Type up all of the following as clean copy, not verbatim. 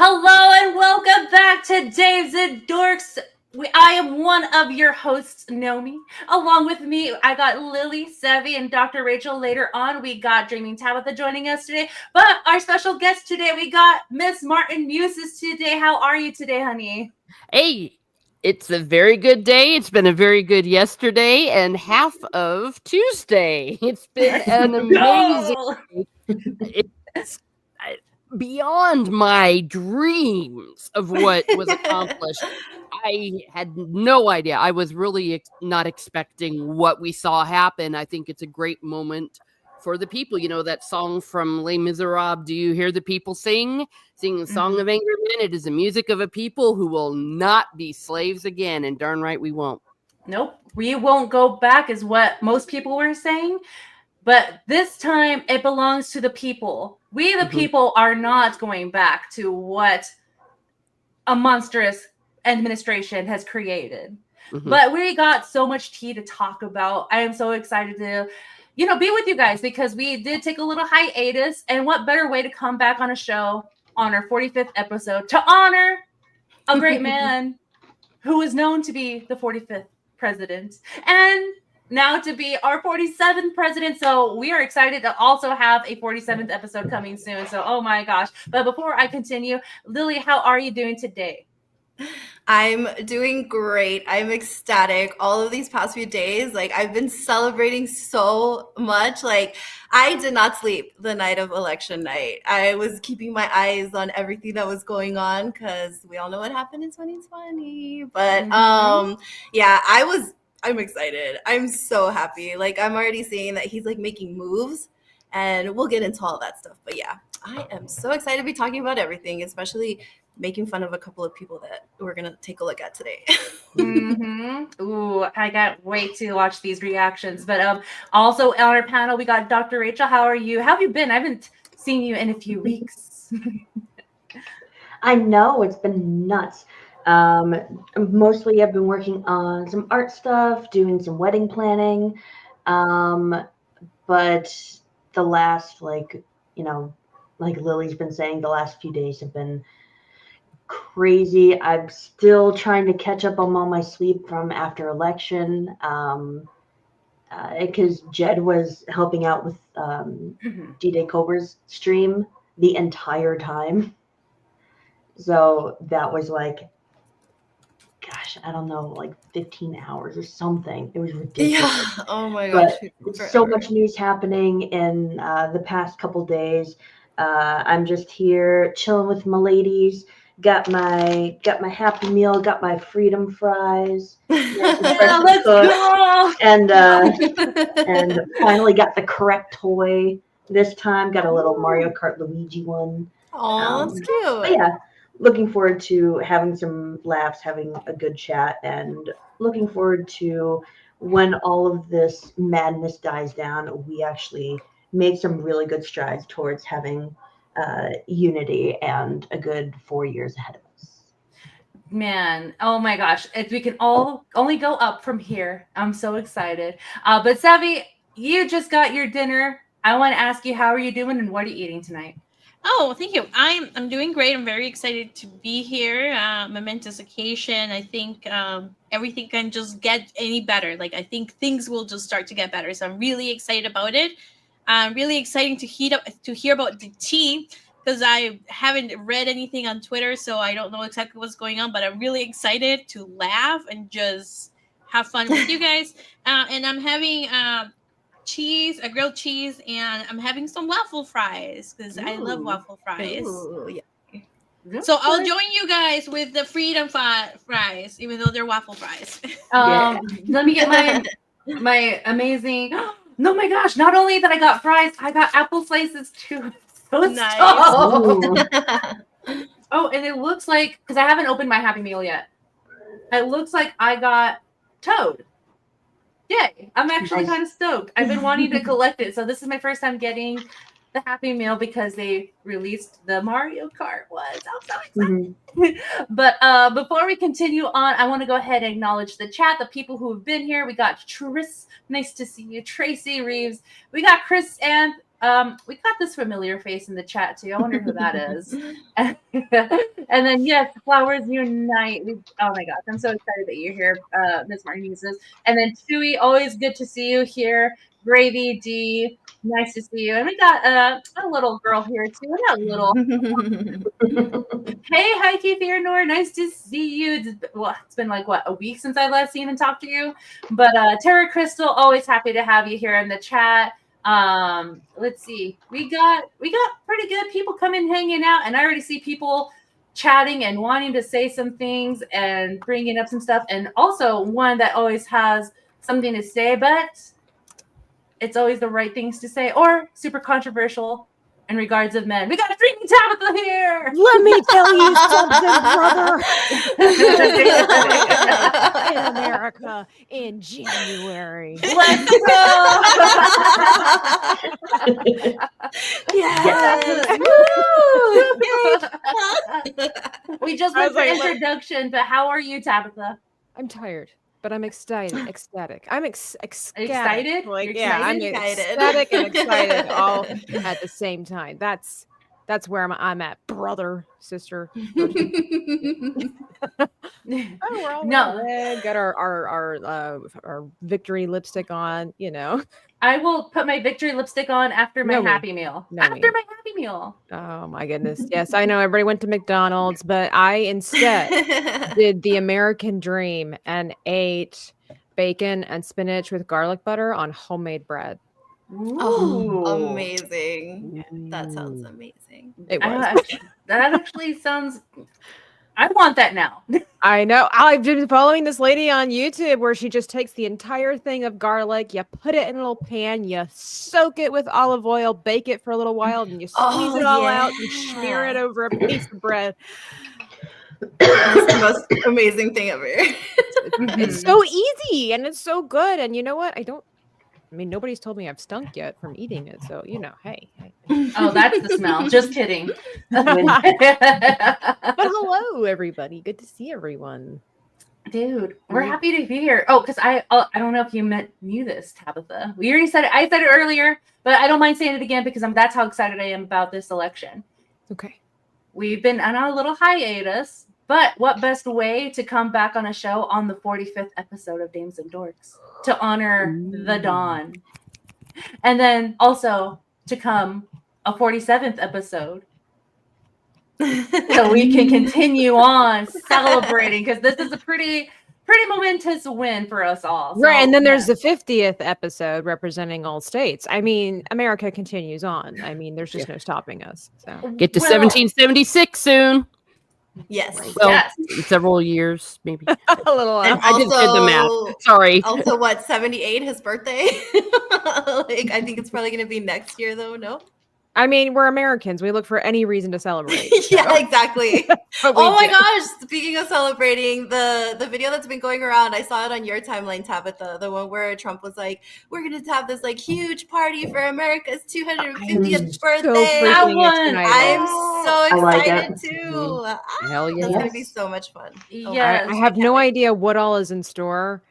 Hello and welcome back to Dames and Dorks. I am one of your hosts, Nomi. Along with me, I got Lily, Sevvy, and Dr. Rachel. Later on, we got DreamingTabitha joining us today. But our special guest today, we got Miss Martin Muses today. How are you today, honey? Hey, it's a very good day. It's been a very good yesterday and half of Tuesday. It's been an amazing It's beyond my dreams of what was accomplished. I had no idea. I was really not expecting what we saw happen. I think it's a great moment for the people. You know, that song from Les Miserables, do you hear the people sing the song of angry men? It is the music of a people who will not be slaves again. And darn right we won't. Nope, we won't go back is what most people were saying. But this time, it belongs to the people. We, the people, are not going back to what a monstrous administration has created. But we got so much tea to talk about. I am so excited to, be with you guys because we did take a little hiatus. And what better way to come back on a show on our 45th episode to honor a great man who is known to be the 45th president and now to be our 47th president. So we are excited to also have a 47th episode coming soon. So, oh my gosh. But before I continue, Lily, how are you doing today? I'm doing great. I'm ecstatic. All of these past few days, I've been celebrating so much. I did not sleep the night of election night. I was keeping my eyes on everything that was going on because we all know what happened in 2020. But yeah, I'm excited. I'm so happy. I'm already seeing that he's making moves, and we'll get into all that stuff. But yeah, I am so excited to be talking about everything, especially making fun of a couple of people that we're going to take a look at today. Ooh, I can't wait to watch these reactions. But also on our panel, we got Dr. Rachel. How are you? How have you been? I haven't seen you in a few weeks. I know, it's been nuts. Mostly I've been working on some art stuff, doing some wedding planning. But the last, like Lily's been saying, the last few days have been crazy. I'm still trying to catch up on all my sleep from after election. Because Jed was helping out with D-Day Cobra's stream the entire time. So that was gosh, I don't know, 15 hours or something. It was ridiculous. Yeah. Oh my gosh. But so much news happening in the past couple days. I'm just here chilling with my ladies. Got my Happy Meal. Got my freedom fries. Yeah, let's go. And finally got the correct toy this time. Got a little Mario Kart Luigi one. Oh, that's cute. But yeah. Looking forward to having some laughs, having a good chat, and looking forward to when all of this madness dies down, we actually make some really good strides towards having unity and a good 4 years ahead of us. Man, oh my gosh. If we can all only go up from here. I'm so excited. But Sevvy, you just got your dinner. I want to ask you, how are you doing and what are you eating tonight? Oh, thank you. I'm doing great. I'm very excited to be here. Momentous occasion. I think everything can just get any better. I think things will just start to get better. So I'm really excited about it. Really exciting to hear about the tea because I haven't read anything on Twitter, so I don't know exactly what's going on. But I'm really excited to laugh and just have fun with you guys. And I'm having a grilled cheese, and I'm having some waffle fries because I love waffle fries. Ooh, yeah. So I'll join you guys with the freedom fries, even though they're waffle fries. Let me get my amazing. No, my gosh! Not only that I got fries, I got apple slices too. So Nice. Oh, and it looks like, because I haven't opened my Happy Meal yet, it looks like I got Toad. Yay! I'm actually kind of stoked. I've been wanting to collect it, so this is my first time getting the Happy Meal because they released the Mario Kart ones. I'm so excited. But before we continue on, I want to go ahead and acknowledge the chat, the people who have been here. We got Tris, nice to see you. Tracy Reeves. We got Chris and We got this familiar face in the chat too. I wonder who that is. And then yes, Flowers Unite. Oh my gosh, I'm so excited that you're here, Ms. Muses. And then Chewy, always good to see you here. Gravy D, nice to see you. And we got a little girl here too. Not little. Hey, hi Keith Nor, nice to see you. It's been like what, a week since I last seen and talked to you. But Tara Crystal, always happy to have you here in the chat. Let's see, we got pretty good people coming hanging out, and I already see people chatting and wanting to say some things and bringing up some stuff, and also one that always has something to say, but it's always the right things to say or super controversial in regards of men. We got Dreaming Tabitha here. Let me tell you something, brother. In America in January. Let's go. Yes. We just went for introduction, but how are you, Tabitha? I'm tired, but I'm ecstatic. I'm ecstatic. Excited? Like, You're yeah, I'm excited? ecstatic and excited all at the same time. That's where I'm at, brother, sister. We're all red, got our victory lipstick on, you know. I will put my victory lipstick on after my Nomi. Happy Meal. Nomi. After my Happy Meal. Oh my goodness. Yes, I know everybody went to McDonald's, but I instead did the American dream and ate bacon and spinach with garlic butter on homemade bread. Oh, amazing. That sounds amazing. It was. That actually sounds... I want that now. I know. I've been following this lady on YouTube where she just takes the entire thing of garlic, you put it in a little pan, you soak it with olive oil, bake it for a little while, and you squeeze it all out and smear it over a piece of bread. That's the most amazing thing ever. It's so easy and it's so good. And you know what? Nobody's told me I've stunk yet from eating it. So, you know, hey. Oh, that's the smell. Just kidding. But hello, everybody. Good to see everyone. Dude, we're happy to be here. Oh, because I don't know if you knew this, Tabitha. We already said it. I said it earlier, but I don't mind saying it again because that's how excited I am about this election. Okay. We've been on a little hiatus, but what best way to come back on a show on the 45th episode of Dames and Dorks to honor the dawn, and then also to come a 47th episode so we can continue on celebrating, because this is a pretty momentous win for us all. So, Right, and then there's the 50th episode representing all states. I mean, America continues on. I mean, there's just no stopping us. So Get to 1776 soon. Yes. Well, Yes. in several years, maybe. a little. And I just did the math. Sorry. Also, what, 78, his birthday? I think it's probably going to be next year, though, no? I mean, we're Americans. We look for any reason to celebrate. Yeah, exactly. But we Oh my do. gosh! Speaking of celebrating, the video that's been going around, I saw it on your timeline, Tabitha. The one where Trump was like, "We're gonna have this like huge party for America's 250th birthday." freaking excited. I'm so I like excited it. too. Hell That's yes. gonna be so much fun. Yes. I have no idea what all is in store.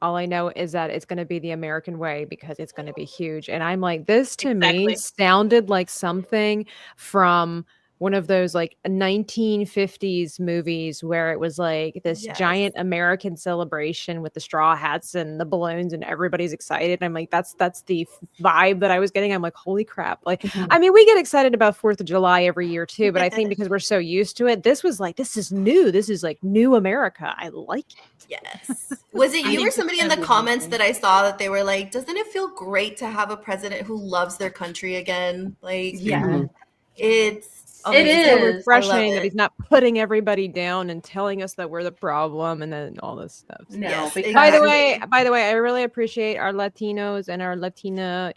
All I know is that it's going to be the American way because it's going to be huge. And I'm like, this to me Exactly. sounded like something from one of those like 1950s movies where it was like this Yes. giant American celebration with the straw hats and the balloons and everybody's excited. I'm like, that's the vibe that I was getting. I'm like, holy crap. Like, I mean, we get excited about 4th of July every year too, but I think because we're so used to it, this was like, this is new. This is like new America. I like it. Yes. Was it I you or think somebody in it's the gonna be comments amazing. that I saw that they were like, doesn't it feel great to have a president who loves their country again? Like, Yeah. it's It amazing. is. So I love refreshing that it. he's not putting everybody down and telling us that we're the problem and then all this stuff. So. No, Yes, because By the exactly. way, I really appreciate our Latinos and our Latina,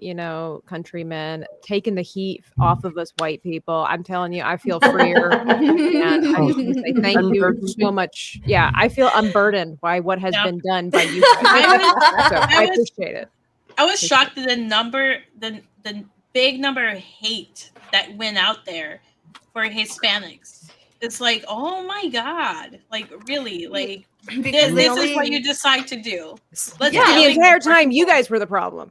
countrymen taking the heat off of us white people. I'm telling you, I feel freer. And I just want to say thank you so much. Yeah, I feel unburdened by what has Yeah. been done by you guys. So I appreciate it. I was shocked at the big number of hate that went out there for Hispanics. It's like, oh my God, like really, like Because this they is what only- you decide to do. Let's Yeah. The like, entire time, you guys were the problem.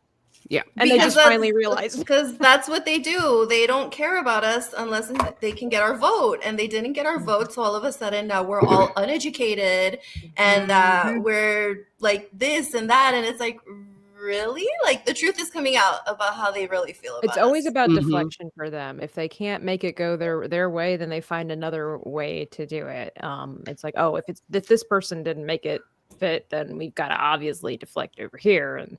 Yeah. And they Because just finally realized. Because that's what they do. They don't care about us unless they can get our vote. And they didn't get our vote. So all of a sudden now we're all uneducated and we're like this and that. And it's like, really? Like the truth is coming out about how they really feel about It's always us. about Mhm. deflection for them. If they can't make it go their way, then they find another way to do it. It's like, oh, if this person didn't make it fit, then we've got to obviously deflect over here. And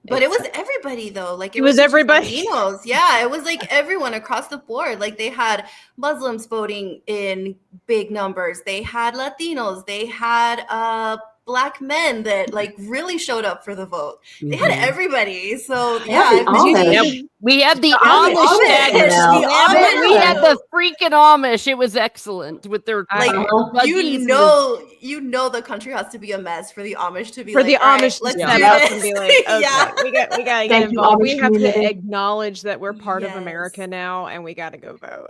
But it was everybody though. Like It was wasn't just everybody. Latinos. Yeah, it was like everyone across the board. Like they had Muslims voting in big numbers. They had Latinos. They had Black men that like really showed up for the vote. They had everybody. So yeah, the I've been Amish. seeing- We had the Amish. Amish tag. Amish. The Amish. We had the freaking Amish. It was excellent with their Like buggies you and know the country has to be a mess for the Amish to be for like, the "All right, Amish to let's step do up this." and be like, okay, Yeah. we got to get Thank you, involved. Amish We have community. to acknowledge that we're part of Yes. America now, and we got to go vote.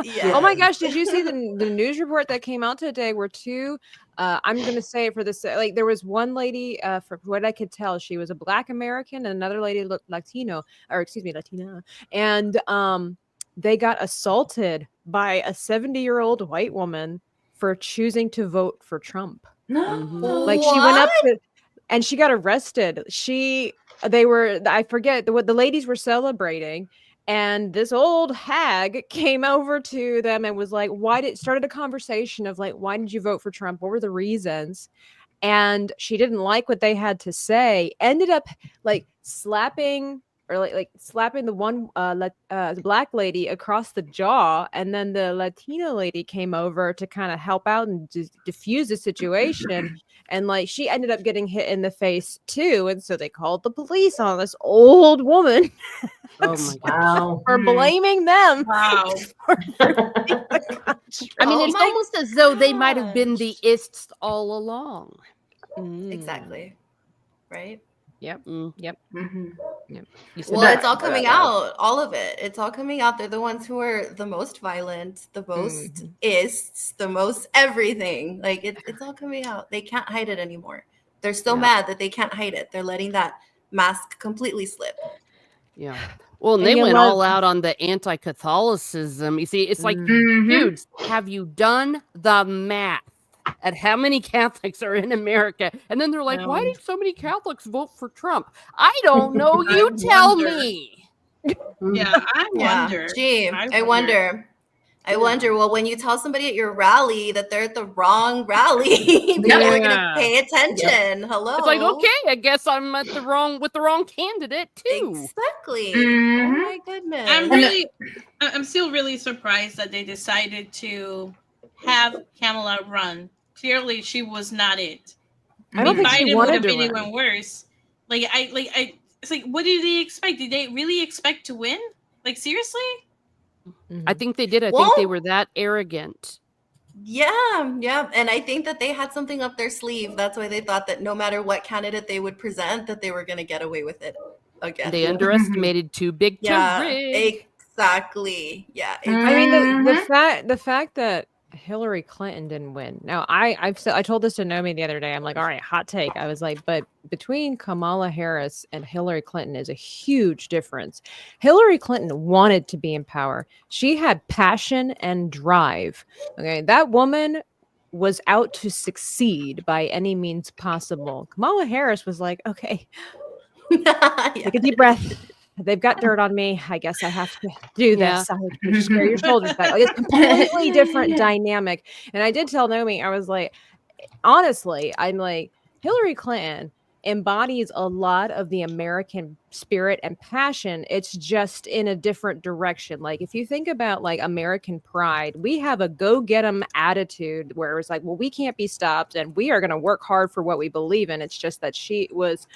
Yeah. Oh my gosh, did you see the news report that came out today where two I'm going to say it for this, like there was one lady, from what I could tell, she was a Black American, and another lady looked Latina, and they got assaulted by a 70-year-old white woman for choosing to vote for Trump. Like she went up to, and she got arrested. I forget what the ladies were celebrating. And this old hag came over to them and was like, started a conversation of like, why did you vote for Trump? What were the reasons? And she didn't like what they had to say, ended up like slapping the one Black lady across the jaw. And then the Latina lady came over to kind of help out and diffuse the situation. And like she ended up getting hit in the face too. And so they called the police on this old woman. Oh my god. Wow. For blaming them. Wow. I mean, it's almost as though they might have been the ists all along. Exactly. Right? Yep. Yep. Mm-hmm. Yep. Well, it's all coming out. All of it. It's all coming out. They're the ones who are the most violent, the most ists, the most everything. Like it's all coming out. They can't hide it anymore. They're so mad that they can't hide it. They're letting that mask completely slip. Yeah. Well, and they went all out on the anti-Catholicism. You see, it's like, dudes, have you done the math at how many Catholics are in America? And then they're like, why did so many Catholics vote for Trump? I don't know. You tell me. Yeah, I wonder. Gee, I wonder. I wonder, well, when you tell somebody at your rally that they're at the wrong rally, people are going to pay attention. Hello. It's like, okay, I guess I'm with the wrong candidate too. Exactly. Mhm. Oh my goodness. I'm still really surprised that they decided to have Kamala run. Clearly, she was not it. I don't think she Biden would wanted have to been run. even worse. It's like, what did they expect? Did they really expect to win? Like, seriously? I think they did. I think they were that arrogant. Yeah. And I think that they had something up their sleeve. That's why they thought that no matter what candidate they would present, that they were going to get away with it again. They underestimated too big to rig. Exactly. Yeah. I mean, the fact that Hillary Clinton didn't win. Now, I told this to Nomi the other day. I'm like, all right, hot take. I was like, but between Kamala Harris and Hillary Clinton is a huge difference. Hillary Clinton wanted to be in power. She had passion and drive. Okay, that woman was out to succeed by any means possible. Kamala Harris was like, okay, take a deep breath. They've got dirt on me. I guess I have to do this. I have to square your shoulders back. Like, it's a completely different dynamic. And I did tell Nomi, I was like, honestly, I'm like, Hillary Clinton embodies a lot of the American spirit and passion. It's just in a different direction. Like, if you think about like American pride, we have a go get 'em attitude where it's like, well, we can't be stopped and we are going to work hard for what we believe in. It's just that she was,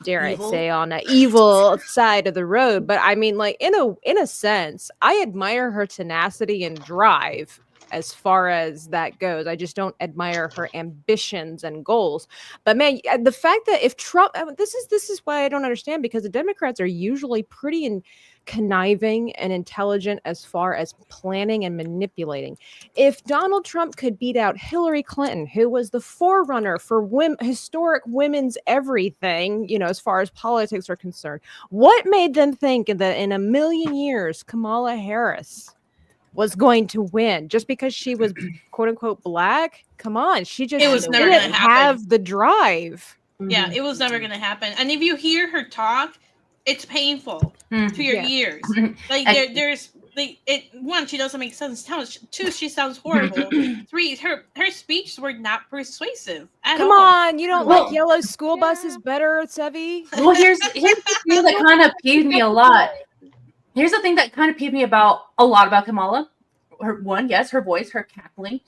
dare I say, on the evil side of the road. But I mean, like in a sense, I admire her tenacity and drive as far as that goes. I just don't admire her ambitions and goals. But man, the fact that if Trump, this is why I don't understand, because the Democrats are usually pretty conniving and intelligent as far as planning and manipulating. If Donald Trump could beat out Hillary Clinton, who was the forerunner for historic women's everything, as far as politics are concerned, what made them think that in a million years Kamala Harris was going to win just because she was quote unquote black? Come on, she just It was never didn't gonna happen. have the drive. Yeah, it was never going to happen. And if you hear her talk, it's painful to your Yeah. ears. Like one, she doesn't make sense. Two, she sounds horrible. Three, her speeches were not persuasive at Come all. on, you don't Well, like yellow school buses better, Sevvy? Well, here's the thing that kind of peeved me a lot. Here's the thing that kind of peeved me about Kamala. Her voice, her cackling,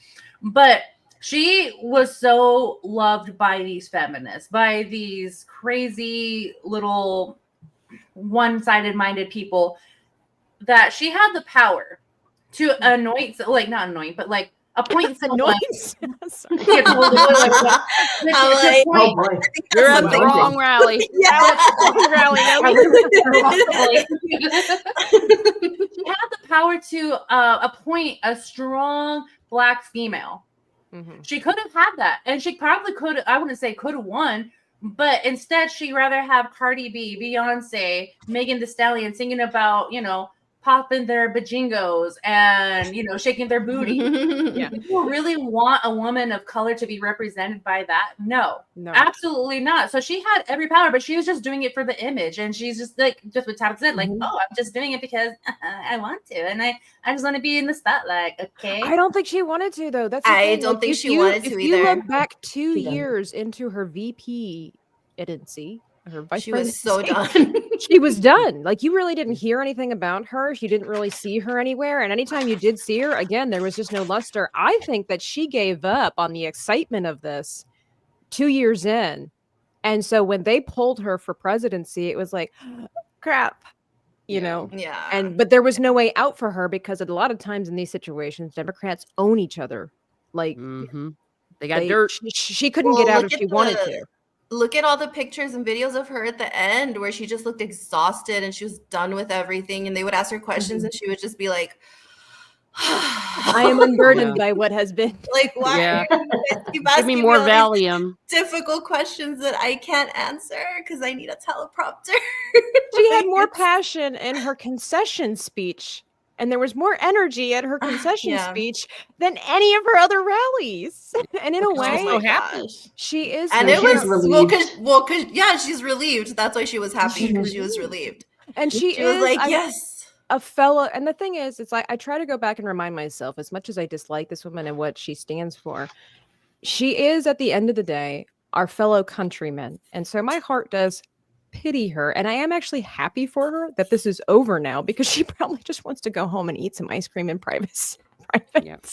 but she was so loved by these feminists, by these crazy little one-sided minded people, that she had the power to anoint, like not anoint, but like appoint someone. Sorry. I'm like, Oh boy. You're at the something. wrong rally. Yeah. Rally, She had the power to appoint a strong Black female. Mhm. She could have had that, and she probably could. I wouldn't say could have won, but instead she'd rather have Cardi B, Beyonce, Megan Thee Stallion singing about popping their bajingos and shaking their booty. Yeah. Do you really want a woman of color to be represented by that? No, absolutely not. So she had every power, but she was just doing it for the image, and she's just just what Tabitha said, like, oh, I'm just doing it because I want to, and I just want to be in the spotlight. Okay. I don't think she wanted to, though. That's the I thing. don't Like, think if she wanted to If you either. look back 2 She doesn't. years into her VP agency, her vice She was so presidency, done. she was done. Like, you really didn't hear anything about her. You didn't really see her anywhere. And anytime you did see her, again, there was just no luster. I think that she gave up on the excitement of this 2 years in. And so when they pulled her for presidency, it was like, crap, Yeah. but there was no way out for her, because a lot of times in these situations, Democrats own each other. Like, They got dirt. she couldn't Well, get out look if she at wanted the- to. Look at all the pictures and videos of her at the end where she just looked exhausted and she was done with everything. And they would ask her questions and she would just be like, I am unburdened by what has been. like, why Yeah. are you guys keep Give asking me more all these Valium. difficult questions that I can't answer because I need a teleprompter? She had Like, more it's- passion in her concession speech, and there was more energy at her concession Yeah. speech than any of her other rallies. And in a Oh way, my happy. gosh. she is. And the it was relieved. because yeah, she's relieved. That's why she was happy, because she was relieved. and she She was is like, yes. a fellow. And the thing is, it's like I try to go back and remind myself, as much as I dislike this woman and what she stands for, she is, at the end of the day, our fellow countrymen. And so my heart does pity her, and I am actually happy for her that this is over now, because she probably just wants to go home and eat some ice cream in private. Yep.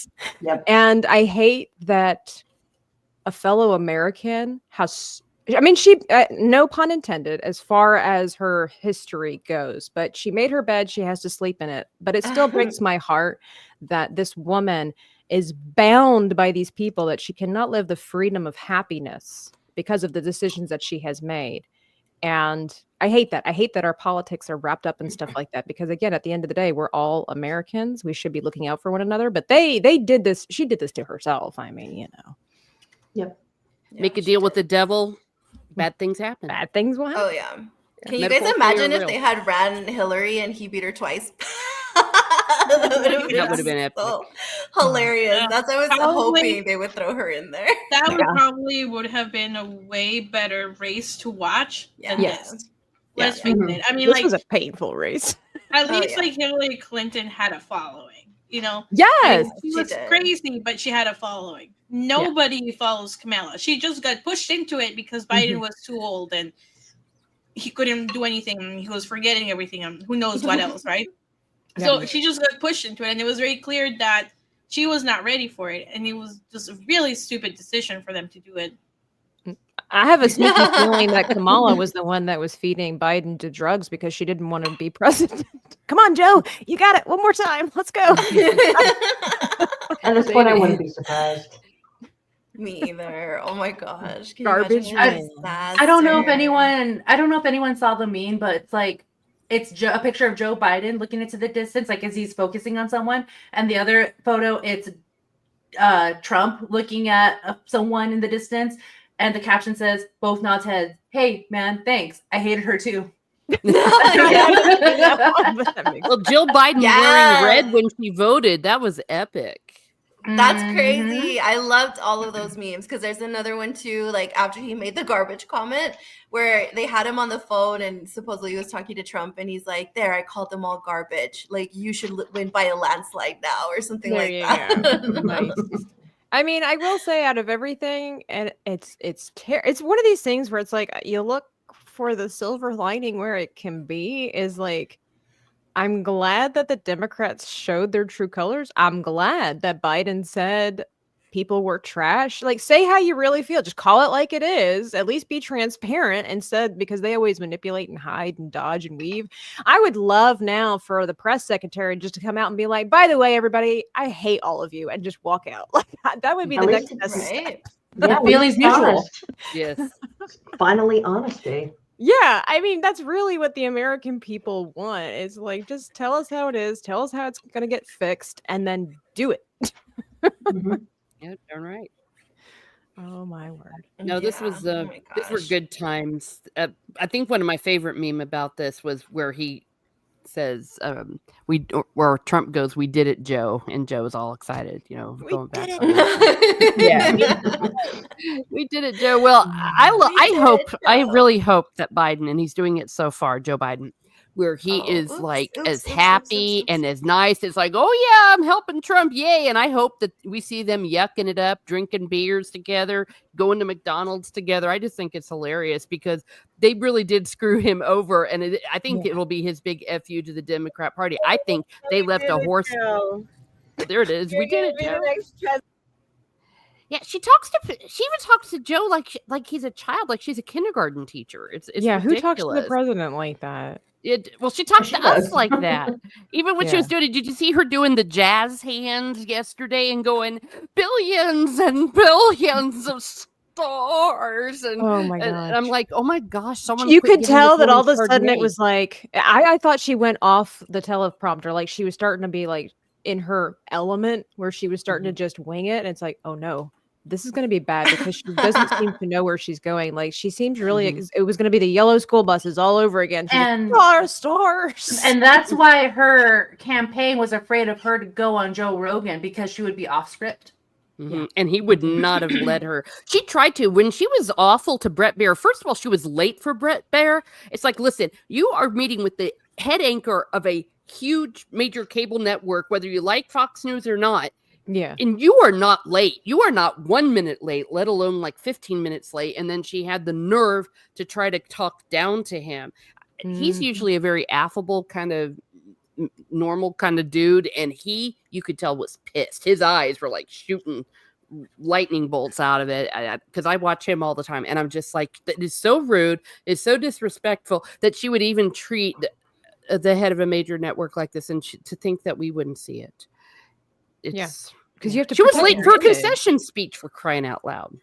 And I hate that a fellow American has, I mean, she no pun intended as far as her history goes, but she made her bed, she has to sleep in it. But it still breaks my heart that this woman is bound by these people, that she cannot live the freedom of happiness because of the decisions that she has made. And I hate that. I hate that our politics are wrapped up in stuff like that, because again, at the end of the day, we're all Americans. We should be looking out for one another, but they did this. She did this to herself. I mean, Yep. Make a deal with the devil. Bad things happen. bad things will happen. Oh yeah. Can you guys Metaphor for imagine real. if they had ran Hillary and he beat her twice? That would have been epic. so hilarious. Yeah. That's what I was Probably- hoping they would throw her in there. That would Yeah. probably would have been a way better race to watch than Yes. this. Let's Yeah. face Mhm. it. I mean, This like was a painful race. at Oh, least yeah. like Hillary Clinton had a following. Like, Yes. she she was did. crazy, but she had a following. Nobody follows Kamala. She just got pushed into it because Biden was too old and he couldn't do anything. He was forgetting everything. And who knows what else, right? So she just got pushed into it, and it was very clear that she was not ready for it, and it was just a really stupid decision for them to do it. I have a sneaky feeling that Kamala was the one that was feeding Biden to drugs because she didn't want to be president. Come on, Joe, you got it. One more time. Let's go. At this point, I wouldn't be surprised. Me either. Oh my gosh. Can you Garbage imagine her man. I don't know if disaster? anyone saw the meme, but it's like it's a picture of Joe Biden looking into the distance, like as he's focusing on someone, and the other photo, it's Trump looking at someone in the distance, and the caption says, "Both nods heads. Hey, man, thanks. I hated her too." Well, Jill Biden wearing red when she voted, that was epic. That's crazy. I loved all of those memes because there's another one too, like after he made the garbage comment where they had him on the phone and supposedly he was talking to Trump and he's like, there, I called them all garbage. Like you should win by a landslide now or something that. Nice. I mean, I will say out of everything, and it's one of these things where it's like you look for the silver lining where it can be is like, I'm glad that the Democrats showed their true colors. I'm glad that Biden said people were trash. Like, say how you really feel. Just call it like it is. At least be transparent instead, because they always manipulate and hide and dodge and weave. I would love now for the press secretary just to come out and be like, by the way, everybody, I hate all of you, and just walk out. Like that would be the next best step. Yeah, feelings mutual. Yes. Finally, honesty. Yeah, I mean, that's really what the American people want. Is like, just tell us how it is, tell us how it's going to get fixed, and then do it. Yeah, darn right. Oh my word. No, this was these were good times. I think one of my favorite meme about this was where he says, where Trump goes, "We did it, Joe," and Joe's all excited, going back. We did it, Joe. Well, I really hope that Biden, and he's doing it so far, Joe Biden, where he is as happy and as nice. It's like, oh yeah, I'm helping Trump, yay! And I hope that we see them yucking it up, drinking beers together, going to McDonald's together. I just think it's hilarious because they really did screw him over, and I think it'll be his big FU to the Democrat Party. I think they left a horse. There it is. We did it, Joe. Yeah, she even talks to Joe like he's a child, like she's a kindergarten teacher. It's ridiculous. Who talks to the president like that? Well, she talks to us like that. Even when she was doing it, did you see her doing the jazz hands yesterday and going billions and billions of stars? And oh my gosh. And I'm like, oh my gosh, someone. You could tell that all of a sudden it was like I thought she went off the teleprompter, like she was starting to be like in her element, where she was starting to just wing it. And it's like, oh no. This is going to be bad because she doesn't seem to know where she's going. Like she seems really, it was going to be the yellow school buses all over again. She's and like, stars. And that's why her campaign was afraid of her to go on Joe Rogan, because she would be off script. Mm-hmm. And he would not have let her. She tried to. When she was awful to Brett Baier, first of all, she was late for Brett Baier. It's like, listen, you are meeting with the head anchor of a huge major cable network, whether you like Fox News or not. Yeah. And you are not late. You are not 1 minute late, let alone like 15 minutes late. And then she had the nerve to try to talk down to him. He's usually a very affable kind of normal kind of dude. And you could tell, was pissed. His eyes were like shooting lightning bolts out of it, because I watch him all the time. And I'm just like, that is so rude. It's so disrespectful that she would even treat the head of a major network like this, and to think that we wouldn't see it. It's because you have to. She was late for a concession speech, for crying out loud.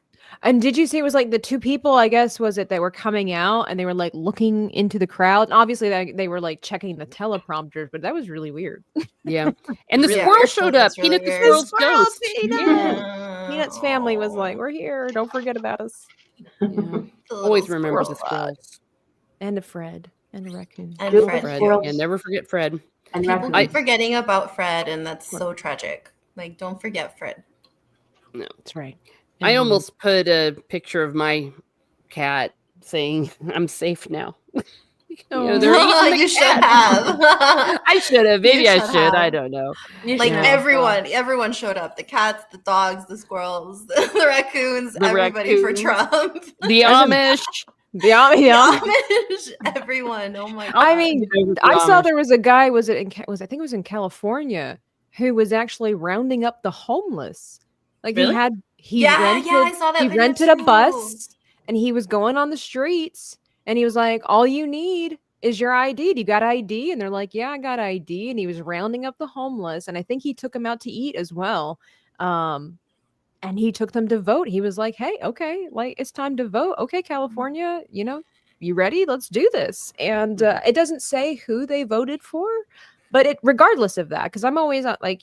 And did you see it was like the two people, I guess, was it, they were coming out and they were like looking into the crowd? And obviously they were like checking the teleprompters, but that was really weird. Yeah. And the squirrel showed up. Really Peanut the squirrel's ghost. Peanut's family was like, we're here. Don't forget about us. Yeah. Always remember the squirrels. And a Fred. And a raccoon. And Fred. And never forget Fred. And people keep forgetting about Fred, and that's so tragic. Like, don't forget Fred. No, that's right. I almost put a picture of my cat saying, "I'm safe now." You should have. I should have. Maybe I should. I don't know. Like everyone showed up. The cats, the dogs, the squirrels, the raccoons, everybody for Trump. The Amish. The Amish, everyone. Oh my god! I mean, I saw there was a guy. I think it was in California, who was actually rounding up the homeless. Like really? I saw that. He rented a bus, and he was going on the streets, and he was like, "All you need is your ID. Do you got ID?" And they're like, "Yeah, I got ID." And he was rounding up the homeless, and I think he took them out to eat as well. And he took them to vote. He was like, "Hey, okay, like it's time to vote. Okay, California, you ready? Let's do this. And it doesn't say who they voted for, but regardless of that, because I'm always like,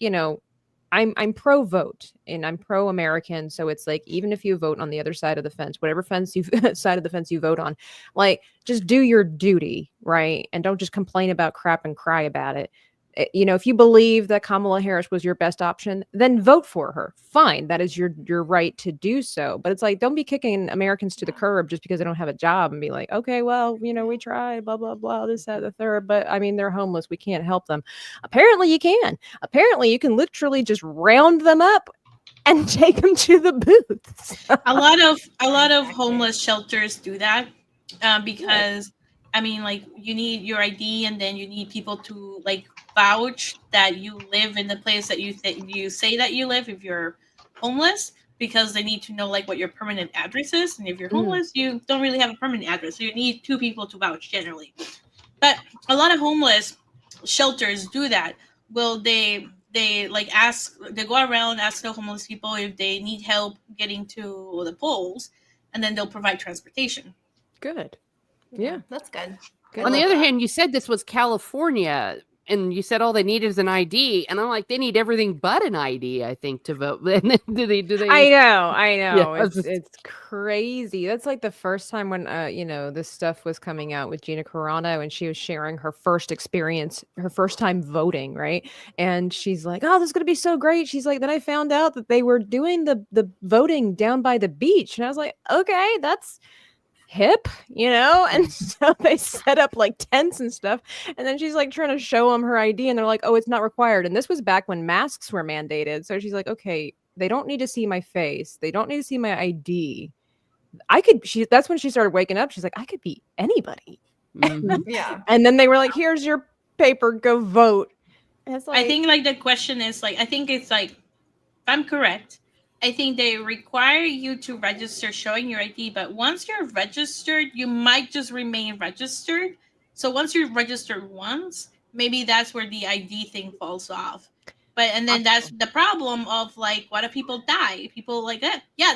I'm pro vote and I'm pro American. So it's like, even if you vote on the other side of the fence, whatever side of the fence you vote on, like, just do your duty, right? And don't just complain about crap and cry about it. If you believe that Kamala Harris was your best option, then vote for her. Fine. That is your right to do so. But it's like, don't be kicking Americans to the curb just because they don't have a job and be like, okay, well, we tried, blah, blah, blah, this, that, the third. But I mean, they're homeless. We can't help them. Apparently you can. Apparently you can literally just round them up and take them to the booths. A lot of homeless shelters do that because I mean, like, you need your ID, and then you need people to like vouch that you live in the place that you say that you live if you're homeless, because they need to know like what your permanent address is. And if you're homeless, you don't really have a permanent address, so you need two people to vouch generally. But a lot of homeless shelters do that. Well, they like they go around, ask the homeless people if they need help getting to the polls, and then they'll provide transportation. Good. Yeah, that's good. On the other hand, you said this was California, and you said all they need is an ID, and I'm like, they need everything but an ID, I think, to vote. do they? I know. Yeah, It's crazy. That's like the first time when this stuff was coming out with Gina Carano, and she was sharing her first experience, her first time voting, right? And she's like, "Oh, this is gonna be so great." She's like, "Then I found out that they were doing the voting down by the beach," and I was like, "Okay, that's hip, and so they set up like tents and stuff, and then she's like trying to show them her ID, and they're like, oh, it's not required. And this was back when masks were mandated, so she's like, okay, they don't need to see my face, they don't need to see my ID. That's when she started waking up. She's like, I could be anybody. Yeah. And then they were like, here's your paper, go vote. And it's like, I think like the question is like, I think it's like, if I'm correct, I think they require you to register showing your ID, but once you're registered, you might just remain registered. So once you're registered once, maybe that's where the ID thing falls off. And then that's the problem of like, what if people die? People like,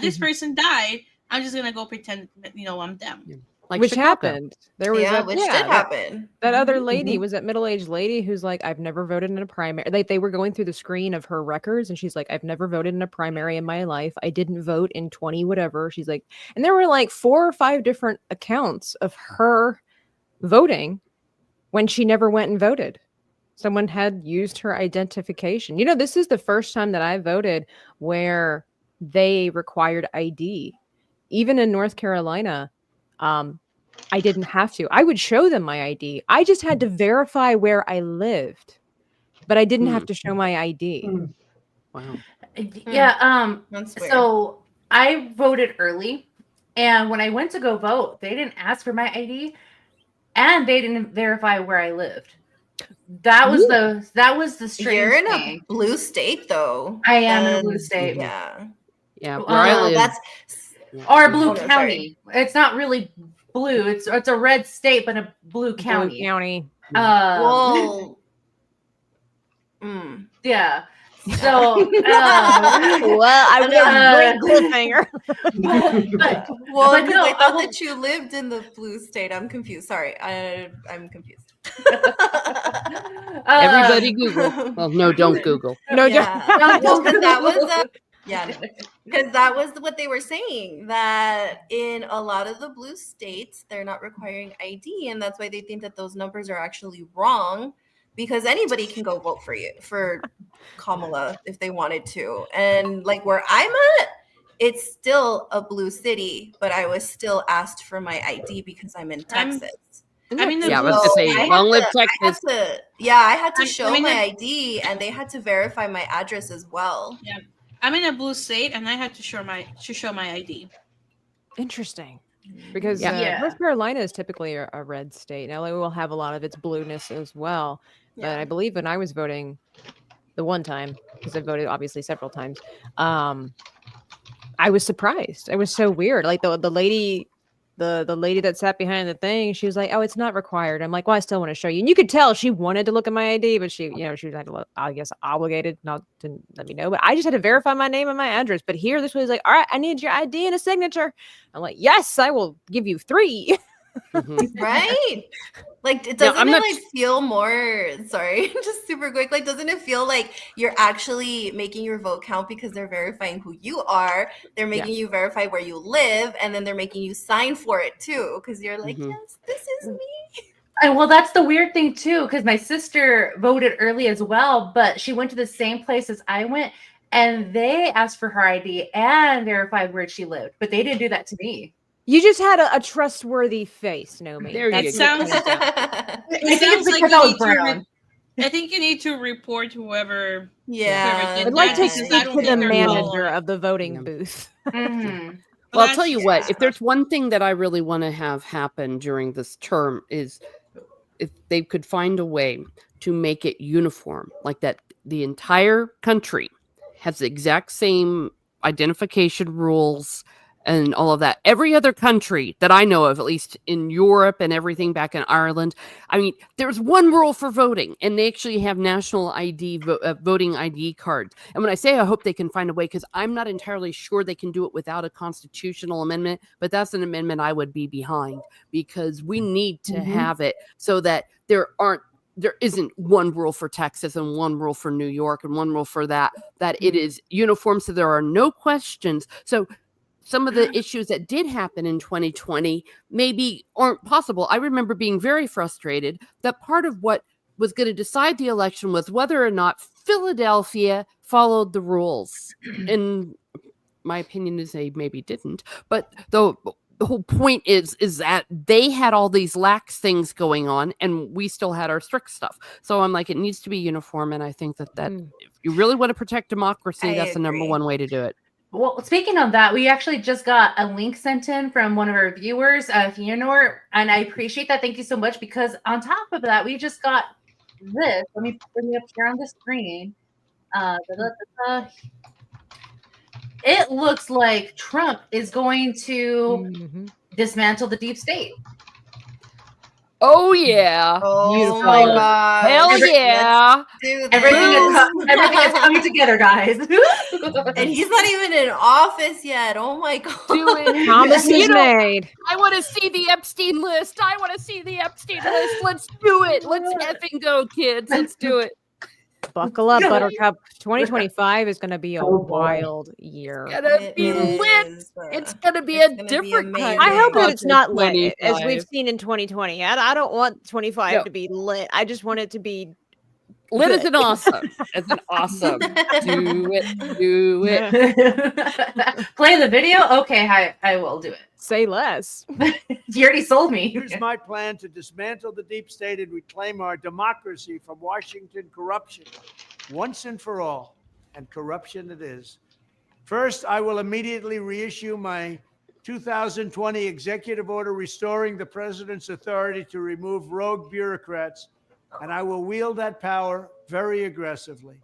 this person died, I'm just gonna go pretend that, I'm them. Like which Chicago. happened. There was which did happen. That other lady was that middle-aged lady who's like, I've never voted in a primary. Like, they were going through the screen of her records, and she's like, I've never voted in a primary in my life. I didn't vote in 20 whatever. She's like, and there were like 4 or 5 different accounts of her voting when she never went and voted. Someone had used her identification. This is the first time that I voted where they required ID. Even in North Carolina, I didn't have to. I would show them my ID. I just had to verify where I lived, but I didn't have to show my ID. Wow. Yeah. That's weird. So I voted early, and when I went to go vote, they didn't ask for my ID, and they didn't verify where I lived. That was the strange You're in thing. a blue state, though. I am in a blue state. Yeah. Yeah. Where I live. That's Or blue Oh, no, county. It's not really blue. It's a red state, but a blue county. well. Yeah. So, well, I was a great cliffhanger. Well, but because no, I thought that you lived in the blue state. I'm confused. Sorry, I'm confused. Everybody Google. Well, no, don't Google. No, yeah. Well, because that was because that was what they were saying, that in a lot of the blue states they're not requiring ID, and that's why they think that those numbers are actually wrong, because anybody can go vote for Kamala if they wanted to. And like where I'm at, it's still a blue city, but I was still asked for my ID because I'm in Texas. I mean, I was to say, long live Texas. I had to show my ID, and they had to verify my address as well. Yeah, I'm in a blue state, and I had to show my ID. Interesting. Because North Carolina is typically a red state. LA will have a lot of its blueness as well. Yeah. But I believe when I was voting the one time, because I voted obviously several times, I was surprised. It was so weird. Like the lady, the lady that sat behind the thing, she was like, "Oh, it's not required." I'm like, "Well, I still want to show you." And you could tell she wanted to look at my ID, but she was, I guess, obligated not to let me know. But I just had to verify my name and my address. But here, this was like, "All right, I need your ID and a signature." I'm like, "Yes, I will give you 3." Right? Like, Now, doesn't I'm it not- like feel more, sorry, just super quick, like doesn't it feel like you're actually making your vote count because they're verifying who you are, they're making you verify where you live, and then they're making you sign for it too, because you're like, yes, this is me. And well, that's the weird thing too, because my sister voted early as well, but she went to the same place as I went, and they asked for her ID and verified where she lived, but they didn't do that to me. You just had a trustworthy face, Nomi. There you That's go. sounds- what it comes down to. I It think sounds it's like because you I was need to brown. I think you need to report whoever. Yeah. Whoever did I'd like to that, speak because I don't to the think they're manager following. of the voting Yeah. booth. Mhm. Well, I'll tell you what, Yeah. if there's one thing that I really want to have happen during this term is if they could find a way to make it uniform, like that the entire country has the exact same identification rules and all of that. Every other country that I know of, at least in Europe and everything back in Ireland, I mean, there's one rule for voting, and they actually have national ID, voting ID cards. And when I say I hope they can find a way, because I'm not entirely sure they can do it without a constitutional amendment, but that's an amendment I would be behind, because we need to have it so that there isn't one rule for Texas and one rule for New York and one rule for that it is uniform, so there are no questions. So some of the issues that did happen in 2020 maybe aren't possible. I remember being very frustrated that part of what was going to decide the election was whether or not Philadelphia followed the rules. And my opinion is they maybe didn't. But the whole point is that they had all these lax things going on and we still had our strict stuff. So I'm like, it needs to be uniform. And I think that if you really want to protect democracy, I that's the number agree. one way to do it. Well, speaking of that, we actually just got a link sent in from one of our viewers, Theodore, and I appreciate that. Thank you so much, because on top of that, we just got this. Let me bring it up here on the screen. It looks like Trump is going to dismantle the deep state. Oh, yeah. Oh Beautiful. my god. Hell yeah. Do Everything this. is coming together, guys. And he's not even in office yet. Oh my god. Do it. Promise You is know, made. I want to see the Epstein list. Let's do it. Let's effing go, kids. Let's do it. Buckle up, Buttercup. 2025 is going to be a Oh, boy. wild year. It's gonna be lit. It's gonna be a different kind. I hope that of it's not lit, as 25. we've seen in 2020. I don't want 25 No. to be lit. I just want it to be Lit good. as an awesome. As an awesome. Do it. Play the video? Okay, I will do it. Say less. You already sold me. Here's my plan to dismantle the deep state and reclaim our democracy from Washington corruption once and for all. And corruption it is. First, I will immediately reissue my 2020 executive order restoring the president's authority to remove rogue bureaucrats, and I will wield that power very aggressively.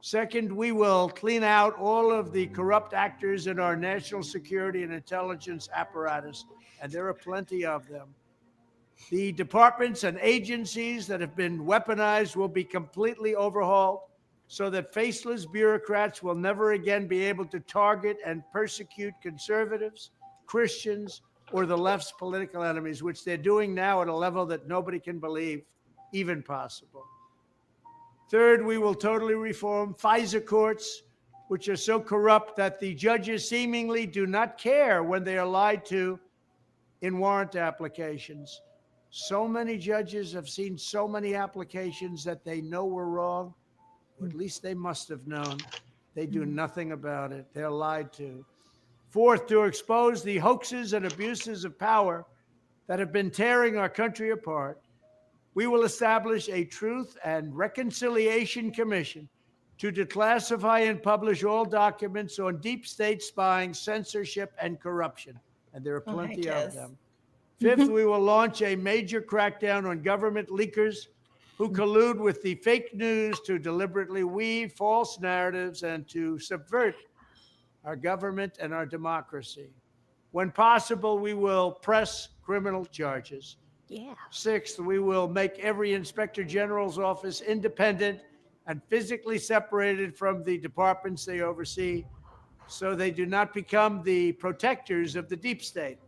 Second, we will clean out all of the corrupt actors in our national security and intelligence apparatus, and there are plenty of them. The departments and agencies that have been weaponized will be completely overhauled so that faceless bureaucrats will never again be able to target and persecute conservatives, Christians, or the left's political enemies, which they're doing now at a level that nobody can believe even possible. Third, we will totally reform FISA courts, which are so corrupt that the judges seemingly do not care when they are lied to in warrant applications. So many judges have seen so many applications that they know were wrong, or at least they must have known. They do nothing about it. They're lied to. Fourth, to expose the hoaxes and abuses of power that have been tearing our country apart, we will establish a Truth and Reconciliation Commission to declassify and publish all documents on deep state spying, censorship, and corruption. And there are plenty of them. Fifth, we will launch a major crackdown on government leakers who collude with the fake news to deliberately weave false narratives and to subvert our government and our democracy. When possible, we will press criminal charges. Yeah. Sixth, we will make every inspector general's office independent and physically separated from the departments they oversee so they do not become the protectors of the deep state.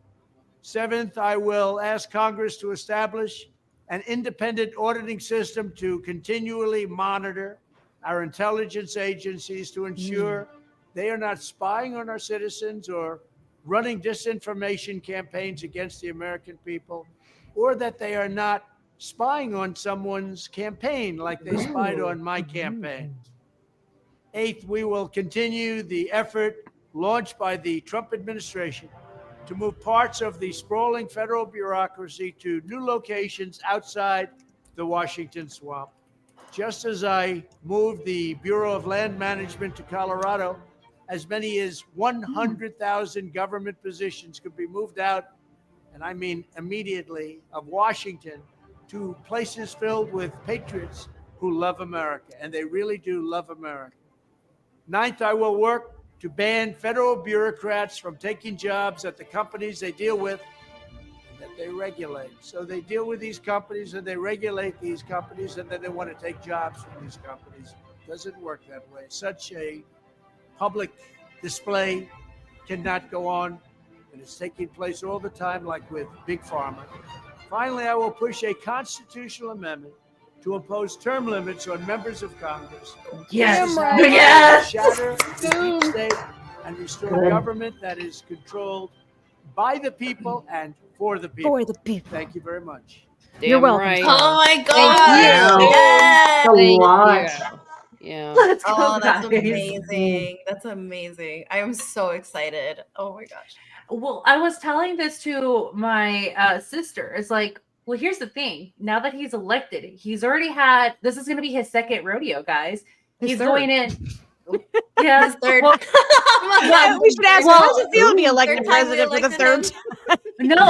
Seventh, I will ask Congress to establish an independent auditing system to continually monitor our intelligence agencies to ensure they are not spying on our citizens or running disinformation campaigns against the American people, or that they are not spying on someone's campaign like they spied on my campaign. Eighth, we will continue the effort launched by the Trump administration to move parts of the sprawling federal bureaucracy to new locations outside the Washington swamp. Just as I moved the Bureau of Land Management to Colorado, as many as 100,000 government positions could be moved out, and I mean immediately, of Washington to places filled with patriots who love America, and they really do love America. Ninth, I will work to ban federal bureaucrats from taking jobs at the companies they deal with and that they regulate. So they deal with these companies and they regulate these companies, and then they want to take jobs from these companies. It doesn't work that way. Such a public display cannot go on, and it's taking place all the time, like with Big Pharma. Finally, I will push a constitutional amendment to impose term limits on members of Congress. Yes. Damn Right. Yes. Shatter the deep state and restore government that is controlled by the people and for the people. For the people. Thank you very much. You're welcome. Right. Oh my Thank god! you. Yes! A Thank lot. you. Yeah. Let's go, Oh, that's guys. amazing. That's amazing. I am so excited. Oh my gosh. Well, I was telling this to my sister. It's like, well, here's the thing. Now that he's elected, he's already had. This is going to be his second rodeo, guys. He's third. going in. Yeah, His third. Well, Yeah, we should ask, Well, how does it feel to be elected third time we president for the elected third him. time?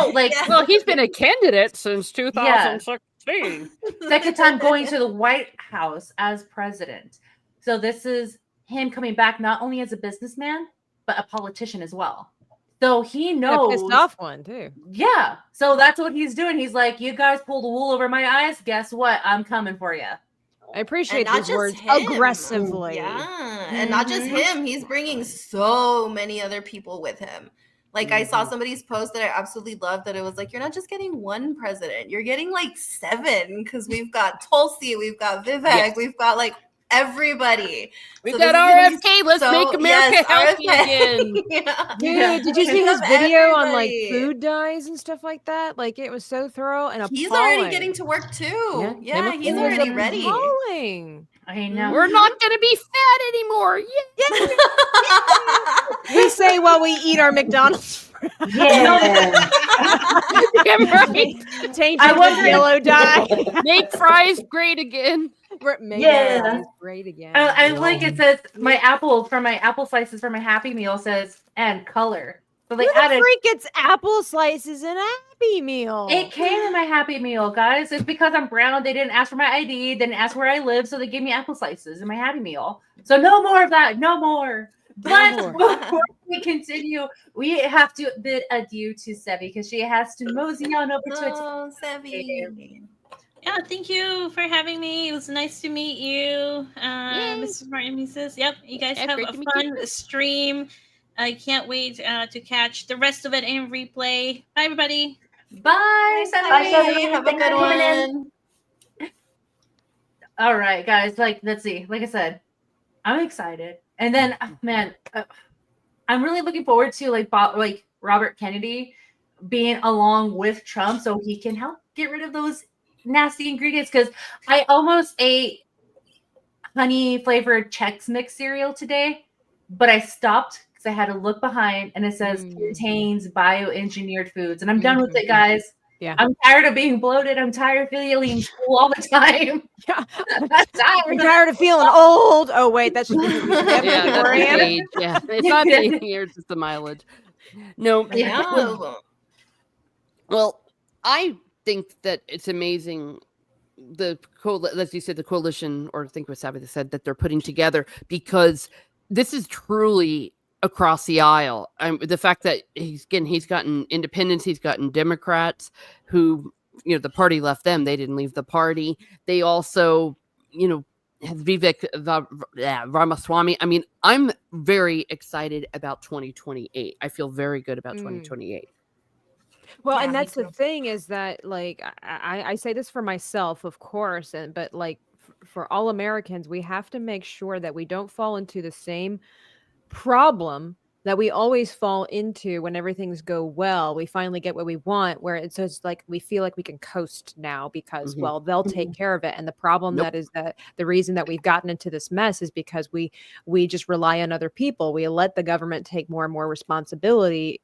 no, like Yeah. Well, he's been a candidate since 2016. second time going to the White House as president. So this is him coming back not only as a businessman, but a politician as well. So he And a knows. pissed off one too. Yeah. So that's what he's doing. He's like, you guys pull the wool over my eyes. Guess what? I'm coming for you. I appreciate not those just words him. aggressively. Yeah, and not just him. He's bringing so many other people with him. Like I saw somebody's post that I absolutely loved, that it was like, you're not just getting one president, you're getting like 7, because we've got Tulsi, we've got Vivek, Yes. we've got like everybody. We've So got this is gonna be RFK. Let's so- make America yes, healthy RFK. again. Yeah. Dude, Yeah. did you see Think his of video on like everybody. food dyes and stuff like that? Like it was so thorough and He's appalling. already getting to work too. Yeah, It he's was already ready. appalling. I know. We're not going to be fat anymore. Yeah. We say while we eat our McDonald's Yeah. Damn right. tainted I with wonder- yellow dye. Make fries great again. Make Yeah. our eyes great again. I like it says my apple slices for my Happy Meal says and color. So they Who the added. freak gets apple slices in a Happy Meal? It came in my Happy Meal, guys. It's because I'm brown. They didn't ask for my ID. Didn't ask where I live, so they gave me apple slices in my Happy Meal. So no more of that. No more. But more. before we continue, we have to bid adieu to Sevvy because she has to mosey on over to it. Oh, Sevvy. Yeah, thank you for having me. It was nice to meet you, Mrs. Martin, Muses. Yep, you guys Yeah, have great a to meet fun stream. I can't wait to catch the rest of it in replay. Bye, everybody. Bye, Bye, Sevvy. Sevvy. Have a Thanks for good coming in. one. All right, guys. Let's see. Like I said, I'm excited, and then man, I'm really looking forward to like Robert Kennedy being along with Trump, so he can help get rid of those nasty ingredients. Because I almost ate honey flavored Chex Mix cereal today, but I stopped because I had to look behind, and it says contains bioengineered foods, and I'm done with it, guys. Yeah. I'm tired of being bloated. I'm tired of feeling full all the time. Yeah. I'm I'm tired of feeling old. Oh wait, that's just Yeah, that's the age. Yeah, it's not the years, it's the mileage. No, Yeah. well, I think that it's amazing. As you said, the coalition, or I think what Sabbath said, that they're putting together, because this is truly across the aisle. The fact that he's gotten independents, he's gotten Democrats who, the party left them. They didn't leave the party. They also, have Vivek Ramaswamy. I mean, I'm very excited about 2028. I feel very good about 2028. Well, Yeah, and me that's the too. thing is that, like, I say this for myself, of course, but like for all Americans, we have to make sure that we don't fall into the same problem that we always fall into when everything's go well. We finally get what we want, where it's just like we feel like we can coast now because, well, they'll take care of it. And the problem Nope. that is that the reason that we've gotten into this mess is because we just rely on other people. We let the government take more and more responsibility,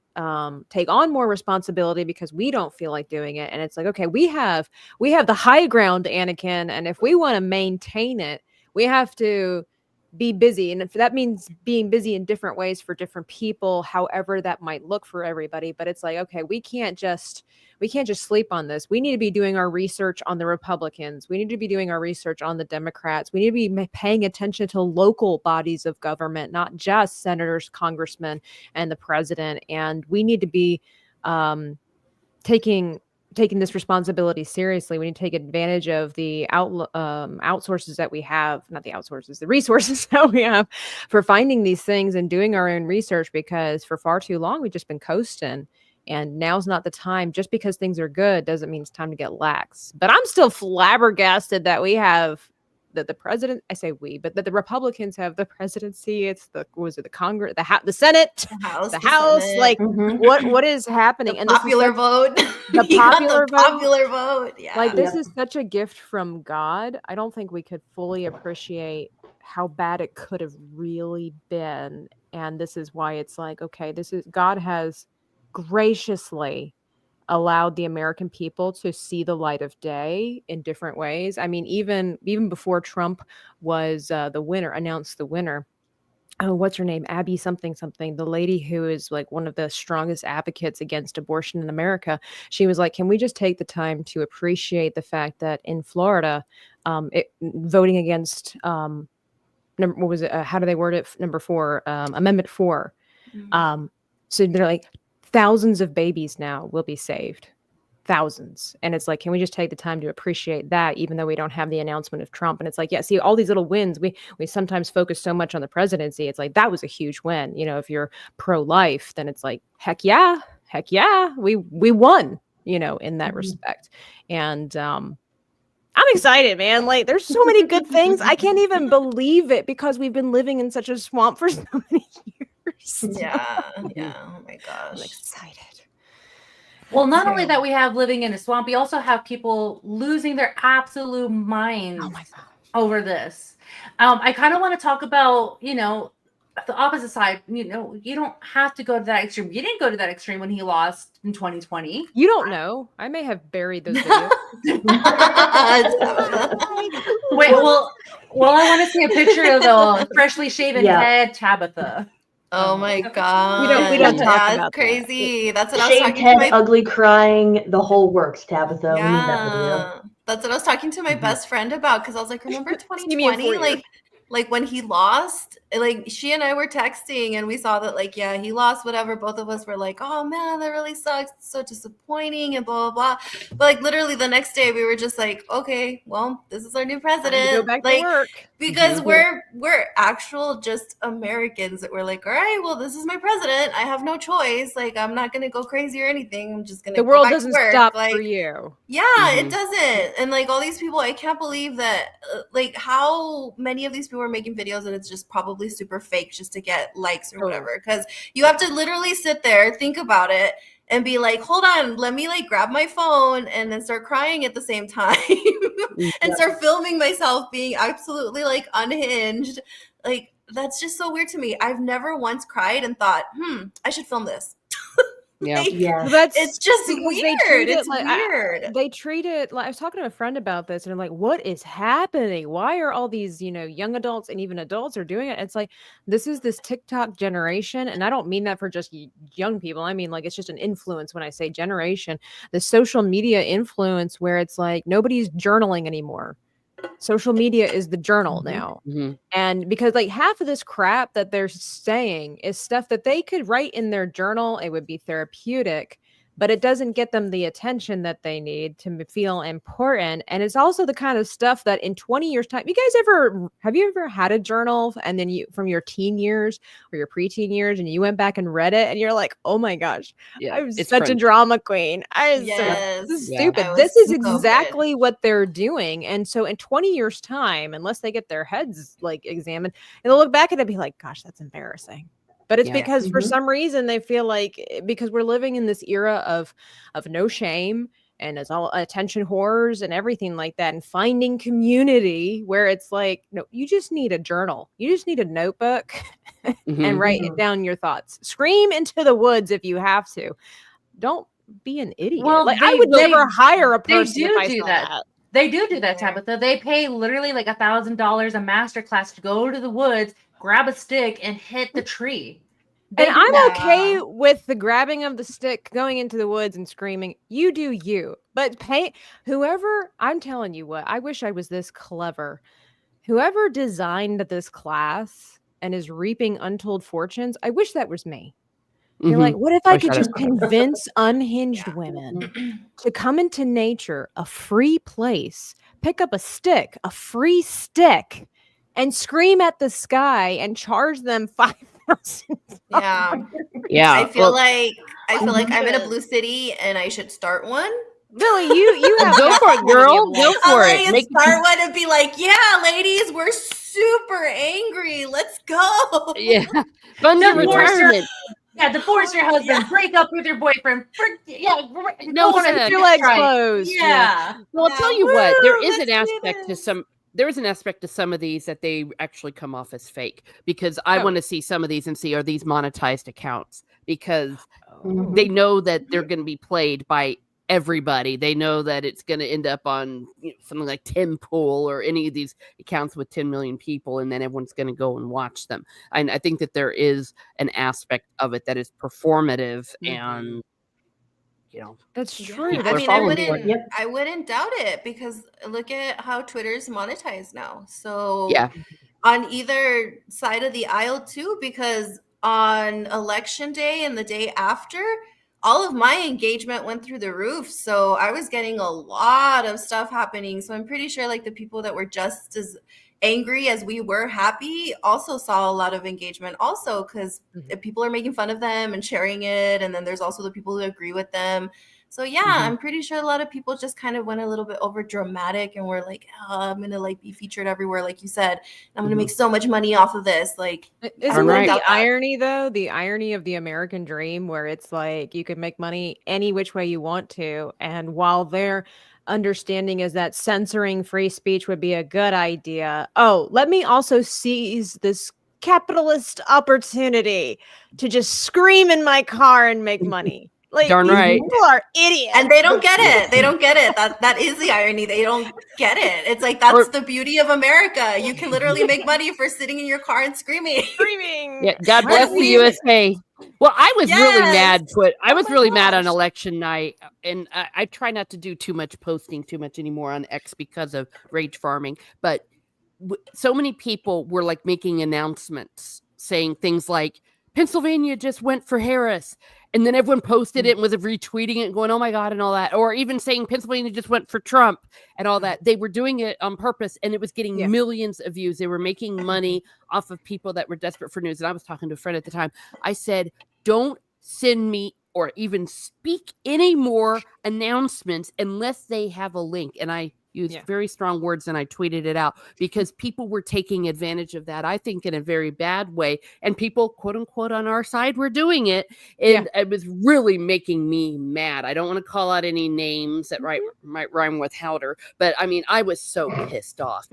take on more responsibility because we don't feel like doing it. And it's like, okay, we have the high ground, Anakin, and if we want to maintain it, we have to be busy. And if that means being busy in different ways for different people, however that might look for everybody. But it's like, okay, we can't just sleep on this. We need to be doing our research on the Republicans. We need to be doing our research on the Democrats. We need to be paying attention to local bodies of government, not just senators, congressmen, and the president. And we need to be taking this responsibility seriously. We need to take advantage of the outsources that we have, not the outsources, the resources that we have for finding these things and doing our own research, because for far too long we've just been coasting. And now's not the time. Just because things are good doesn't mean it's time to get lax. But I'm still flabbergasted that we have that the president, I say we, but that the Republicans have the presidency. It's the Congress, the Senate, the House. Senate. Like, Mhm. what is happening? The And this is popular vote. the You got popular the vote. popular vote. Yeah. Like, this Yep. is such a gift from God. I don't think we could fully appreciate how bad it could have really been. And this is why it's like, okay, God has graciously allowed the American people to see the light of day in different ways. I mean, even before Trump was announced the winner. Oh, what's her name? Abby something, the lady who is like one of the strongest advocates against abortion in America. She was like, can we just take the time to appreciate the fact that in Florida, voting against, what was it? How do they word it? Number 4, Amendment 4. So they're like, thousands of babies now will be saved. Thousands. And it's like, can we just take the time to appreciate that, even though we don't have the announcement of Trump? And it's like, yeah, see, all these little wins, we sometimes focus so much on the presidency. It's like, that was a huge win. You know, if you're pro-life, then it's like, heck yeah, we won, you know, in that respect. And I'm excited, man. Like, there's so many good things. I can't even believe it, because we've been living in such a swamp for so many years. Yeah. Yeah. Oh my I'm gosh. excited. Well, not only that we have living in a swamp, we also have people losing their absolute minds Oh my God. over this. I kind of want to talk about, you know, the opposite side. You know, you don't have to go to that extreme. You didn't go to that extreme when he lost in 2020. You don't know. I may have buried those videos. Wait, well, I want to see a picture of the freshly shaven Yeah. head Tabitha. Oh my god. we don't talk That's about that. crazy. That's what I was Shaved talking head, to my ugly crying, the whole works, Tabitha. We need that video. Yeah. That's what I was talking to my best friend about, because I was like, remember See me in 4 2020? years. Like when he lost, like she and I were texting and we saw that, like, yeah, he lost, whatever. Both of us were like, oh man, that really sucks. It's so disappointing and blah, blah, blah. But like literally the next day we were just like, okay, well, this is our new Time to president. go back Like, to work. because we're actual just Americans that we're like, all right, well, this is my president. I have no choice. Like, I'm not gonna go crazy or anything. I'm just gonna The go world back doesn't to work. stop like, for you. yeah, it doesn't. And like all these people, I can't believe that, like, how many of these people are making videos and it's just probably super fake just to get likes or whatever. Because you have to literally sit there, think about it, and be like, hold on, let me like grab my phone and then start crying at the same time and start filming myself being absolutely like unhinged. Like, that's just so weird to me. I've never once cried and thought, I should film this. Yeah. Like, Yeah. Well, that's it's just because weird. they treat it It's like- weird. they treat it like, I was talking to a friend about this, and I'm like, what is happening? Why are all these, you know, young adults and even adults are doing it? It's like, this is this TikTok generation. And I don't mean that for just young people. I mean, like, it's just an influence when I say generation, the social media influence, where it's like nobody's journaling anymore. Social media is the journal now. And because like half of this crap that they're saying is stuff that they could write in their journal, it would be therapeutic, but it doesn't get them the attention that they need to feel important. And it's also the kind of stuff that in 20 years time, have you ever had a journal and then you from your teen years or your preteen years and you went back and read it and you're like, oh my gosh, Yeah, I was it's such a cringe. drama queen. This is Yes. stupid. I was This is so exactly what they're doing. And so in 20 years time, unless they get their heads like examined, and they'll look back at it and be like, gosh, that's embarrassing. But it's Yeah. because for Mhm. some reason they feel like because we're living in this era of no shame and it's all attention whores and everything like that, and finding community where it's like, no, you just need a journal. You just need a notebook Mhm. and write Mhm. down your thoughts. Scream into the woods if you have to. Don't be an idiot. Well, like I they- would they- never hire a they person do if I do saw that. that. They do that, Tabitha. They pay literally like $1,000 a master class to go to the woods, grab a stick, and hit the tree. They And do I'm that. okay with the grabbing of the stick, going into the woods and screaming, you do you. But pay whoever, I'm telling you what, I wish I was this clever. Whoever designed this class and is reaping untold fortunes, I wish that was me. You're Mhm. like, what if I Wish could I'd just have- convince unhinged women to come into nature, a free place, pick up a stick, a free stick, and scream at the sky and charge them $5,000? Yeah. Yeah. I feel like I'm in a Mhm. blue city and I should start one. Billy, you have Go the for it, opportunity girl. of Go life. I'm for ready it. to Make start one and be like, yeah, ladies, we're super angry. Let's go. yeah. Fund your Divorce your- retirement. Yeah, divorce your husband, Yeah. break up with your boyfriend. No go on a sex. stick Your legs strike. closed. Yeah. Well, I'll Yeah, tell you what, there woo, is an let's do aspect to this. some of these that they actually come off as fake, because I Oh. want to see some of these and see, are these monetized accounts, because Mhm. they know that they're going to be played by everybody. They know that it's going to end up on something like Tim Pool or any of these accounts with 10 million people, and then everyone's going to go and watch them. And I think that there is an aspect of it that is performative, and That's Yeah. true. People I are mean, falling for it. Yep. I wouldn't doubt it because look at how Twitter's monetized now. So Yeah. on either side of the aisle too, because on election day and the day after, all of my engagement went through the roof. So I was getting a lot of stuff happening. So I'm pretty sure like the people that were just as angry as we were happy also saw a lot of engagement also, because people are making fun of them and sharing it. And then there's also the people who agree with them. So yeah, I'm pretty sure a lot of people just kind of went a little bit over dramatic and were like, oh, I'm gonna like be featured everywhere, like you said. I'm gonna make so much money off of this. Like, Isn't right. that the irony, though? The irony of the American dream, where it's like you can make money any which way you want to. And while their understanding is that censoring free speech would be a good idea, oh, let me also seize this capitalist opportunity to just scream in my car and make money. Like, Darn these right. people are idiots. and they don't get it. They don't get it. That is the irony. They don't get it. it's like that's the beauty of America. You can literally make money for sitting in your car and screaming. Screaming. Yeah, God bless the USA. Well, I was really mad. I was my really mad on gosh. election night, and I try not to do too much posting too much anymore on X because of rage farming. But so many people were like making announcements saying things like Pennsylvania just went for Harris, and then everyone posted it and was retweeting it and going, "Oh my God," and all that, or even saying Pennsylvania just went for Trump and all that. They were doing it on purpose, and it was getting millions of views. They were making money off of people that were desperate for news. And I was talking to a friend at the time. I said, "Don't send me or even speak any more announcements unless they have a link." And I used very strong words and I tweeted it out because people were taking advantage of that, I think, in a very bad way. And people, quote unquote, on our side were doing it. And it was really making me mad. I don't want to call out any names that might rhyme with Howder, but I mean, I was so pissed off.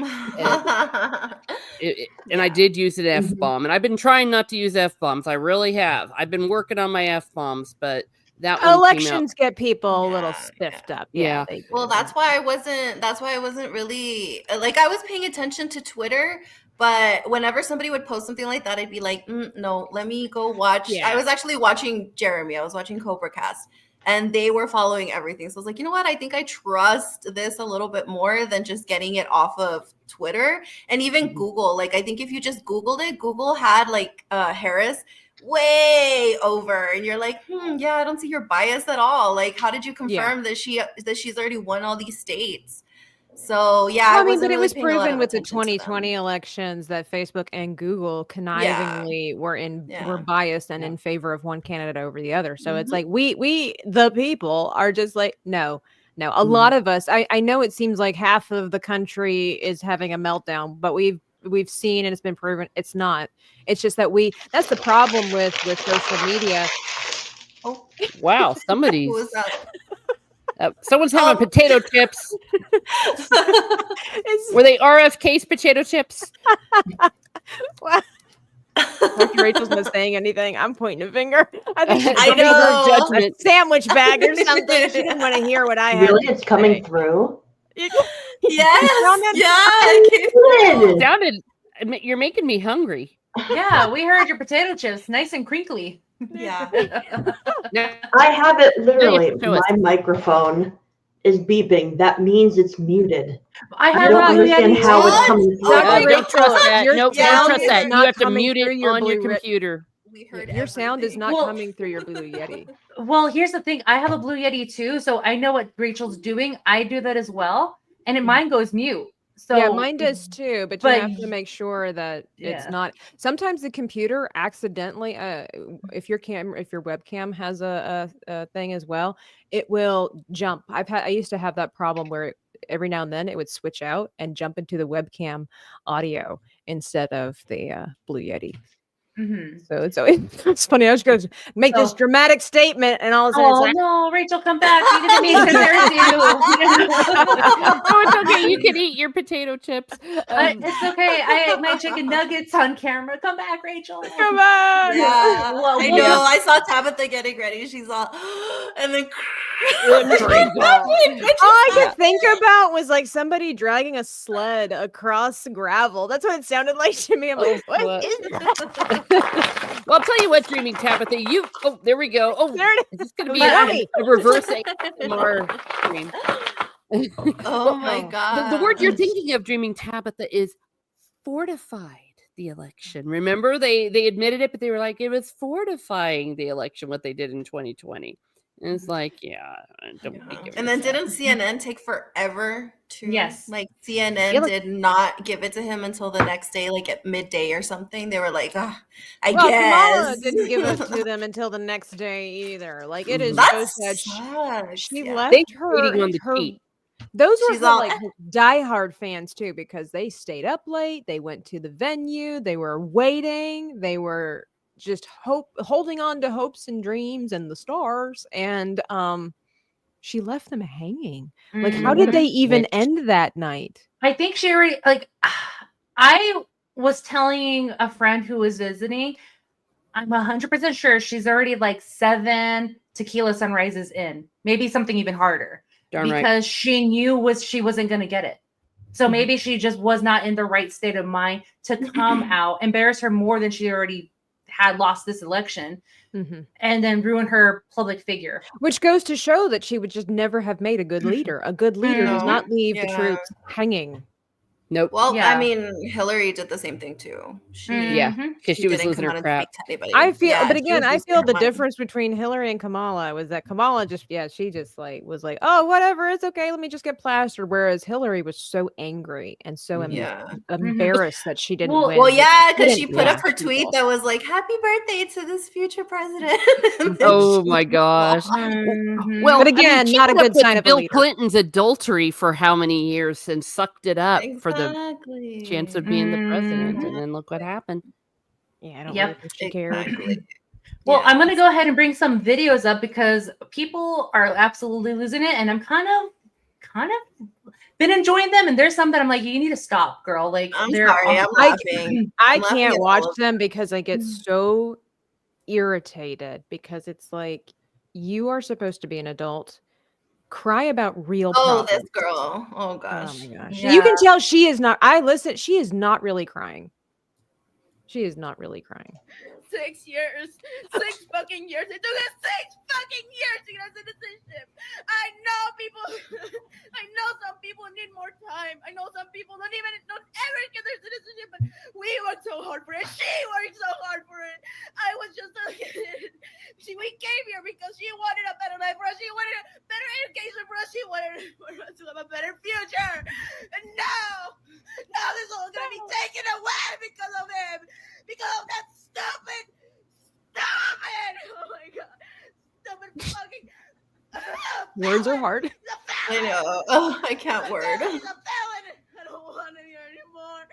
And I did use an F-bomb, and I've been trying not to use F-bombs. I really have. I've been working on my F-bombs, but that one Elections get people a little spiffed up. Yeah. They do. Well, that's why I wasn't really like, I was paying attention to Twitter, but whenever somebody would post something like that, I'd be like, no, let me go watch. I was actually watching Jeremy. I was watching Cobra Cast, and they were following everything. So I was like, you know what? I think I trust this a little bit more than just getting it off of Twitter and even Google. Like, I think if you just Googled it, Google had like Harris way over, and you're like, yeah, I don't see your bias at all. Like, how did you confirm that she's already won all these states? So yeah, Well, I I mean, wasn't but it really was paying a lot proven of with the attention to them. 2020 elections that Facebook and Google connivingly were biased and in favor of one candidate over the other. So it's like we the people are just like, no. A lot of us, I know it seems like half of the country is having a meltdown, but we've seen and it's been proven it's not. It's just that that's the problem with social media. Oh Wow, somebody's who was that? someone's having potato chips. It's- Were they RFK's potato chips? Dr. Rachel's not saying anything. I'm pointing a finger. I think she's I looking for know. a sandwich bag or something. She didn't want to hear what I had. Really? It's coming through? Yes. Yeah. Good. Sounded. You're making me hungry. Yeah, we heard your potato chips, nice and crinkly. Yeah. I have it literally. show us. My microphone is beeping. That means it's muted. I I have don't a Blue understand Yeti how too. it's coming through. Dr. Rachel, Don't trust that. your Nope, sound don't trust is that. You not have to coming mute through it your on your Blue computer. We heard Your sound is not Well- coming through your Blue Yeti. Well, here's the thing. I have a Blue Yeti too, so I know what Rachel's doing. I do that as well, and mine goes mute. So yeah, mine does too, but you but have to make sure that it's Yeah. not. Sometimes the computer accidentally, if your webcam has a thing as well, it will jump. I used to have that problem where every now and then it would switch out and jump into the webcam audio instead of the Blue Yeti. Mhm. So it's funny. I was going to make this dramatic statement, and all of a sudden, Oh it's like, no, Rachel, come back. We didn't mean to embarrass you. Oh, it's okay. You can eat your potato chips. It's okay. I ate my chicken nuggets on camera. Come back, Rachel. come on. Yeah, Well, I well, know. I saw Tabitha getting ready. She's all, and then All I could think about was like somebody dragging a sled across gravel. That's what it sounded like to me. I'm like, what is that? Well, I'll tell you what, Dreaming Tabitha, there we go. Oh, There it is this going to be Yummy. a reverse ASMR stream? Oh my god! The word you're thinking of, Dreaming Tabitha, is fortified the election. Remember, they admitted it, but they were like, it was fortifying the election, what they did in 2020. And it's like, don't be giving And then us that. didn't CNN take forever to? Yes. Like CNN did not give it to him until the next day, like at midday or something. They were like, I Well, Kamala guess. didn't give it to them until the next day either. Like it is That so sad. sucks. She Yeah. left They her. waiting on the cheat. Those were She's her, all- like diehard fans too, because they stayed up late. They went to the venue. They were waiting. They were just holding on to hopes and dreams and the stars. And she left them hanging. Like, how did they even end that night? I think she already I was telling a friend who was visiting, I'm 100% sure she's already like 7 tequila sunrises in, maybe something even harder. Darn right. Because she knew she wasn't going to get it. So maybe she just was not in the right state of mind to come out, embarrass her more than she already had lost this election, and then ruin her public figure. Which goes to show that she would just never have made a good leader. A good leader does not leave the troops hanging. Nope. Well, Yeah. I mean, Hillary did the same thing too. She, because she was didn't losing come her out and crap. speak to anybody. I feel, Yeah, but she again, was I losing feel her the mind. difference between Hillary and Kamala was that Kamala she just like was like, oh, whatever, it's okay, let me just get plastered. Whereas Hillary was so angry and so embarrassed that she didn't win. Well, yeah, because She she didn't put up win. her tweet that was like, "Happy birthday to this future president." And then Oh she my gosh. Mhm. Well, But again, she not a put up good with sign of a Bill leader. Clinton's adultery for how many years and sucked it up for the Exactly. chance of being the president, and then look what happened. Yeah, I don't Yep. really think she cared. Exactly. Well, Yeah. I'm going to go ahead and bring some videos up because people are absolutely losing it, and I'm kind of been enjoying them. And there's some that I'm like, you need to stop, girl. Like, I'm they're sorry, I'm laughing. I I'm laughing can't at watch all of them because I get so irritated because it's you are supposed to be an adult. Cry about real Oh, problems. this girl. Oh Oh gosh. my gosh. Yeah. You can tell she is not. She is not really crying. She is not really crying. 6 years. 6 fucking years. It took us 6 fucking years to get our citizenship. I know some people need more time. I know some people don't ever get their citizenship, but we worked so hard for it. She worked so hard for it. I was just Words are hard. I know. Oh, I can't word. He's a felon. I don't want him here anymore.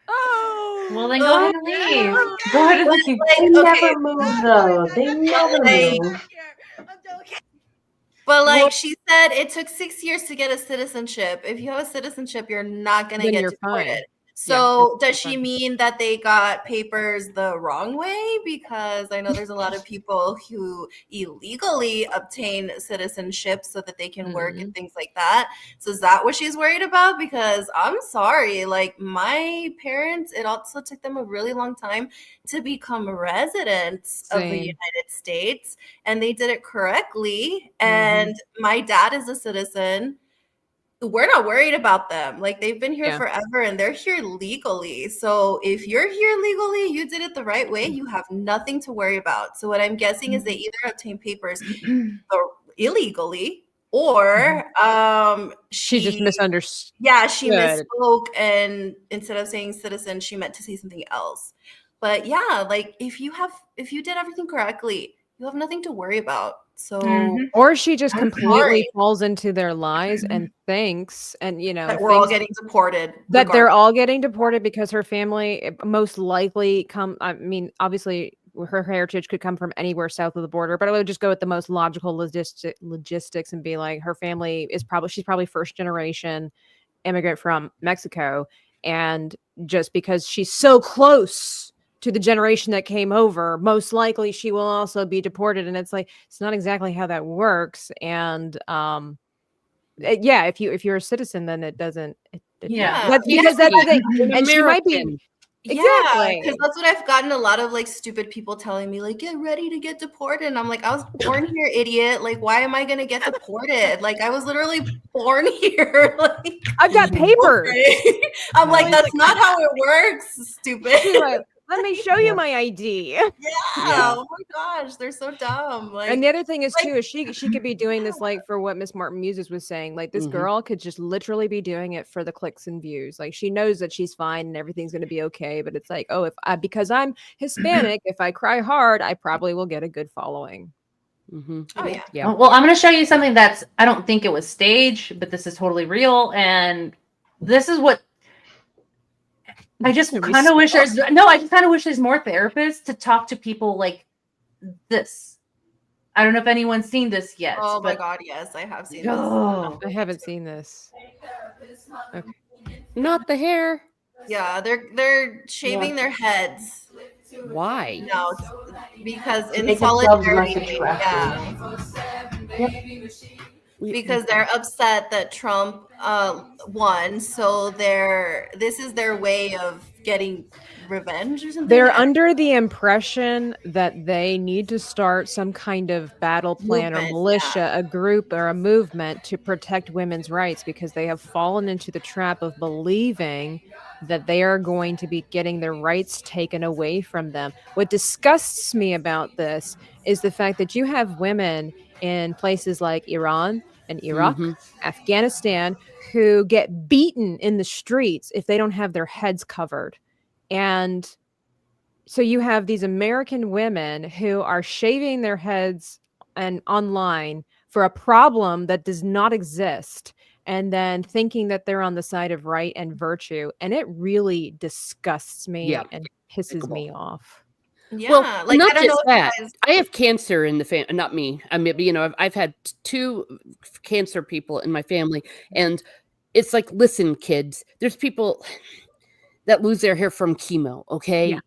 Oh. Well, then go ahead and leave. Go ahead and leave. They never move though. They never Like, move. I'm joking. But like Well- she said, it took 6 years to get a citizenship. If you have a citizenship, you're not gonna Then get you're deported. fine. So Yeah, does she mean that they got papers the wrong way? Because I know there's a lot of people who illegally obtain citizenship so that they can work and things like that. So is that what she's worried about? Because I'm sorry, like my parents, it also took them a really long time to become residents of the Same. United States, and they did it correctly. And my dad is a citizen. We're not worried about them. Like they've been here Yeah. forever and they're here legally. So if you're here legally, you did it the right way, you have nothing to worry about. So what I'm guessing is they either obtained papers illegally or She just misunderstood. yeah, she Good. misspoke, and instead of saying citizen, she meant to say something else. But yeah, like if you did everything correctly, you have nothing to worry about. So Or she just I'm completely sorry. falls into their lies and thinks, and that we're all thinks getting deported. that they're regardless. all getting deported because her family most likely obviously her heritage could come from anywhere south of the border, but I would just go with the most logical logistics and be like, her family she's probably first generation immigrant from Mexico, and just because she's so close to the generation that came over, most likely she will also be deported. And it's like, it's not exactly how that works. And yeah, if you're a citizen, then it doesn't. Yeah. That's because that's the thing. An And she might be American. exactly. because that's what I've gotten a lot of like stupid people telling me, like, get ready to get deported. And I'm like, I was born here, idiot. Like, why am I gonna get deported? Like, I was literally born here. Like, I've got papers. okay. I'm like, that's not how it works, stupid. She's like, let me show you my ID. Yeah. Oh my gosh, they're so dumb. Like, And the other thing is like- too is she could be doing this like for what Miss Martin Muses was saying. Like this girl could just literally be doing it for the clicks and views. Like she knows that she's fine and everything's going to be okay. But it's like, oh, because I'm Hispanic, if I cry hard, I probably will get a good following. oh yeah. Yeah. Well, I'm going to show you something that's, I don't think it was staged, but this is totally real. And this is what I just kind of wish there's more therapists to talk to people like this. I don't know if anyone's seen this yet. Oh my but god, yes, I have seen this. Oh. I haven't seen this. Okay. Not the hair. Yeah, they're shaving their heads. Why? No, because in Make themselves less solidarity, attractive. because they're upset that Trump won, so this is their way of getting revenge or something. They're under the impression that they need to start some kind of battle plan Movement, or militia, a group or a movement to protect women's rights because they have fallen into the trap of believing that they are going to be getting their rights taken away from them. What disgusts me about this is the fact that you have women in places like Iran and Iraq, Afghanistan, who get beaten in the streets if they don't have their heads covered. And so you have these American women who are shaving their heads and online for a problem that does not exist, and then thinking that they're on the side of right and virtue. And it really disgusts me and pisses me off. Yeah, Well, like not I don't just know. that. I have cancer in the family. Not me. I mean, I've had 2 cancer people in my family, and it's like, listen, kids. There's people that lose their hair from chemo. Okay,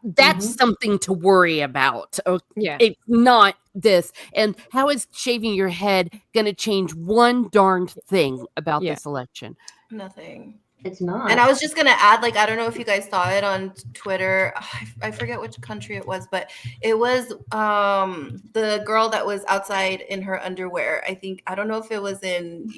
that's something to worry about. Yeah, it's not this. And how is shaving your head going to change one darn thing about this election? Nothing. It's not. And I was just gonna add, like, I don't know if you guys saw it on Twitter. I forget which country it was, but it was the girl that was outside in her underwear. I don't know if it was in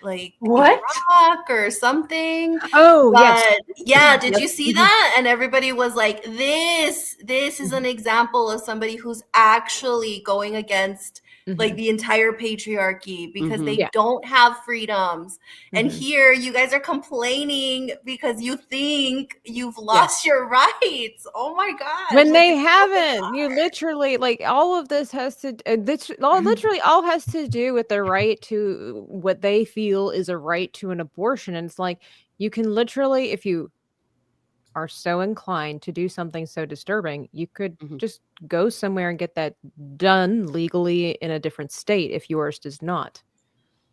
like What? Iraq or something. Oh, but yeah, did you see that? And everybody was like, this is an example of somebody who's actually going against like the entire patriarchy, because they Yeah. don't have freedoms. And Mhm. here you guys are complaining because you think you've lost your rights. Oh my gosh. When like, they it's so haven't, you bizarre. literally like all of this has to literally all has to do with the right to what they feel is a right to an abortion. And it's like you can literally, if you are so inclined to do something so disturbing, you could just go somewhere and get that done legally in a different state if yours does not.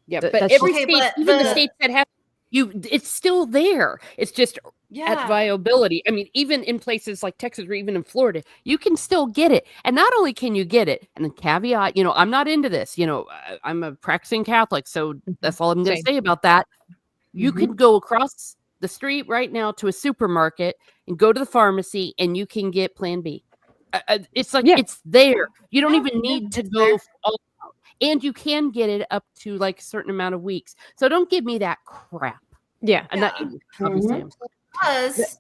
Yeah, Th- but that's every Okay, state, but even the the- states that have it's still there. It's just at Yeah. viability. I mean, even in places like Texas or even in Florida, you can still get it. And not only can you get it, and the caveat, I'm not into this. I'm a practicing Catholic, so that's all I'm going to Same. say about that. You can go across the street right now to a supermarket and go to the pharmacy, and you can get Plan B. It's like it's there. You don't even need to go all out. And you can get it up to like a certain amount of weeks. So don't give me that crap. Yeah. And that obviously I'm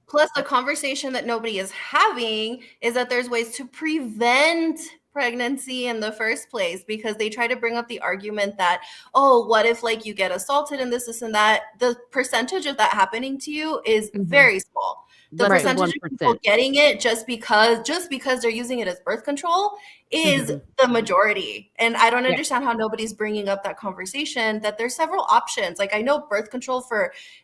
Plus the conversation that nobody is having is that there's ways to prevent pregnancy in the first place, because they try to bring up the argument that, oh, what if like you get assaulted and this and that? The percentage of that happening to you is very small. The less than percentage of people 1%. getting it just because they're using it as birth control is the majority. And I don't understand how nobody's bringing up that conversation, that there's several options. Like, I know birth control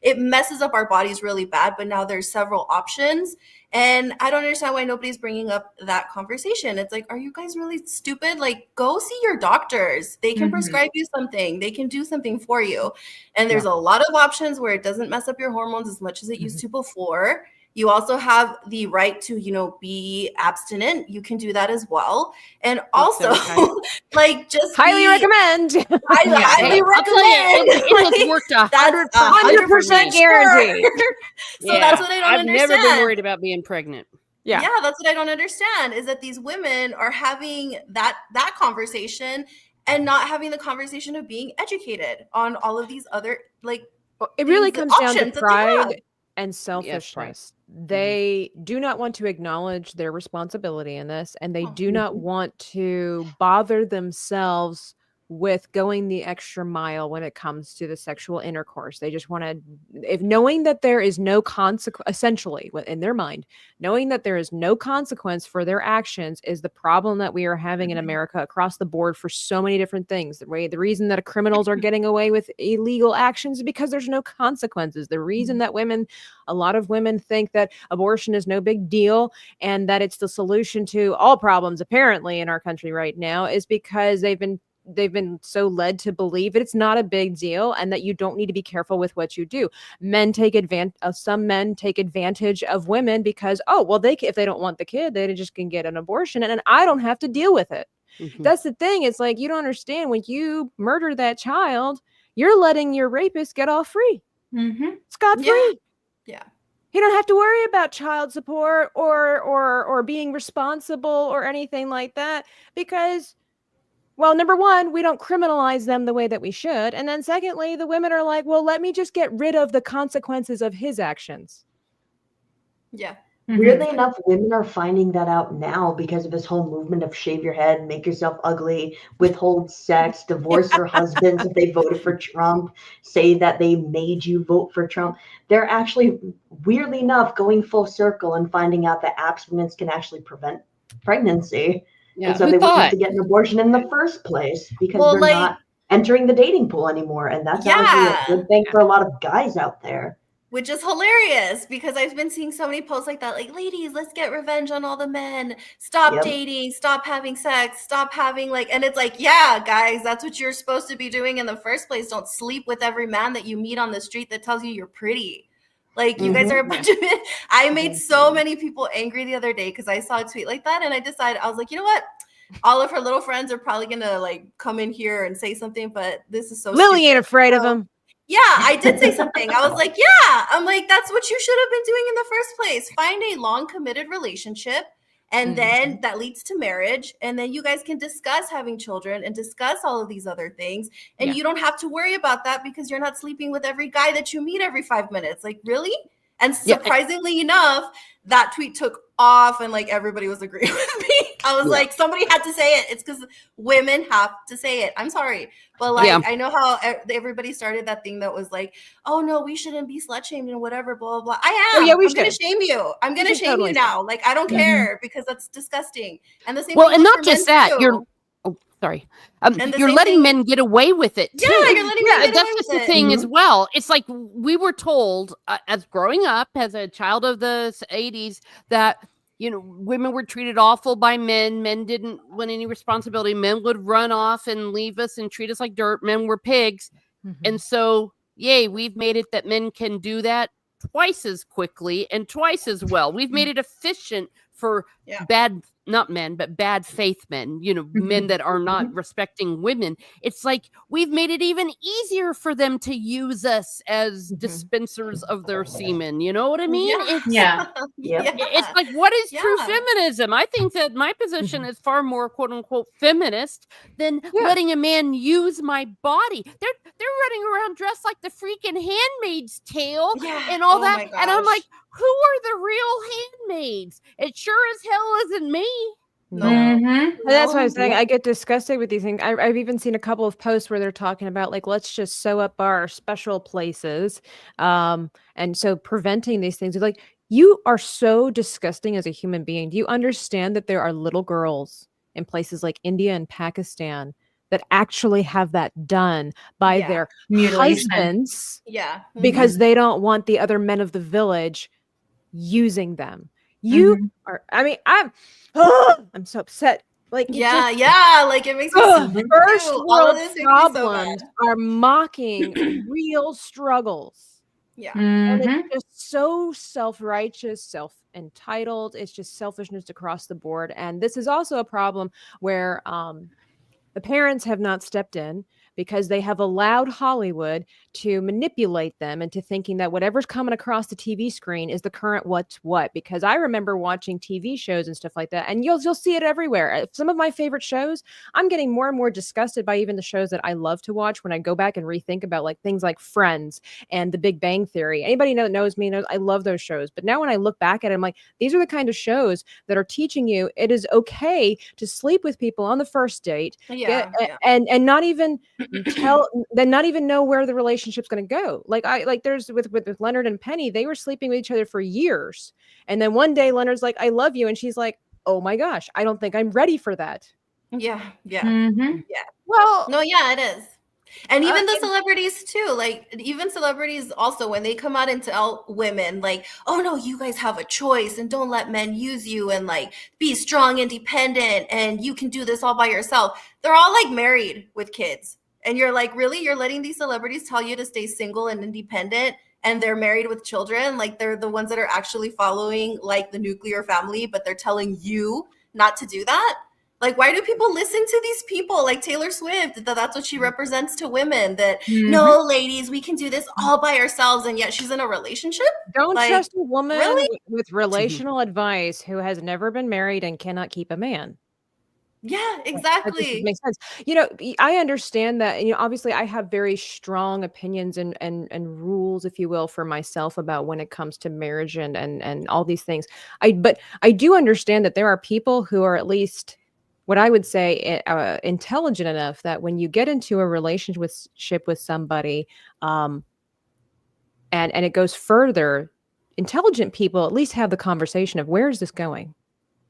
it messes up our bodies really bad, but now there's several options. And I don't understand why nobody's bringing up that conversation. It's like, are you guys really stupid? Like, go see your doctors. They can prescribe you something. They can do something for you. And there's a lot of options where it doesn't mess up your hormones as much as it used to before. You also have the right to, be abstinent. You can do that as well. And also, like, just highly recommend. I highly recommend. It has worked 100% guarantee. So that's what I don't I've understand. never been worried about being pregnant. Yeah, that's what I don't understand, is that these women are having that conversation and not having the conversation of being educated on all of these other, like, it really comes down to pride and Yes, selfishness. They do not want to acknowledge their responsibility in this, and they do not want to bother themselves with going the extra mile when it comes to the sexual intercourse. They just want to, if knowing that there is no consequence, essentially in their mind, knowing that there is no consequence for their actions is the problem that we are having in America across the board for so many different things. The reason that criminals are getting away with illegal actions is because there's no consequences. The reason that a lot of women think that abortion is no big deal and that it's the solution to all problems apparently in our country right now is because they've been so led to believe that it's not a big deal and that you don't need to be careful with what you do. Some men take advantage of women because, if they don't want the kid, they just can get an abortion and I don't have to deal with it. That's the thing. It's like, you don't understand, when you murder that child, you're letting your rapist get off free. Scot-free. Yeah. You don't have to worry about child support or being responsible or anything like that because, well, number one, we don't criminalize them the way that we should. And then secondly, the women are like, well, let me just get rid of the consequences of his actions. Yeah. Weirdly enough, women are finding that out now because of this whole movement of shave your head, make yourself ugly, withhold sex, divorce your husbands if they voted for Trump, say that they made you vote for Trump. They're actually, weirdly enough, going full circle and finding out that abstinence can actually prevent pregnancy. Yeah, and so they wouldn't have to get an abortion in the first place because they're not entering the dating pool anymore. And that's honestly a good thing for a lot of guys out there. Which is hilarious because I've been seeing so many posts like that, like, ladies, let's get revenge on all the men. Stop dating, stop having sex, stop having and it's like, yeah, guys, that's what you're supposed to be doing in the first place. Don't sleep with every man that you meet on the street that tells you you're pretty. Like, you guys are a bunch of men. I made so many people angry the other day because I saw a tweet like that and I decided, I was like, you know what? All of her little friends are probably going to come in here and say something, but this is so Lily stupid. ain't afraid of him. Yeah, I did say something. I was like, yeah. I'm like, that's what you should have been doing in the first place. Find a long committed relationship. And then that leads to marriage. And then you guys can discuss having children and discuss all of these other things. And you don't have to worry about that because you're not sleeping with every guy that you meet every 5 minutes. Like, really? And surprisingly enough, that tweet took off and like everybody was agreeing with me. I was like, somebody had to say it. It's because women have to say it. I'm sorry. But like, I know how everybody started that thing that was like, oh no, we shouldn't be slut shamed and whatever, blah, blah, blah. I am. I'm going to shame you. I'm going to shame you now. Like, I don't care because that's disgusting. And the same thing and not for just men that, too. Sorry. You're letting men get away with it too. Yeah, you're letting men get that's away just with the it. thing as well. It's like we were told as growing up as a child of the 80s that women were treated awful by men. Men didn't want any responsibility. Men would run off and leave us and treat us like dirt. Men were pigs. And so, we've made it that men can do that twice as quickly and twice as well. We've made it efficient for not men, but bad faith men, men that are not respecting women. It's like we've made it even easier for them to use us as dispensers of their semen. You know what I mean? It's like, what is true feminism? I think that my position is far more quote unquote feminist than letting a man use my body. They're running around dressed like the freaking Handmaid's Tale and all that. And I'm like, who are the real handmaids? It sure as hell isn't me. That's what I was saying. I get disgusted with these things. I've even seen a couple of posts where they're talking about like, let's just sew up our special places. And so preventing these things is like, you are so disgusting as a human being. Do you understand that there are little girls in places like India and Pakistan that actually have that done by their husbands because they don't want the other men of the village using them? You are, I mean, I'm so upset. Like, like it makes me so first world problems are mocking real struggles. And it's just so self-righteous, self-entitled. It's just selfishness across the board. And this is also a problem where the parents have not stepped in because they have allowed Hollywood to manipulate them into thinking that whatever's coming across the TV screen is the current what's what. Because I remember watching TV shows and stuff like that, and you'll see it everywhere. Some of my favorite shows, I'm getting more and more disgusted by even the shows that I love to watch when I go back and rethink about like things like Friends and The Big Bang Theory. Anybody that knows me knows I love those shows. But now when I look back at it, I'm like, these are the kind of shows that are teaching you it is okay to sleep with people on the first date, and not even not even know where the relationship's going to go. Like there's with Leonard and Penny, they were sleeping with each other for years, and then one day Leonard's like, I love you, and she's like, oh my gosh, I don't think I'm ready for that. Well, no, it is. And even the celebrities too, like even celebrities also, when they come out and tell women like, oh no, you guys have a choice and don't let men use you and like be strong, independent, and you can do this all by yourself. They're all like married with kids. And you're like, really? You're letting these celebrities tell you to stay single and independent, and they're married with children? Like they're the ones that are actually following like the nuclear family, but they're telling you not to do that? Like, why do people listen to these people like Taylor Swift? That's what she represents to women, that no, ladies, we can do this all by ourselves, and yet she's in a relationship? Don't trust a woman with relational advice who has never been married and cannot keep a man. Yeah, exactly. Makes sense. I understand that, obviously I have very strong opinions and rules, if you will, for myself about when it comes to marriage and all these things. But I do understand that there are people who are at least what I would say intelligent enough that when you get into a relationship with somebody, and it goes further, intelligent people at least have the conversation of where is this going?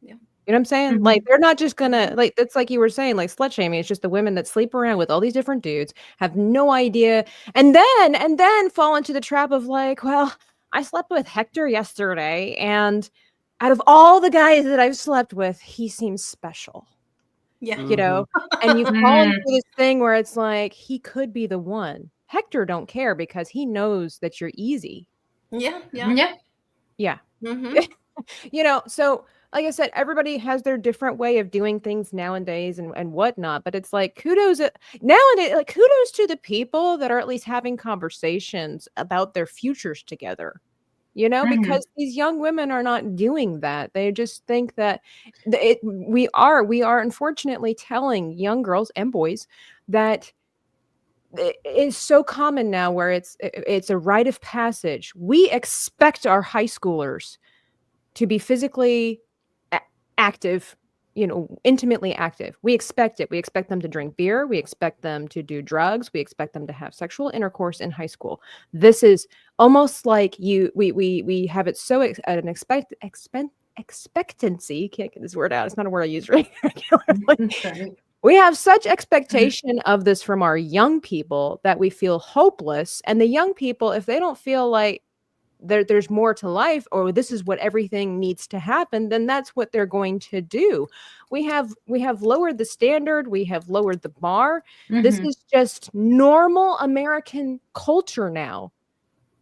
Yeah. You know what I'm saying? Like, they're not just gonna, like, it's like you were saying, like slut shaming. It's just the women that sleep around with all these different dudes, have no idea, and then fall into the trap of like, well, I slept with Hector yesterday, and out of all the guys that I've slept with, he seems special. Yeah. And you fall into this thing where it's like, he could be the one. Hector don't care because he knows that you're easy. Yeah. So like I said, everybody has their different way of doing things nowadays and whatnot, but it's like kudos to the people that are at least having conversations about their futures together. Because these young women are not doing that. They just think that we are unfortunately telling young girls and boys that is so common now where it's a rite of passage. We expect our high schoolers to be physically active, intimately active. We expect it. We expect them to drink beer. We expect them to do drugs. We expect them to have sexual intercourse in high school. This is almost like we have it so at an expectancy. Can't get this word out. It's not a word I use regularly. We have such expectation of this from our young people that we feel hopeless. And the young people, if they don't feel like there's more to life, or this is what everything needs to happen, then that's what they're going to do. We have lowered the standard. We have lowered the bar. This is just normal American culture now,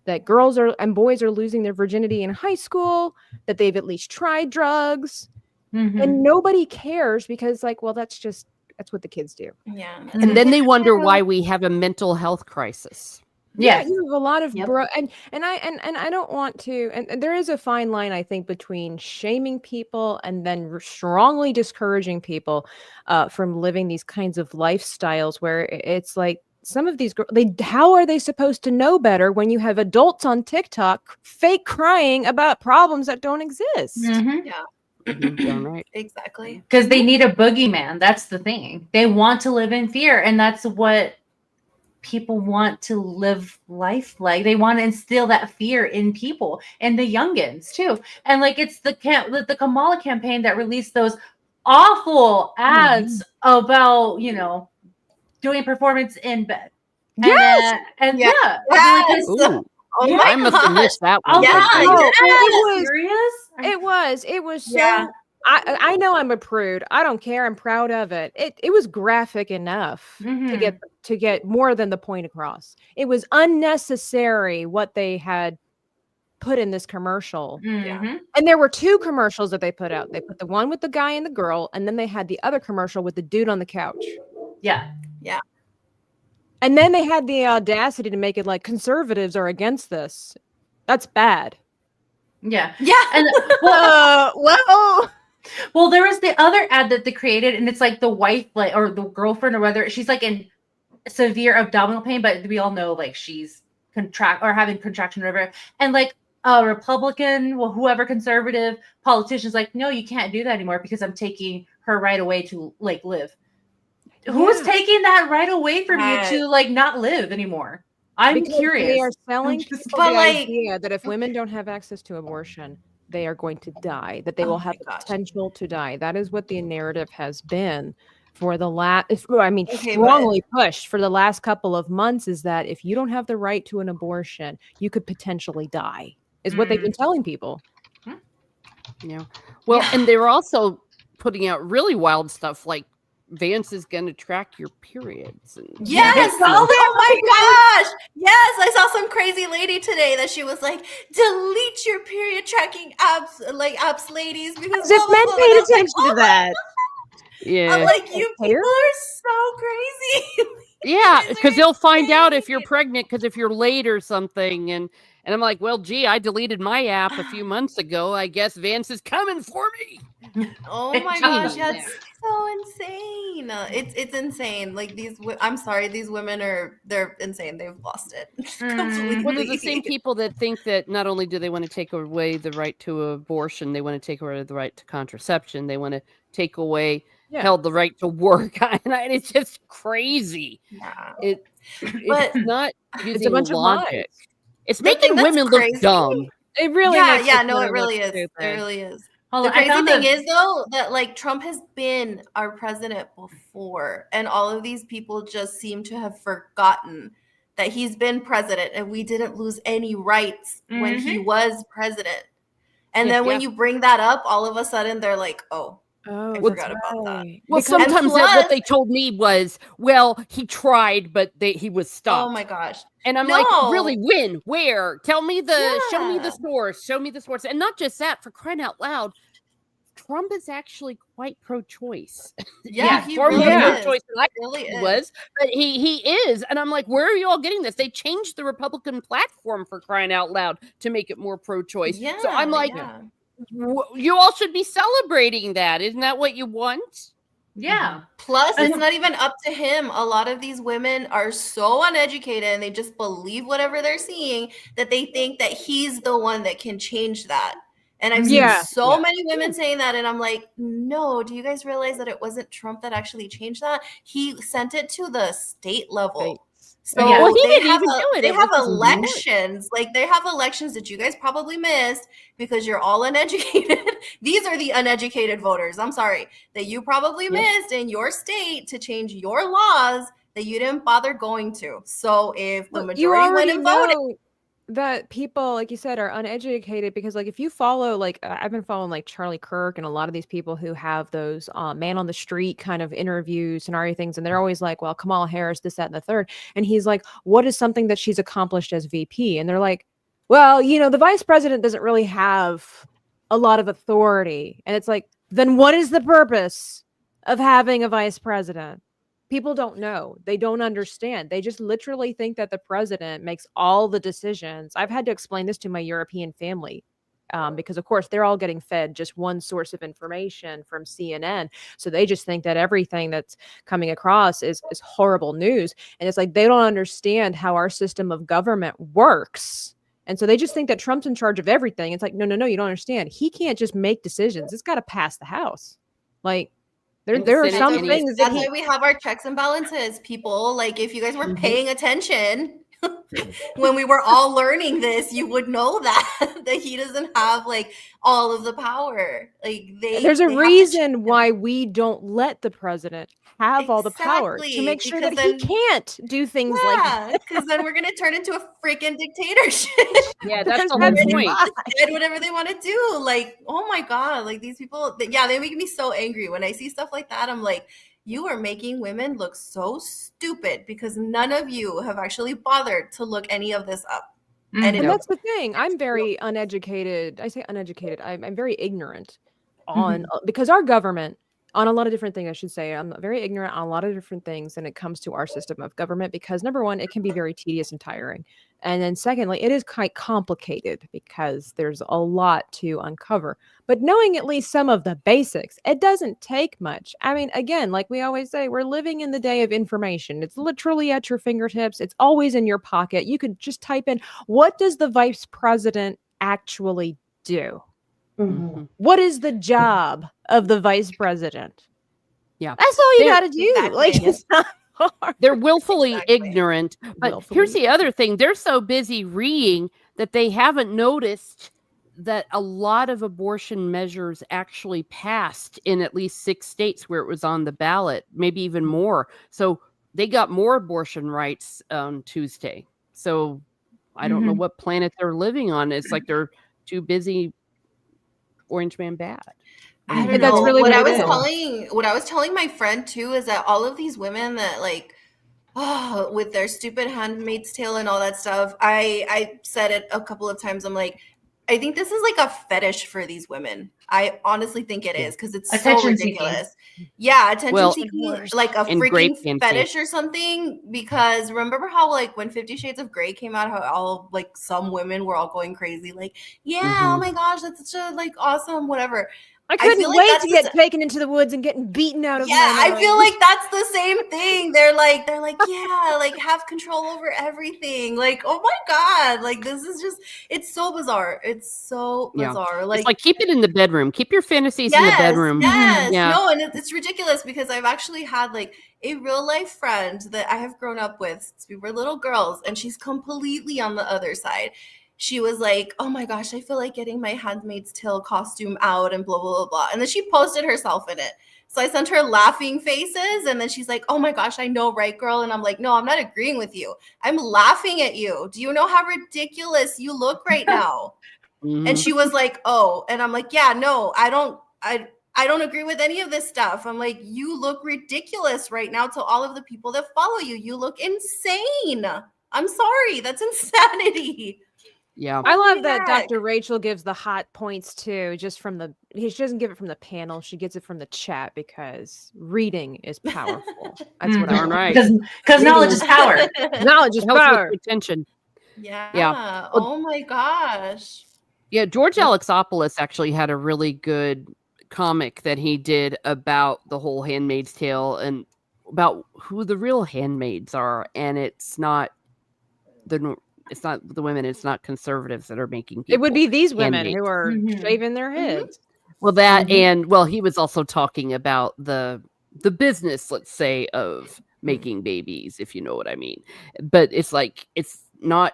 that girls and boys are losing their virginity in high school, that they've at least tried drugs, and nobody cares because that's what the kids do. Yeah. And then they wonder why we have a mental health crisis. Yeah, you have a lot of and I don't want to, and there is a fine line, I think, between shaming people and then strongly discouraging people from living these kinds of lifestyles where it's like some of these girls, how are they supposed to know better when you have adults on TikTok fake crying about problems that don't exist? Yeah. Right. Exactly. Because they need a boogeyman. That's the thing. They want to live in fear, and that's what people want to live life like. They want to instill that fear in people, and the youngins too. And like it's the Kamala campaign that released those awful ads about doing performance in bed. Yes, and Yes. Ooh. Oh my I must have missed that one. Yeah, it was so. Yeah. I know I'm a prude. I don't care. I'm proud of it. It was graphic enough to get more than the point across. It was unnecessary what they had put in this commercial. Yeah. And there were two commercials that they put out. They put the one with the guy and the girl, and then they had the other commercial with the dude on the couch. Yeah. Yeah. And then they had the audacity to make it like conservatives are against this. That's bad. Yeah. Yeah. And well, there was the other ad that they created, and it's like the wife, or the girlfriend, or whether she's like in severe abdominal pain, but we all know like she's having contraction or whatever. And like a Republican, whoever conservative politician's like, no, you can't do that anymore because I'm taking her right away to like live. Who's taking that right away from you to like not live anymore? I'm curious. They are selling people But, the like- idea that if women don't have access to abortion, they are going to die, that they will have the potential to die. That is what the narrative has been for the strongly pushed for the last couple of months, is that if you don't have the right to an abortion, you could potentially die, is what they've been telling people. Yeah. Well, and they were also putting out really wild stuff like Vance is going to track your periods. And Yes. Oh my gosh. Yes. I saw some crazy lady today that she was like, delete your period tracking apps, ladies. Because If men paid attention to that. Yeah. I'm like, you people are so crazy. Yeah, because they'll find out if you're pregnant because if you're late or something. And I'm like, well, gee, I deleted my app a few months ago. I guess Vance is coming for me. Oh my gosh, that's so insane. It's insane. Like I'm sorry, these women they're insane. They've lost it completely. Well, they're the same people that think that not only do they want to take away the right to abortion, they want to take away the right to contraception. They want to take away the right to work. And it's just crazy. Yeah. It's not using a bunch logic. of lies. It's making women look dumb. It really it really is. Stupid. It really is. Hold The on, I crazy found thing is, though, that like Trump has been our president before, and all of these people just seem to have forgotten that he's been president, and we didn't lose any rights when he was president. And then when you bring that up, all of a sudden they're like, "Oh, I forgot about that." Well, sometimes what they told me was, well, he tried, but he was stopped. Oh my gosh. And I'm like, really, when? Where? Tell me show me the source. Show me the source. And not just that, for crying out loud, Trump is actually quite pro-choice. Yeah, he far really more is. pro-choice than I Really was. But he is. And I'm like, where are you all getting this? They changed the Republican platform, for crying out loud, to make it more pro-choice. Yeah, so I'm like, you all should be celebrating that. Isn't that what you want? Yeah. Plus, And- it's not even up to him. A lot of these women are so uneducated and they just believe whatever they're seeing that they think that he's the one that can change that. And I've seen Yeah. so many women saying that, and I'm like, no, do you guys realize that it wasn't Trump that actually changed that? He sent it to the state level. So Yeah. Well, he they didn't have even do it. they It have was his board. elections. Like they have elections that you guys probably missed because you're all uneducated. These are the uneducated voters. I'm sorry that you probably missed in your state to change your laws that you didn't bother going to. So if the Well, majority you went already and voted, know that people, like you said, are uneducated because, like, if you follow, like, I've been following like Charlie Kirk and a lot of these people who have those man on the street kind of interview scenario things, and they're always like, well, Kamala Harris, this, that, and the third, and he's like, what is something that she's accomplished as VP? And they're like, well, you know, the vice president doesn't really have a lot of authority, and it's like, then what is the purpose of having a vice president? People don't know. They don't understand. They just literally think that the president makes all the decisions. I've had to explain this to my European family because, of course, they're all getting fed just one source of information from CNN. So they just think that everything that's coming across is horrible news. And it's like they don't understand how our system of government works. And so they just think that Trump's in charge of everything. It's like, no, you don't understand. He can't just make decisions. It's got to pass the House. Like, there are some things that's why we have our checks and balances, people. Like if you guys were paying attention when we were all learning this, you would know that he doesn't have like all of the power. Like there's a reason why we don't let the president have all the power, to Exactly, make sure because that he then- can't do things like that. because then we're gonna turn into a freaking dictatorship. Yeah, that's the That's whole point. Decide whatever they want to do. Like, oh my god, like these people, they make me so angry when I see stuff like that. I'm like, you are making women look so stupid because none of you have actually bothered to look any of this up. Mhm. And that's the thing. I'm very uneducated. I say uneducated. I'm very ignorant on because our government, on a lot of different things, I should say, I'm very ignorant on a lot of different things when it comes to our system of government because number one, it can be very tedious and tiring. And then secondly, it is quite complicated because there's a lot to uncover. But knowing at least some of the basics, it doesn't take much. I mean, again, like we always say, we're living in the day of information. It's literally at your fingertips. It's always in your pocket. You could just type in, what does the vice president actually do? What is the job of the vice president? Yeah. That's all you They're- got to do. Exactly. Like, it's not hard. They're willfully Exactly. ignorant. But here's the other thing. They're so busy reading that they haven't noticed that a lot of abortion measures actually passed in at least 6 states where it was on the ballot, maybe even more. So they got more abortion rights on Tuesday. So I don't know what planet they're living on. It's like they're too busy Orange Man bad. I don't And that's know. really what what I it was telling my friend too is that all of these women that like with their stupid Handmaid's Tale and all that stuff, I said it a couple of times. I'm like, I think this is like a fetish for these women. I honestly think it is because it's so Attention seeking. ridiculous. Yeah, attention Well, seeking, like a and grape freaking dancing. fetish or something. Because remember how like when 50 Shades of Grey came out, how all like some women were all going crazy, like, yeah, oh my gosh, that's such a like awesome, whatever. I couldn't feel like wait that's to the get taken into the woods and getting beaten out of Yeah, my I feel mind. like that's the same thing. They're like, yeah, like have control over everything. Like, oh my god, like this is just, it's so bizarre. It's so Yeah. bizarre. It's like keep it in the bedroom. Keep your fantasies in the Yes, bedroom. yes. Yeah. No, and it's ridiculous because I've actually had like a real life friend that I have grown up with since we were little girls, and she's completely on the other side. She was like, oh my gosh, I feel like getting my Handmaid's Tale costume out and blah, blah, blah, blah. And then she posted herself in it. So I sent her laughing faces, and then she's like, oh my gosh, I know, right, girl? And I'm like, no, I'm not agreeing with you. I'm laughing at you. Do you know how ridiculous you look right now? And she was like, oh. And I'm like, yeah, no, I don't agree with any of this stuff. I'm like, you look ridiculous right now to all of the people that follow you. You look insane. I'm sorry. That's insanity. Yeah. I love that heck? Dr. Rachel gives the hot points too, just from she doesn't give it from the panel. She gets it from the chat because reading is powerful. That's what I Darn love. right. Because knowledge is power. Knowledge is It helps power. with retention. Yeah. Oh my gosh. Yeah, George Alexopoulos actually had a really good comic that he did about the whole Handmaid's Tale and about who the real handmaids are, and it's not the women, it's not conservatives that are making people. It would be these women handmaids. who are shaving their heads. Well, that and he was also talking about the business, let's say, of making babies, if you know what I mean. But it's like it's not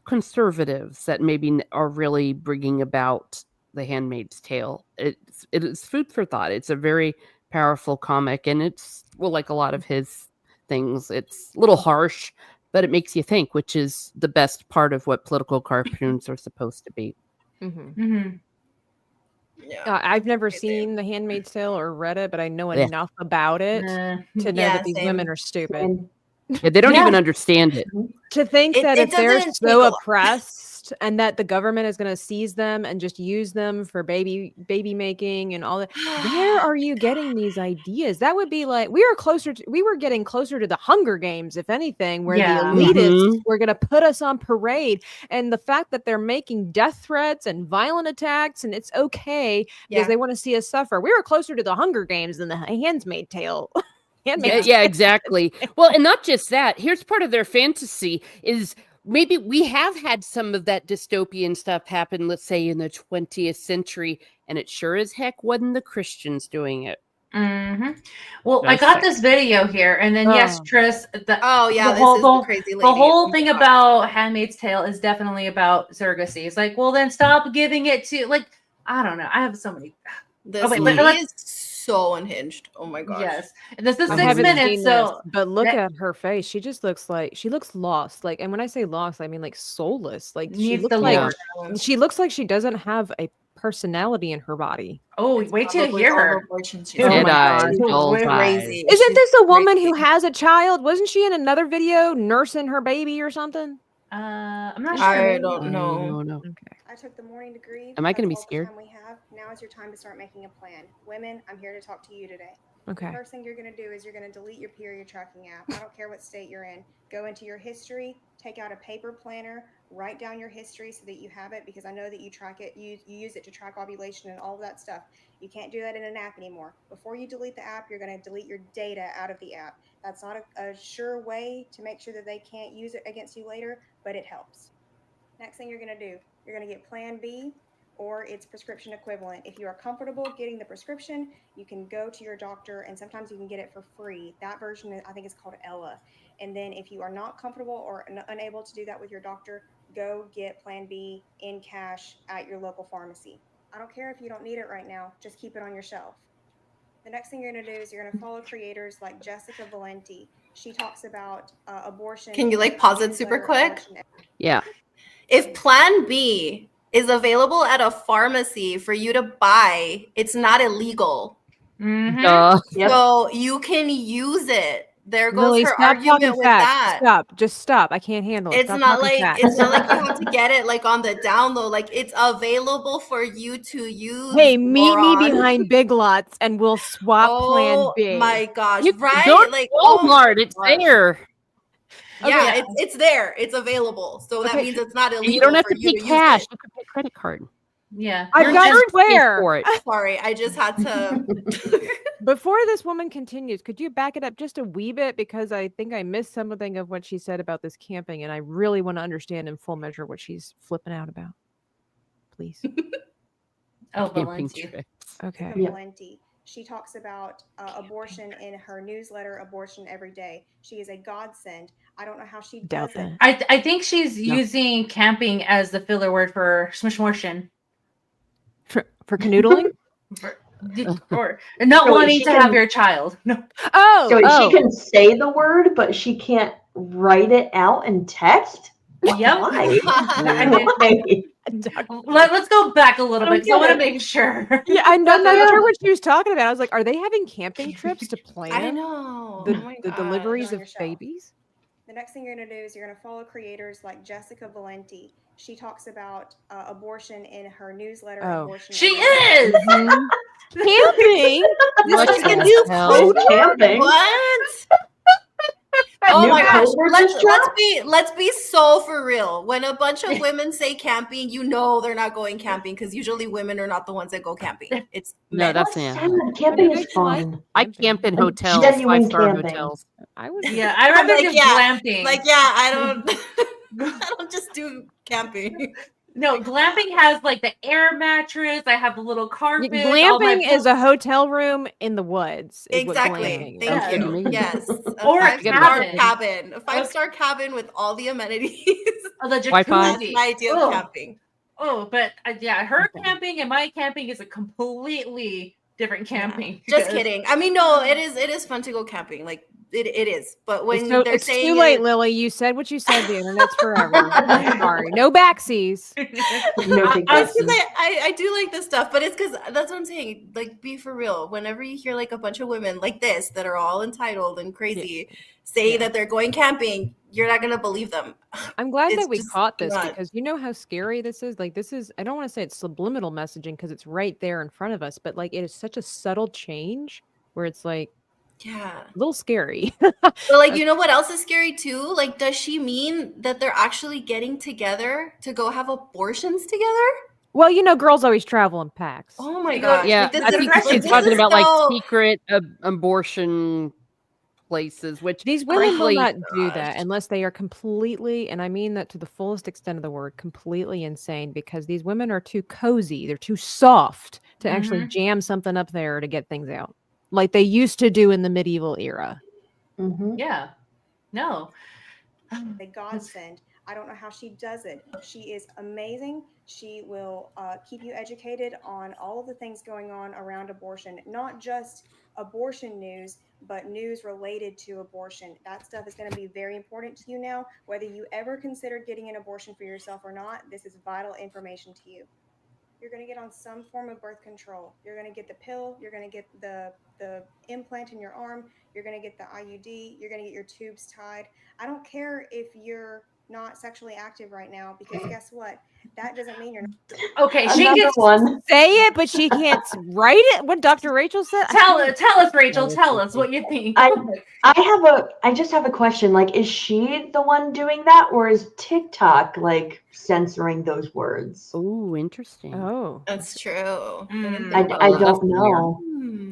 conservatives that maybe are really bringing about the Handmaid's Tale. It is food for thought. It's a very powerful comic, and it's like a lot of his things. It's a little harsh, but it makes you think, which is the best part of what political cartoons are supposed to be. I've never seen The Handmaid's Tale or read it, but I know enough about it to know that these women are stupid. Yeah, they don't even understand it. To think that if they're doesn't so take a- oppressed and that the government is going to seize them and just use them for baby making and all that, where are you getting these ideas? That would be like we were getting closer to the Hunger Games, if anything, where the elitists were going to put us on parade. And the fact that they're making death threats and violent attacks, and it's okay because they want to see us suffer. We were closer to the Hunger Games than the Handmaid's Tale. Yeah, exactly. Well, and not just that. Here's part of their fantasy is maybe we have had some of that dystopian stuff happen, let's say in the 20th century, and it sure as heck wasn't the Christians doing it. Well, I got this video here, and then yes, Tris. This is the crazy lady. The whole thing about Handmaid's Tale is definitely about surrogacy. It's like, well, then stop giving it to I don't know. I have so many. This lady is so unhinged. Oh my gosh. Yes. And this is 6 minutes. So, but look at her face. She just looks lost. Like, and when I say lost, I mean like soulless. Like she looks like she doesn't have a personality in her body. Oh, wait till you hear her. Crazy. Isn't this a woman who has a child? Wasn't she in another video nursing her baby or something? I'm not sure. I don't know. Okay. I took the morning degree. Am I going to be scared? Now is your time to start making a plan. Women, I'm here to talk to you today. Okay. The first thing you're going to do is you're going to delete your period tracking app. I don't care what state you're in. Go into your history, take out a paper planner, write down your history so that you have it, because I know that you track it. You use it to track ovulation and all of that stuff. You can't do that in an app anymore. Before you delete the app, you're going to delete your data out of the app. That's not a sure way to make sure that they can't use it against you later, but it helps. Next thing you're going to do, you're going to get Plan B or its prescription equivalent. If you are comfortable getting the prescription, you can go to your doctor, and sometimes you can get it for free. That version, I think, is called Ella. And then if you are not comfortable or unable to do that with your doctor, go get Plan B in cash at your local pharmacy. I don't care if you don't need it right now, just keep it on your shelf. The next thing you're going to do is you're going to follow creators like Jessica Valenti. She talks about abortion. Can you pause it super quick? Yeah. If Plan B is available at a pharmacy for you to buy, it's not illegal. So you can use it. There goes Lily, her argument with that. Stop. I can't handle it. It's not like you have to get it on the download. Like, it's available for you to use. Hey, meet me behind Big Lots and we'll swap Plan B. Oh my gosh, right? Go to Walmart, it's there. Yeah, it's there. It's available. So that means it's not illegal. You don't have to pay cash. You can pay credit card. Yeah. I've got swear. Sorry, I just had to. Before this woman continues, could you back it up just a wee bit? Because I think I missed something of what she said about this camping, and I really want to understand in full measure what she's flipping out about. Please. Valenti. Okay. Valenti. She talks about abortion in her newsletter, Abortion Every Day. She is a godsend. I don't know how she does it. I think she's using camping as the filler word for smishmortion. For canoodling? or not wanting to have your child. No. She can say the word, but she can't write it out in text? Yep. Why? Let's go back a little bit. I want to make sure. Yeah, I'm not sure what she was talking about. I was like, are they having camping trips to plan? I know. The deliveries of babies? The next thing you're going to do is you're going to follow creators like Jessica Valenti. She talks about abortion in her newsletter. Abortion she is! Camping? This is a new camping. What? Oh New my gosh, code word just dropped? let's be so for real. When a bunch of women say camping, you know they're not going camping because usually women are not the ones that go camping. It's No, men. that's Camping is fun. I camp in hotels, Genuine 5-star camping. hotels. I would. Yeah, I I'm rather like, do yeah, glamping. like I don't just do camping. No, glamping has like the air mattress. I have the little carpet. Glamping is a hotel room in the woods. Is Exactly. What glamping is. Thank Yeah. you. me. Yes. Or a five-star cabin. cabin. A 5-star cabin with all the amenities. Oh, the Wi-Fi. That's jacuzzi. my idea Oh. of camping. Oh, but yeah, her camping and my camping is a completely different camping. Just because- kidding. I mean, no, it is fun to go camping. Like it is. But when they're It's saying too late, it, Lily. You said what you said. The internet's forever. I'm sorry. No backsies. No I, take it's 'cause backsies. I do like this stuff, but it's because that's what I'm saying. Like, be for real. Whenever you hear like a bunch of women like this that are all entitled and crazy say that they're going camping, you're not gonna believe them. I'm glad It's that we just caught this not. because you know how scary this is? Like, this is, I don't want to say it's subliminal messaging because it's right there in front of us, but like, it is such a subtle change where it's like Yeah. a little scary. But like, you know what else is scary too? Like, does she mean that they're actually getting together to go have abortions together? Well, you know, girls always travel in packs. Oh my You go- gosh! Yeah, like, this I is- think like, she's this talking is about like so- secret abortion places, which These women will frankly, not do that unless they are completely, and I mean that to the fullest extent of the word, completely insane because these women are too cozy. They're too soft to actually jam something up there to get things out like they used to do in the medieval era. Mhm. Yeah. No. A godsend. I don't know how she does it. She is amazing. She will keep you educated on all of the things going on around abortion, not just abortion news, but news related to abortion. That stuff is going to be very important to you now. Whether you ever considered getting an abortion for yourself or not, this is vital information to you. You're going to get on some form of birth control. You're going to get the pill. You're going to get the implant in your arm. You're going to get the IUD. You're going to get your tubes tied. I don't care if you're not sexually active right now because guess what? That doesn't mean you're not. Okay, she Another gets one. Say it, but she can't write it. What Dr. Rachel said? tell us, Rachel. Tell us what you think. I just have a question. Like, is she the one doing that, or is TikTok like censoring those words? oh, interesting. Oh, That's true. Mm. I Oh, that's don't know.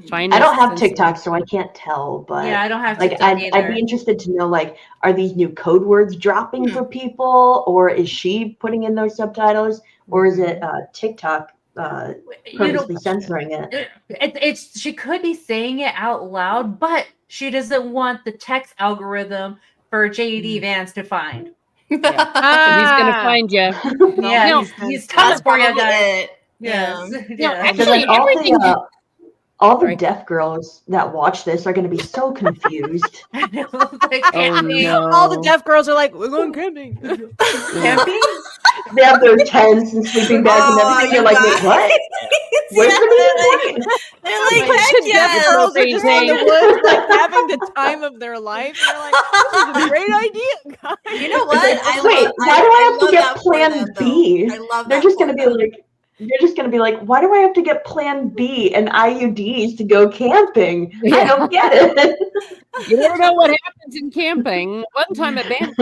China I don't have censoring. TikTok, so I can't tell. But Yeah, I don't have like, TikTok I'd either. be interested to know, like, are these new code words dropping for people, or is she putting in those subtitles, or is it TikTok purposely censoring it? It's she could be saying it out loud, but she doesn't want the text algorithm for JD Vance to find. He's gonna find you. Yeah, No, he's coming That's for you probably guys. it. Yes. No, Yeah. actually, So then everything. all the Sorry. deaf girls that watch this are going to be so confused. I know, like, Oh camping. no! all the deaf girls are like, we're going camping. Camping? They have their tents and sleeping bags and everything. They're like, wait, what? Where's the music? They're like, Bunch heck of deaf yes. girls are just in the Crazy. woods, like having the time of their life. And they're like, this is a great idea, guys. You know what? Wait, why do I have to love get that for Plan them, though. B? I love They're that just for going to be them. like, they're just going to be like, why do I have to get Plan B and IUDs to go camping? I Yeah. don't get it. You never know what happens in camping. One time at band.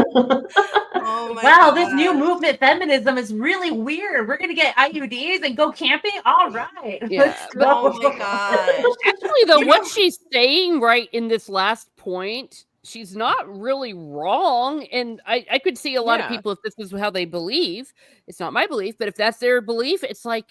Oh my Wow, this new gosh. movement feminism is really weird. We're gonna get IUDs and go camping. All right. Yeah, Let's but- go. Oh my gosh. Actually, though, You what know- she's saying right in this last point, she's not really wrong. And I could see a lot of Yeah. people, if this is how they believe, it's not my belief, but if that's their belief, it's like,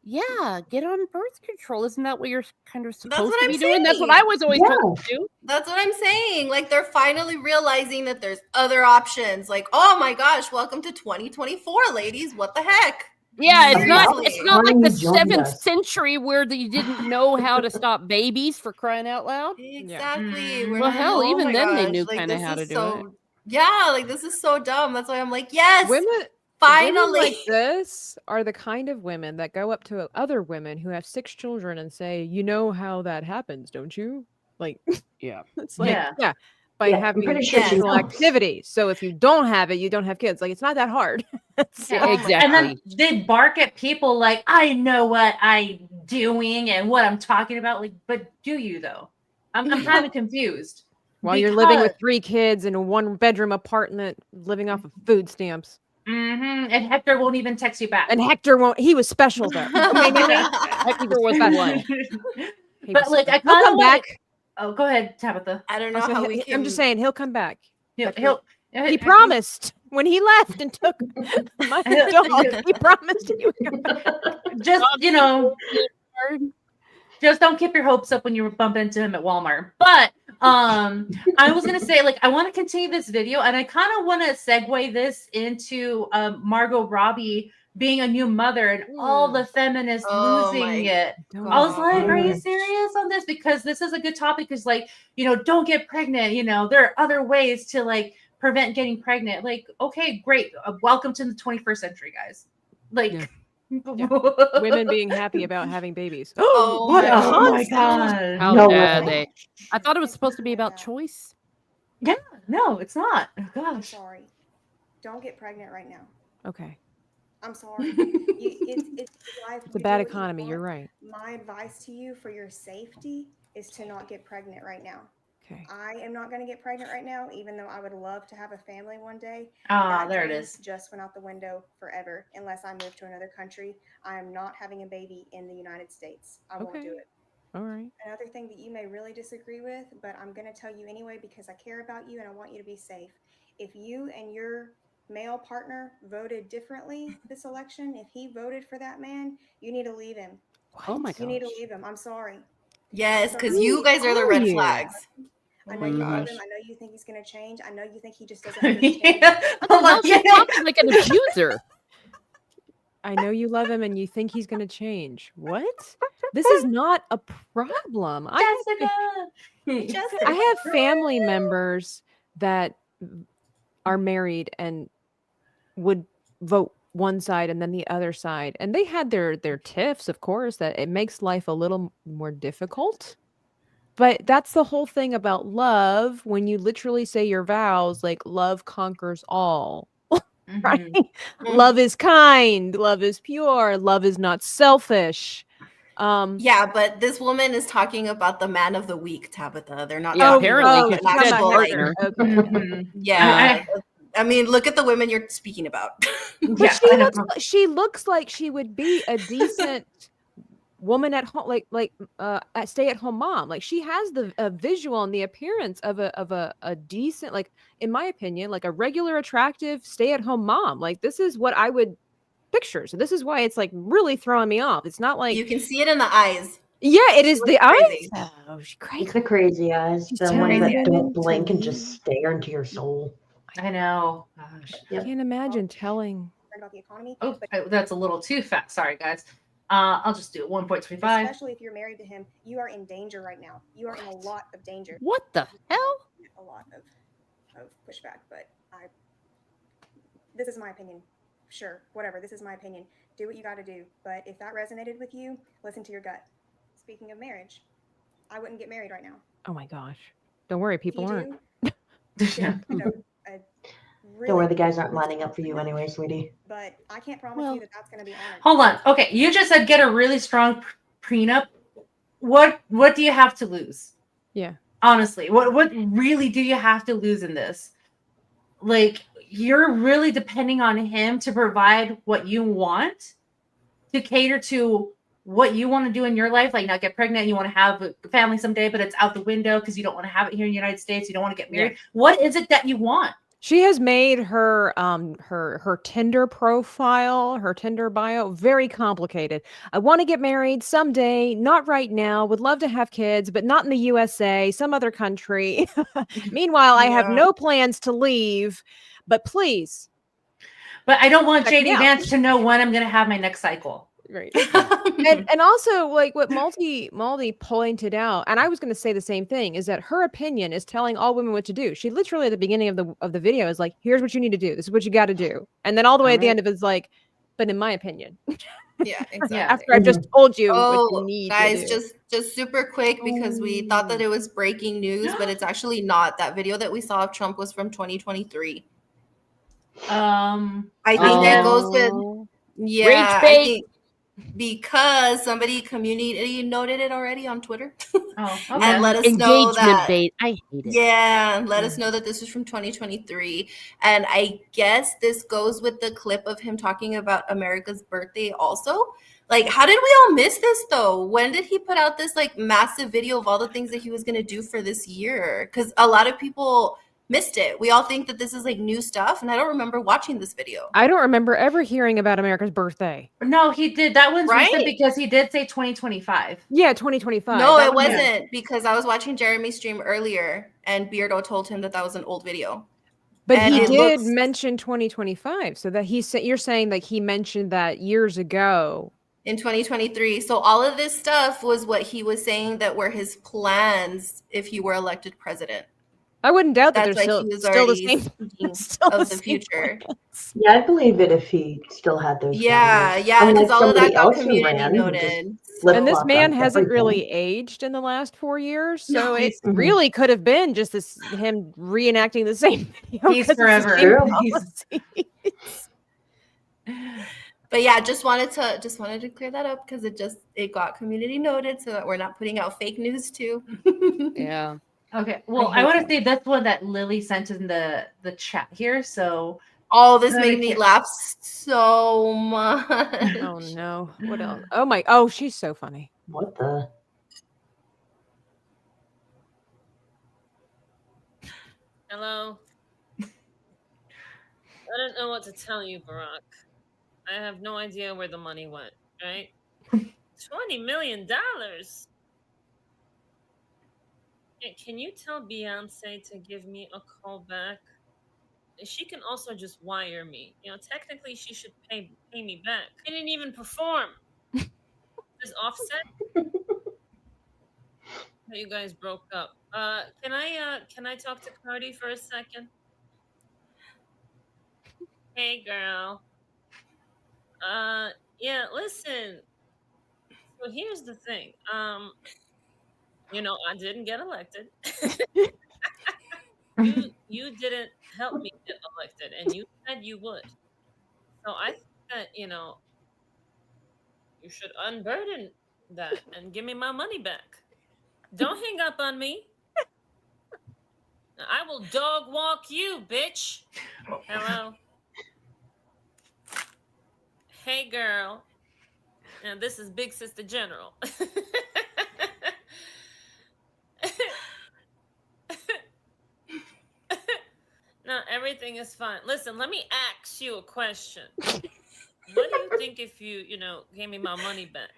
yeah, get on birth control. Isn't that what you're kind of supposed what to I'm be doing? That's what saying. I was always told to do. That's what I'm saying. Like, they're finally realizing that there's other options. Like, oh my gosh, welcome to 2024, ladies. What the heck? Yeah, it's Seriously. not like the Join 7th us. century where you didn't know how to stop babies, for crying out loud. Exactly. Mm. We're Well, not- hell, oh even my then they gosh, knew like, kinda this how to is do so, it. Yeah, like, this is so dumb. That's why I'm like, yes, Women finally. like this are the kind of women that go up to other women who have 6 children and say, you know how that happens, don't you? Like, Yeah. it's like, Yeah. yeah, by Yeah, I'm having pretty sure she sexual knows. activity. So if you don't have it, you don't have kids. Like, it's not that hard. So- Yeah, Oh my And then exactly. they bark at people like, I know what I'm doing and what I'm talking about. Like, but do you though? I'm kind of confused. While you're living with Because- 3 kids in a 1-bedroom apartment, living off of food stamps. And Hector won't even text you back. And Hector won't. He was special though. Okay, Nomi? Hector was the one. He But was like, I special. He'll kind of come want. back. Oh, go ahead, Tabitha. I don't I know said, how we can. I'm just saying he'll come back. He'll He promised when he left and took my dog. He promised he would come back. Just just don't keep your hopes up when you bump into him at Walmart. But I was gonna say, like, I want to continue this video, and I kind of want to segue this into Margot Robbie being a new mother and all the feminists losing it. I was like, are you serious on this? Because this is a good topic. Because, like, don't get pregnant. There are other ways to like prevent getting pregnant. Like, okay, great. Welcome to the 21st century, guys. Like. Yeah. Women being happy about having babies. What a my god! How No dare way. they? I thought it was supposed to be about choice. Yeah, no, it's not. Oh, I'm gosh. sorry. Don't get pregnant right now. Okay. I'm sorry. It's life. It's a You bad do what you economy. You're want. right. My advice to you for your safety is to not get pregnant right now. Okay. I am not going to get pregnant right now, even though I would love to have a family one day. Ah, That there it dream is. just went out the window forever, unless I move to another country. I am not having a baby in the United States. I won't Okay. do it. All right. Another thing that you may really disagree with, but I'm going to tell you anyway because I care about you and I want you to be safe. If you and your male partner voted differently this election, if he voted for that man, you need to leave him. Oh my You need to gosh. leave him. I'm sorry. Yes, because Who you guys are the are red you? flags. I Oh know my you love gosh. him. I know you think he's going to change. I know you think he just doesn't understand. Yeah. What the hell? She talks like an abuser. I know you love him and you think he's going to change. What? This is not a problem. Jessica. I have family members that are married and would vote one side and then the other side, and they had their tiffs, of course, that it makes life a little more difficult. But that's the whole thing about love. When you literally say your vows, like love conquers all. Right? Love is kind, love is pure, love is not selfish. Yeah, but this woman is talking about the man of the week, Tabitha. They're not Yeah, talking apparently, about 'cause an she said actual, like, partner. Okay. Mhm. yeah. I mean, look at the women you're speaking about. But Yeah, I know. she looks like she would be a decent woman at home, like a stay-at-home mom. Like she has the visual and the appearance of a decent, like in my opinion, like a regular attractive stay-at-home mom. Like this is what I would picture. So this is why it's like really throwing me off. It's not like You can see it in the eyes. yeah, it is the eyes. crazy. Oh, she's crazy. It's the crazy eyes, She's the telling ones that women don't to blink and leave. just stare into your soul. I know. Gosh. I can't imagine telling. About the economy, Oh, but that's a little too fast. Sorry, guys. I'll just do it. 1.35. especially if you're married to him, you are in danger right now. You are in a lot of danger. What the hell? A lot of pushback, but this is my opinion. Sure, whatever. This is my opinion. Do what you got to do. But if that resonated with you, listen to your gut. Speaking of marriage, I wouldn't get married right now. Oh my gosh! Don't worry, If people you aren't. do, Yeah. Don't worry, the guys aren't lining up for you anyway, sweetie. But I can't promise you that that's going to be honored. Hold on. Okay, you just said get a really strong prenup. What do you have to lose? Yeah. Honestly, what really do you have to lose in this? Like, you're really depending on him to provide what you want, to cater to what you want to do in your life, like not get pregnant. You want to have a family someday, but it's out the window because you don't want to have it here in the United States. You don't want to get married. Yeah. What is it that you want? She has made her her Tinder profile, her Tinder bio very complicated. I want to get married someday, not right now. Would love to have kids, but not in the USA, some other country. Meanwhile, I have no plans to leave, but please. But I don't want Check me JD out. Vance to know when I'm going to have my next cycle. Right. and also like what Malty pointed out, and I was going to say the same thing, is that her opinion is telling all women what to do. She literally at the beginning of the video is like, here's what you need to do. This is what you got to do. And then all the way at the end of it is like, but in my opinion. Yeah, exactly. After I've just told you what you need guys, to do. just super quick, because we thought that it was breaking news, but it's actually not. That video that we saw of Trump was from 2023. I think that goes with Rage bait. because somebody community noted it already on Twitter. Oh, And okay. let us know Engagement that. bait. I hate it. Yeah, and let us know that this was from 2023. And I guess this goes with the clip of him talking about America's birthday also. Like, how did we all miss this though? When did he put out this like massive video of all the things that he was gonna do for this year? Because a lot of people missed it. We all think that this is like new stuff, and I don't remember watching this video. I don't remember ever hearing about America's birthday. No, he did. That one's recent Right? because he did say 2025. Yeah, 2025. No, That it one- wasn't, because I was watching Jeremy's stream earlier, and Beardo told him that that was an old video. But And he it did looks- mention 2025. So that he said, you're saying like he mentioned that years ago. In 2023. So all of this stuff was what he was saying that were his plans if he were elected president. I wouldn't doubt that That's they're like he was still the already same. speaking still of the same future. plans. Yeah, I believe it if he still had those. Yeah, plans. yeah, Unlike because all of that somebody got else who community ran who just noted. flip-flopped And this on man hasn't everything. really aged in the last 4 years. So No, it he's- really could have been just this him reenacting the same video. He's 'cause it's the forever. same True. policies. But yeah, just wanted to clear that up because it got community noted so that we're not putting out fake news too. Yeah. Okay. Well, I want to say that's one that Lily sent in the chat here. So Oh, this Let made me me laugh so much. Oh no. What else? Oh my. Oh, she's so funny. What the? Hello. I don't know what to tell you, Barack. I have no idea where the money went, right? $20 million. Yeah, can you tell Beyonce to give me a call back? She can also just wire me. You know, technically she should pay me back. I didn't even perform. Is Offset? You guys broke up. Can I talk to Cardi for a second? Hey girl. Yeah, listen. So here's the thing. You know, I didn't get elected. You didn't help me get elected, and you said you would. So I think that, you know, you should unburden that and give me my money back. Don't hang up on me. I will dog walk you, bitch. Hello. Hey, girl. Now, this is Big Sister General. No, everything is fine. Listen, let me ask you a question. What do you think if you know, gave me my money back?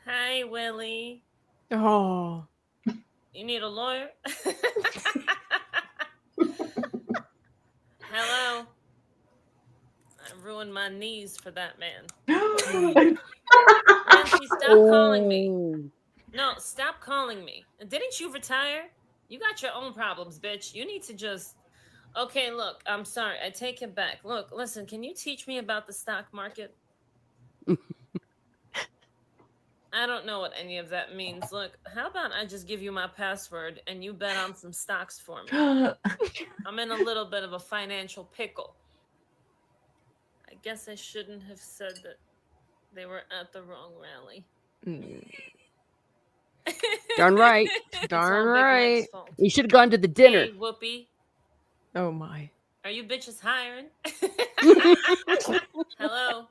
Hi, Willie. Oh. You need a lawyer? Hello. I ruined my knees for that man. Nancy, stop calling me. No, stop calling me. Didn't you retire? You got your own problems, bitch. You need to just... Okay, look, I'm sorry. I take it back. Look, listen, can you teach me about the stock market? I don't know what any of that means. Look, how about I just give you my password and you bet on some stocks for me? I'm in a little bit of a financial pickle. I guess I shouldn't have said that they were at the wrong rally. Darn right. It's Darn all Big right. Mike's fault. You should have gone to the dinner. Hey, Whoopi, Oh my. are you bitches hiring? Hello?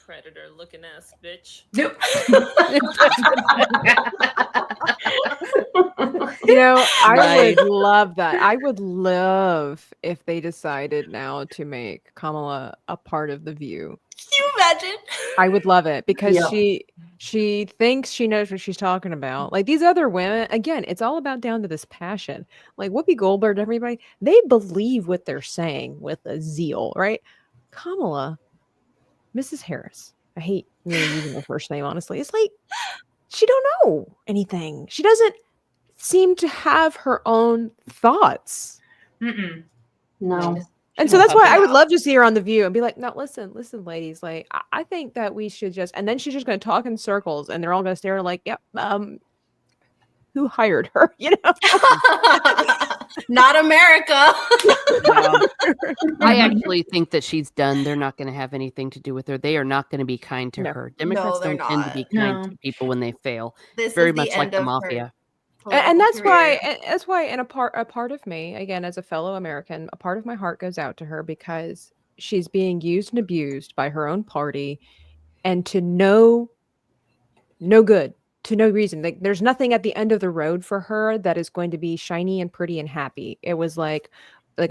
Predator looking ass bitch. Nope. You know, I Right. would love that. I would love if they decided now to make Kamala a part of The View. Can you imagine? I would love it because Yeah. she thinks she knows what she's talking about. Like these other women, again, it's all about down to this passion. Like Whoopi Goldberg, everybody, they believe what they're saying with a zeal, right? Kamala, Mrs. Harris, I hate really using her first name, honestly. It's like she don't know anything. She doesn't seem to have her own thoughts. Mm-mm. No. And so that's why I would love to see her on The View and be like, no, listen, ladies, like, I think that we should just, and then she's just going to talk in circles and they're all going to stare like, yep, who hired her? You know? Not America. No. I actually think that she's done. They're not going to have anything to do with her. They are not going to be kind to No. her. Democrats they're don't tend to be not. kind No. to people when they fail. This It's very is the much like end the of her mafia. And political that's why career. and a part of me, again, as a fellow American, a part of my heart goes out to her because she's being used and abused by her own party, and to no good, to no reason. Like, there's nothing at the end of the road for her that is going to be shiny and pretty and happy. It was like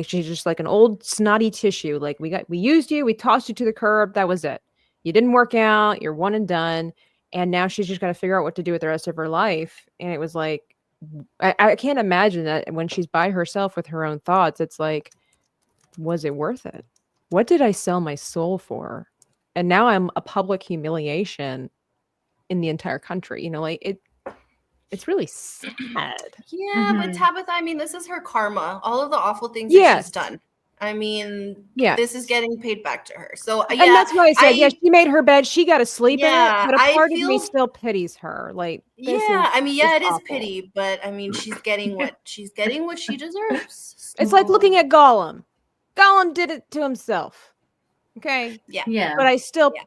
she's just like an old snotty tissue. Like, we used you, we tossed you to the curb, that was it. You didn't work out, you're one and done. And now she's just got to figure out what to do with the rest of her life. And it was like, I can't imagine that when she's by herself with her own thoughts, it's like, was it worth it? What did I sell my soul for? And now I'm a public humiliation in the entire country. You know, like it's really sad. Yeah, but Mhm. Tabitha, I mean, this is her karma. All of the awful things Yeah. that she's done. I mean, Yeah. this is getting paid back to her. So And yeah, that's why I said, yeah, she made her bed, she got to sleep Yeah, in it. But a I part of me feel- still pities her. Like, this yeah, I mean, yeah, it is awful. pity, but I mean, she's getting what she deserves. It's like So, looking at Gollum. Gollum did it to himself. Okay. yeah. Yeah. But I still Yeah.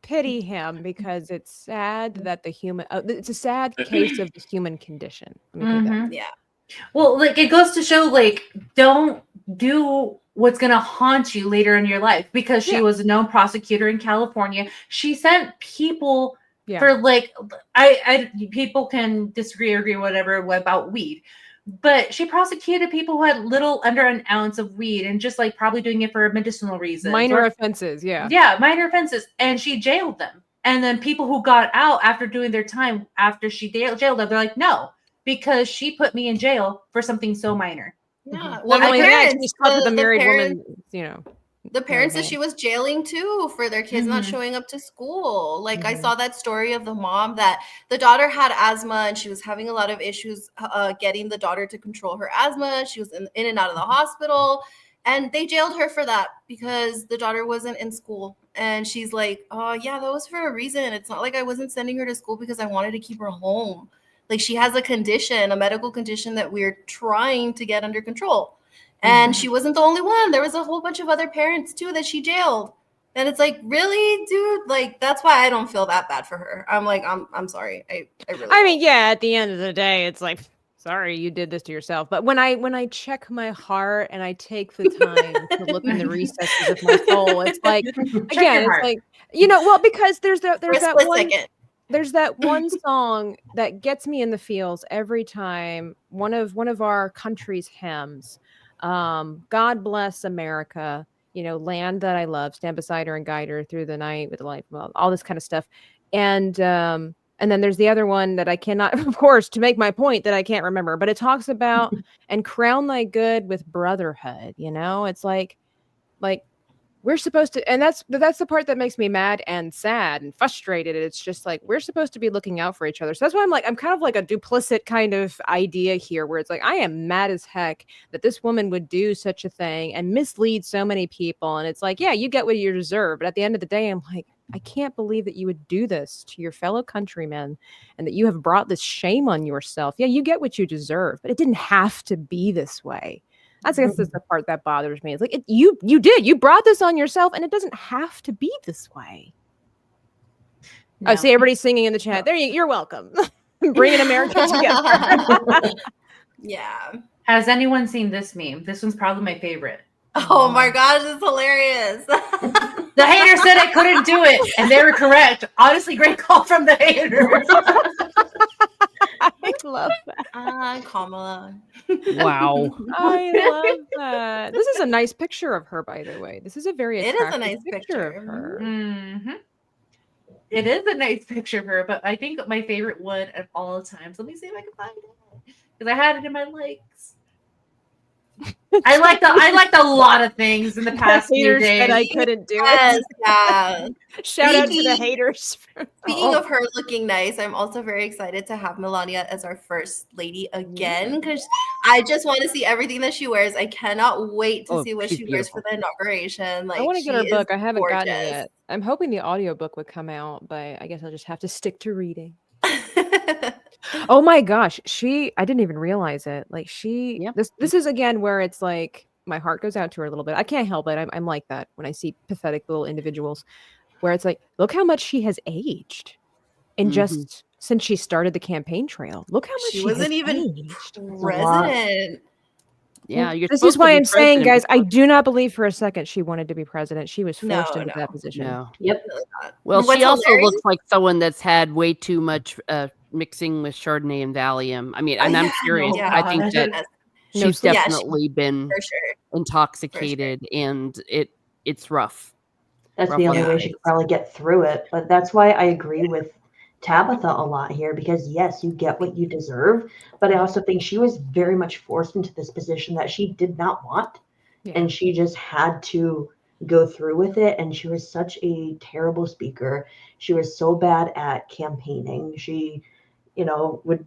pity him because it's sad that the human, it's a sad case of the human condition. Let me put it that way. Mhm. Yeah. Well, like, it goes to show, like, don't do what's gonna haunt you later in your life, because she Yeah. was a known prosecutor in California. She sent people Yeah. for, like, I people can disagree or agree whatever about weed, but she prosecuted people who had little under an ounce of weed and just, like, probably doing it for medicinal reasons. Minor or- offenses. Yeah. Yeah, minor offenses, and she jailed them. And then people who got out after doing their time, after she jailed them, they're like, no, because she put me in jail for something so minor. Yeah. Well, the not only that, parents, she slept with a the married parents- woman, you know. The parents that man. she was jailing too for their kids not Mhm. showing up to school. Like, I Mhm. saw that story of the mom that the daughter had asthma and she was having a lot of issues getting the daughter to control her asthma. She was in and out of the hospital, and they jailed her for that because the daughter wasn't in school. And she's like, oh yeah, that was for a reason. It's not like I wasn't sending her to school because I wanted to keep her home. Like, she has a condition, a medical condition that we're trying to get under control. And she wasn't the only one. There was a whole bunch of other parents too that she jailed. And it's like, really, dude? Like, that's why I don't feel that bad for her. I'm like, I'm sorry. I really I mean, yeah, at the end of the day, it's like, sorry, you did this to yourself. But when I check my heart and I take the time to look in the recesses of my soul, it's like, Check your again, it's heart. like, you know, well, because there's for a that split one second. there's that one song that gets me in the feels every time. One of our country's hymns, God bless America, you know, land that I love, stand beside her and guide her through the night with the light, well, all this kind of stuff. And then there's the other one that I cannot, of course, to make my point, that I can't remember, but it talks about and crown thy good with brotherhood. You know, it's like we're supposed to, and that's the part that makes me mad and sad and frustrated. It's just like, we're supposed to be looking out for each other. So that's why I'm kind of like a duplicit kind of idea here, where it's like, I am mad as heck that this woman would do such a thing and mislead so many people. And it's like, yeah, you get what you deserve. But at the end of the day, I'm like, I can't believe that you would do this to your fellow countrymen and that you have brought this shame on yourself. Yeah, you get what you deserve, but it didn't have to be this way. That's the part that bothers me. It's like, you brought this on yourself, and it doesn't have to be this way. No. Oh, see, everybody's singing in the chat. There, you're welcome. Bringing America together. Yeah. Has anyone seen this meme? This one's probably my favorite. Oh my gosh, it's hilarious. The hater said I couldn't do it, and they were correct. Honestly, great call from the hater. I love that. Kamala. Wow. I love that. This is a nice picture of her, by the way. This is a very It is a attractive nice picture picture. of her. Mm-hmm. It is a nice picture of her, but I think my favorite one of all times. Let me see if I can find it, because I had it in my likes. I liked a lot of things in the past few Haters days. said I couldn't do Yes, it. yeah. Shout out to the Speaking- haters. Speaking of her looking nice, I'm also very excited to have Melania as our first lady again, because I just want to see everything that she wears. I cannot wait to Oh, see what she's she wears for beautiful. the inauguration. Like, I want to get her she book. is I haven't gotten it gorgeous. yet. I'm hoping the audiobook would come out, but I guess I'll just have to stick to reading. Oh my gosh, I didn't even realize it. Like Yep. this is again where it's like my heart goes out to her a little bit. I can't help it. I'm like that when I see pathetic little individuals where it's like, look how much she has aged in just since she started the campaign trail. Look how much She she wasn't has even aged. president. Yeah, you're This supposed is why to be I'm saying, president guys, I before- do not believe for a second she wanted to be president. She was forced No, into no. that position. No. Yep. Well, What's she also hilarious- looks like someone that's had way too much mixing with Chardonnay and Valium. I mean, and I'm yeah, serious. yeah. I think that Yes, she's Yeah, definitely been for sure. intoxicated, and it's rough. That's Rough the on only the way she face. could probably get through it. But that's why I agree with Tabitha a lot here, because yes, you get what you deserve. But I also think she was very much forced into this position that she did not want. Yeah. And she just had to go through with it. And she was such a terrible speaker. She was so bad at campaigning. She, would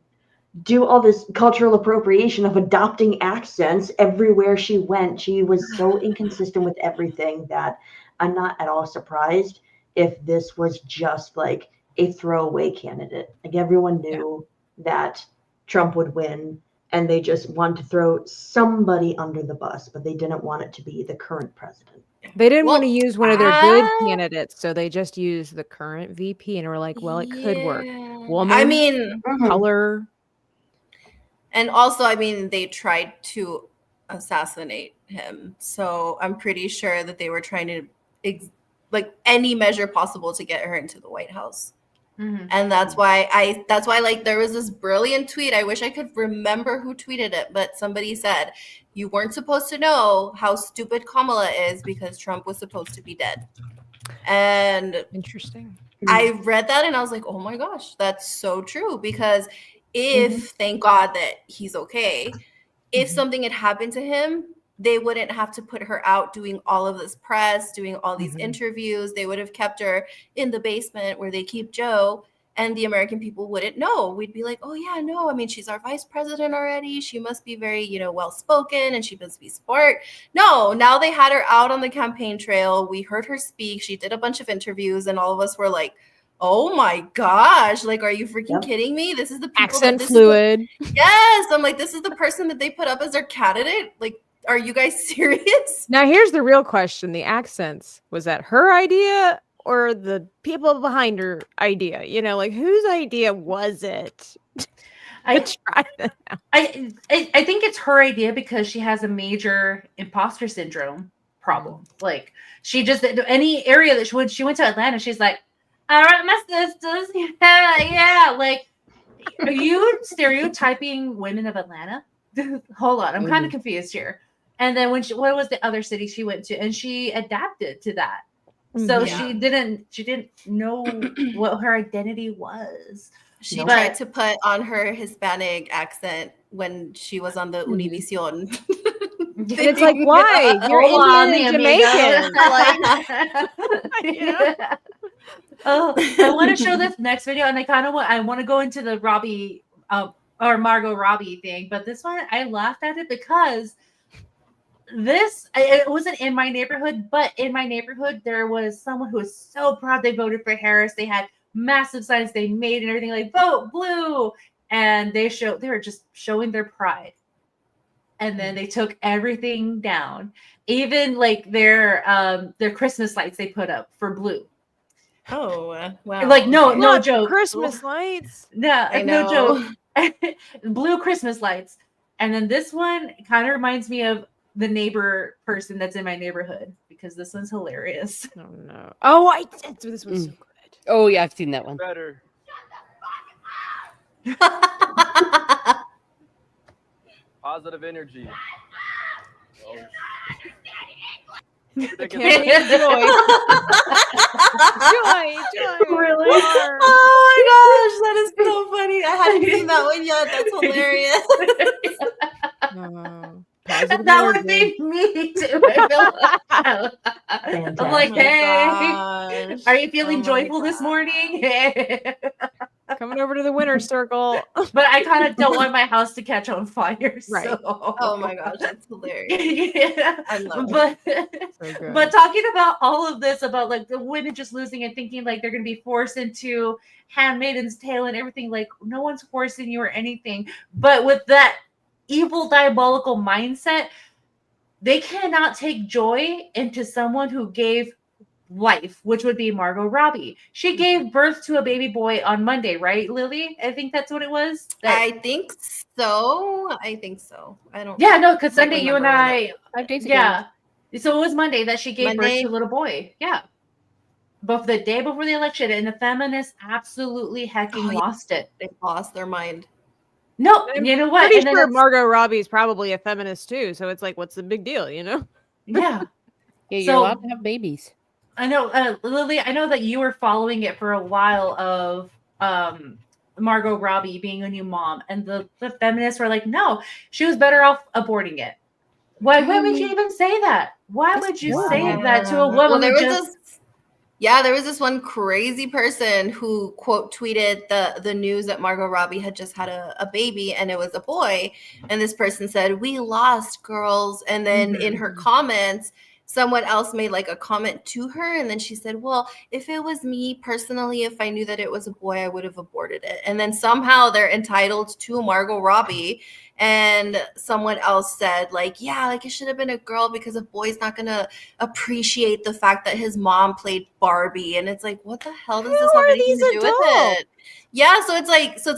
do all this cultural appropriation of adopting accents everywhere she went. She was so inconsistent with everything that I'm not at all surprised if this was just like a throwaway candidate. Like everyone knew that Trump would win and they just wanted to throw somebody under the bus, but they didn't want it to be the current president. They didn't want to Well, use one of their good candidates, so they just used the current VP and were like, well, it could work. Yeah. Woman, I mean, color. and also, I mean, they tried to assassinate him. So I'm pretty sure that they were trying to, like, any measure possible to get her into the White House. Mhm. And that's why like there was this brilliant tweet. I wish I could remember who tweeted it, but somebody said you weren't supposed to know how stupid Kamala is because Trump was supposed to be dead. And Interesting. I read that and I was like, oh my gosh, that's so true. Because if, thank God that he's okay, if something had happened to him, they wouldn't have to put her out doing all of this press, doing all these interviews. They would have kept her in the basement where they keep Joe, and the American people wouldn't know. We'd be like, oh yeah, no, I mean, she's our vice president already. She must be very, well-spoken, and she must be smart. No, now they had her out on the campaign trail. We heard her speak. She did a bunch of interviews, and all of us were like, oh my gosh, like, are you freaking kidding me? This is the people Accent fluid. Yes, I'm like, this is the person that they put up as their candidate. Like, are you guys serious? Now, here's the real question. The accents, was that her idea or the people behind her idea? Like, whose idea was it? I Try that out. I think it's her idea because she has a major imposter syndrome problem. Like, she just, any area that she went to Atlanta, she's like, all right, my sisters, yeah. Like, are you stereotyping women of Atlanta? Hold on, I'm kind of confused here. And then what was the other city she went to? And she adapted to that. So she didn't know what her identity was. She tried to put on her Hispanic accent when she was on the Univision. And it's like, why? You're Indian and Jamaican. Like, Oh, I want to show this next video, and I want to go into the Robbie or Margot Robbie thing, but this one I laughed at it because it wasn't in my neighborhood, but in my neighborhood there was someone who was so proud they voted for Harris. They had massive signs they made and everything, like vote blue, and they were just showing their pride. And then they took everything down, even like their Christmas lights they put up for blue. Oh wow! Like no joke. Christmas lights. No joke. Blue Christmas lights. And then this one kind of reminds me of the neighbor person that's in my neighborhood because this one's hilarious. Oh no! Oh, this one's so good. Oh yeah, I've seen that one. Better. Positive energy. Oh. I can't believe joy. Really? Oh my gosh, that is so funny. I hadn't seen that one yet. That's hilarious. That would be me too. I'm like, hey, are you feeling joyful this morning? Come Coming over to the winner's circle. But I kind of don't want my house to catch on fire. Right. So. Oh my gosh, that's hilarious. Yeah. I love But, So good. but talking about all of this, about like the women just losing and thinking like they're going to be forced into Handmaid's Tale and everything, like no one's forcing you or anything. But with that evil, diabolical mindset, they cannot take joy into someone who gave life, which would be Margot Robbie. She gave birth to a baby boy on Monday, right, Lily? I think that's what it was. I think so. I don't. Yeah, no, because like, Sunday you and remember when I, 5 days ago. yeah. So it was Monday that she gave birth Monday? to a little boy. Yeah. But the day before the election, and the feminists absolutely hecking Oh, yeah. lost it. They lost their mind. No, I'm you know what? Pretty And then sure it's- Margot Robbie's probably a feminist too. So it's like, what's the big deal, you know? yeah. Yeah, you're So- allowed to have babies. I know, Lily, I know that you were following it for a while of Margot Robbie being a new mom, and the feminists were like, no, she was better off aborting it. Why would you even say that? Why would you say that to a woman? Well, there who was there was this one crazy person who quote tweeted the news that Margot Robbie had just had a baby and it was a boy, and this person said, "We lost, girls," and then in her comments, someone else made like a comment to her, and then she said, "Well, if it was me personally, if I knew that it was a boy, I would have aborted it." And then somehow they're entitled to Margot Robbie, and someone else said like, "Yeah, like it should have been a girl because a boy's not gonna appreciate the fact that his mom played Barbie." And it's like, what the hell does this have anything to do with it? Yeah, so it's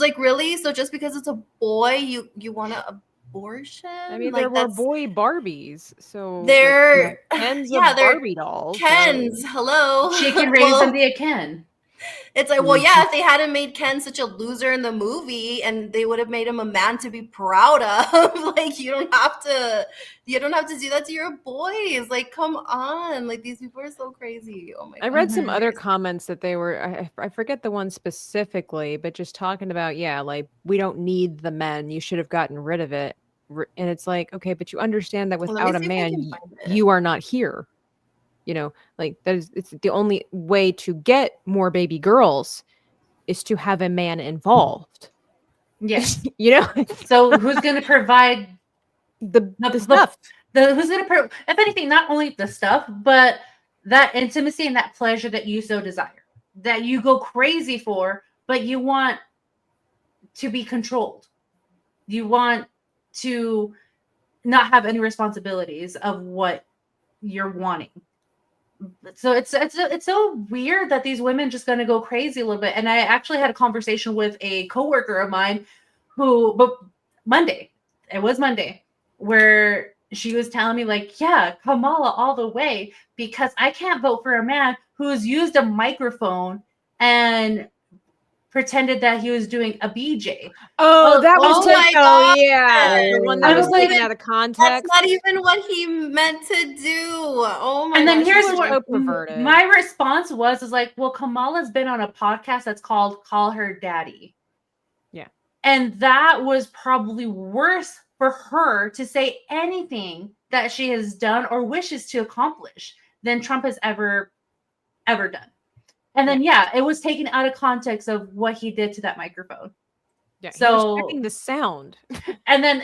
like really, so just because it's a boy, you want to abortion? I mean, like, there were boy Barbies, so they're Kens yeah, of they're Barbie dolls. Kens. Hello, she can raise Well, them to a Ken. It's like, well, yeah, if they hadn't made Ken such a loser in the movie, and they would have made him a man to be proud of, like you don't have to do that to your boys. Like, come on, like these people are so crazy. Oh my god. I read some other comments that they were, I forget the one specifically, but just talking about, yeah, like we don't need the men. You should have gotten rid of it. And it's like, okay, but you understand that Let me without a see if I man, can find it. you are not here. You know, like it's the only way to get more baby girls is to have a man involved. Yes. You know, So who's going to provide the stuff? Who's going to, if anything, not only the stuff, but that intimacy and that pleasure that you so desire, that you go crazy for, but you want to be controlled. You want to not have any responsibilities of what you're wanting. So it's so weird that these women just going to go crazy a little bit. And I actually had a conversation with a coworker of mine but Monday, where she was telling me like, yeah, Kamala all the way, because I can't vote for a man who's used a microphone and pretended that he was doing a BJ. Oh, that was oh my God. yeah, the one that I was was like, taken out of That's context. not even what he meant to do. Oh my And then gosh, here's this is what so perverted. my response was like, well, Kamala's been on a podcast that's called Call Her Daddy. Yeah. And that was probably worse for her to say anything that she has done or wishes to accomplish than Trump has ever done. And then, yeah, it was taken out of context of what he did to that microphone. Yeah, So- he was checking the sound. And then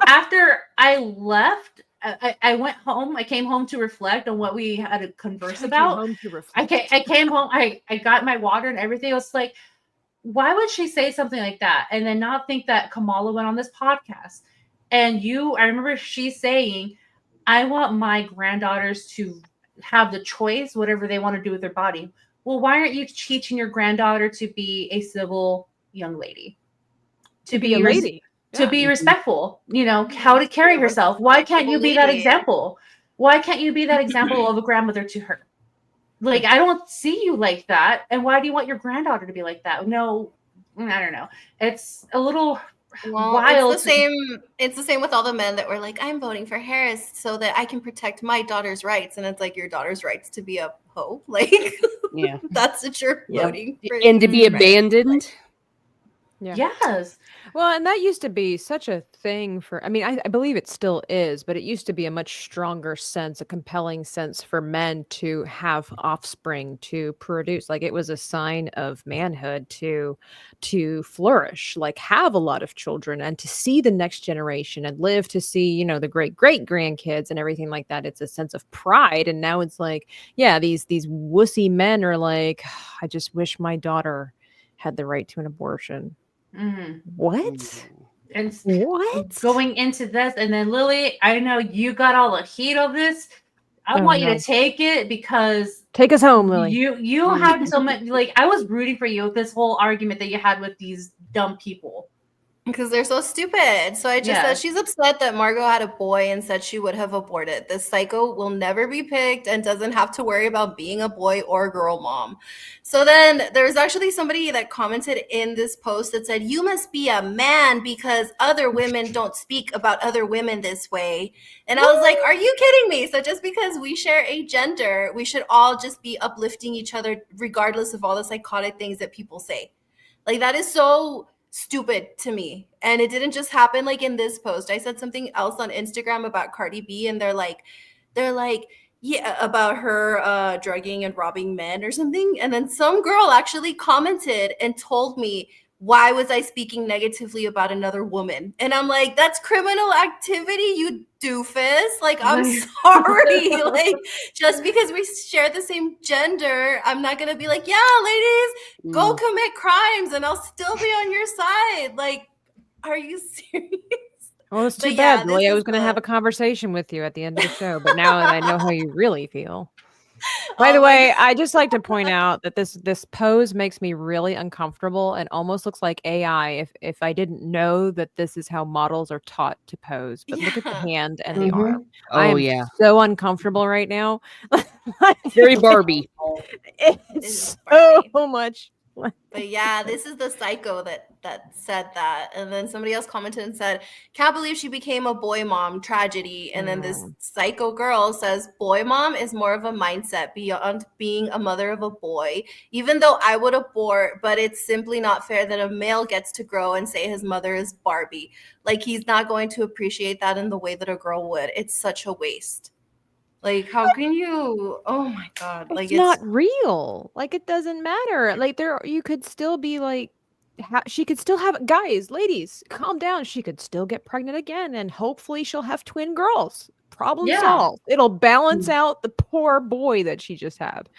after I left, I went home. I came home to reflect on what we had to converse about. I came home. I got my water and everything. I was like, why would she say something like that? And then not think that Kamala went on this podcast. And I remember she saying, I want my granddaughters to have the choice, whatever they want to do with their body. Well, why aren't you teaching your granddaughter to be a civil young lady? To be a lady. To be respectful, you know, how to carry herself. Why can't you be that lady. example? Why can't you be that example of a grandmother to her? Like, I don't see you like that. And why do you want your granddaughter to be like that? No, I don't know. It's a little wild. It's the same with all the men that were like, I'm voting for Harris so that I can protect my daughter's rights. And it's like your daughter's rights to be a hoe. Like, Yeah. that's what you're voting for. And to be Right. abandoned. Yeah. Yes. Well, and that used to be such a thing for, I mean, I believe it still is, but it used to be a much stronger sense, a compelling sense for men to have offspring, to produce. Like it was a sign of manhood to flourish, like have a lot of children and to see the next generation and live to see, you know, the great grandkids and everything like that. It's a sense of pride. And now it's like, yeah, these wussy men are like, I just wish my daughter had the right to an abortion. What? And What? going into this, and then Lily, I know you got all the heat of this. I Oh, want you no. to take it because Take us home, Lily. You had so much. Like I was rooting for you with this whole argument that you had with these dumb people. Because they're so stupid. So I just said she's upset that Margot had a boy and said she would have aborted. This psycho will never be picked and doesn't have to worry about being a boy or girl mom. So then there's actually somebody that commented in this post that said, you must be a man because other women don't speak about other women this way. And I was like, are you kidding me? So just because we share a gender, we should all just be uplifting each other regardless of all the psychotic things that people say. Like that is so stupid to me. And it didn't just happen like in this post. I said something else on Instagram about Cardi B and they're like, yeah, about her drugging and robbing men or something. And then some girl actually commented and told me, why was I speaking negatively about another woman? And I'm like, that's criminal activity, you doofus. Like, I'm sorry. Like, just because we share the same gender, I'm not going to be like, yeah, ladies, go commit crimes and I'll still be on your side. Like, are you serious? Well, it's too bad, Lily. I was going to have a conversation with you at the end of the show, but now that I know how you really feel. By the way, I just like to point out that this pose makes me really uncomfortable and almost looks like AI if I didn't know that this is how models are taught to pose. But look at the hand and the arm. I am so uncomfortable right now. Very Barbie. It's so much. But yeah, this is the psycho that said that. And then somebody else commented and said, can't believe she became a boy mom, tragedy. And then this psycho girl says, boy mom is more of a mindset beyond being a mother of a boy. Even though I would abort, but it's simply not fair that a male gets to grow and say his mother is Barbie. Like he's not going to appreciate that in the way that a girl would. It's such a waste. Like, how can you? Oh my God! Like, it's not real. Like, it doesn't matter. Like, you could still be like, she could still have guys, ladies, calm down. She could still get pregnant again, and hopefully, she'll have twin girls. Problem solved. It'll balance out the poor boy that she just had.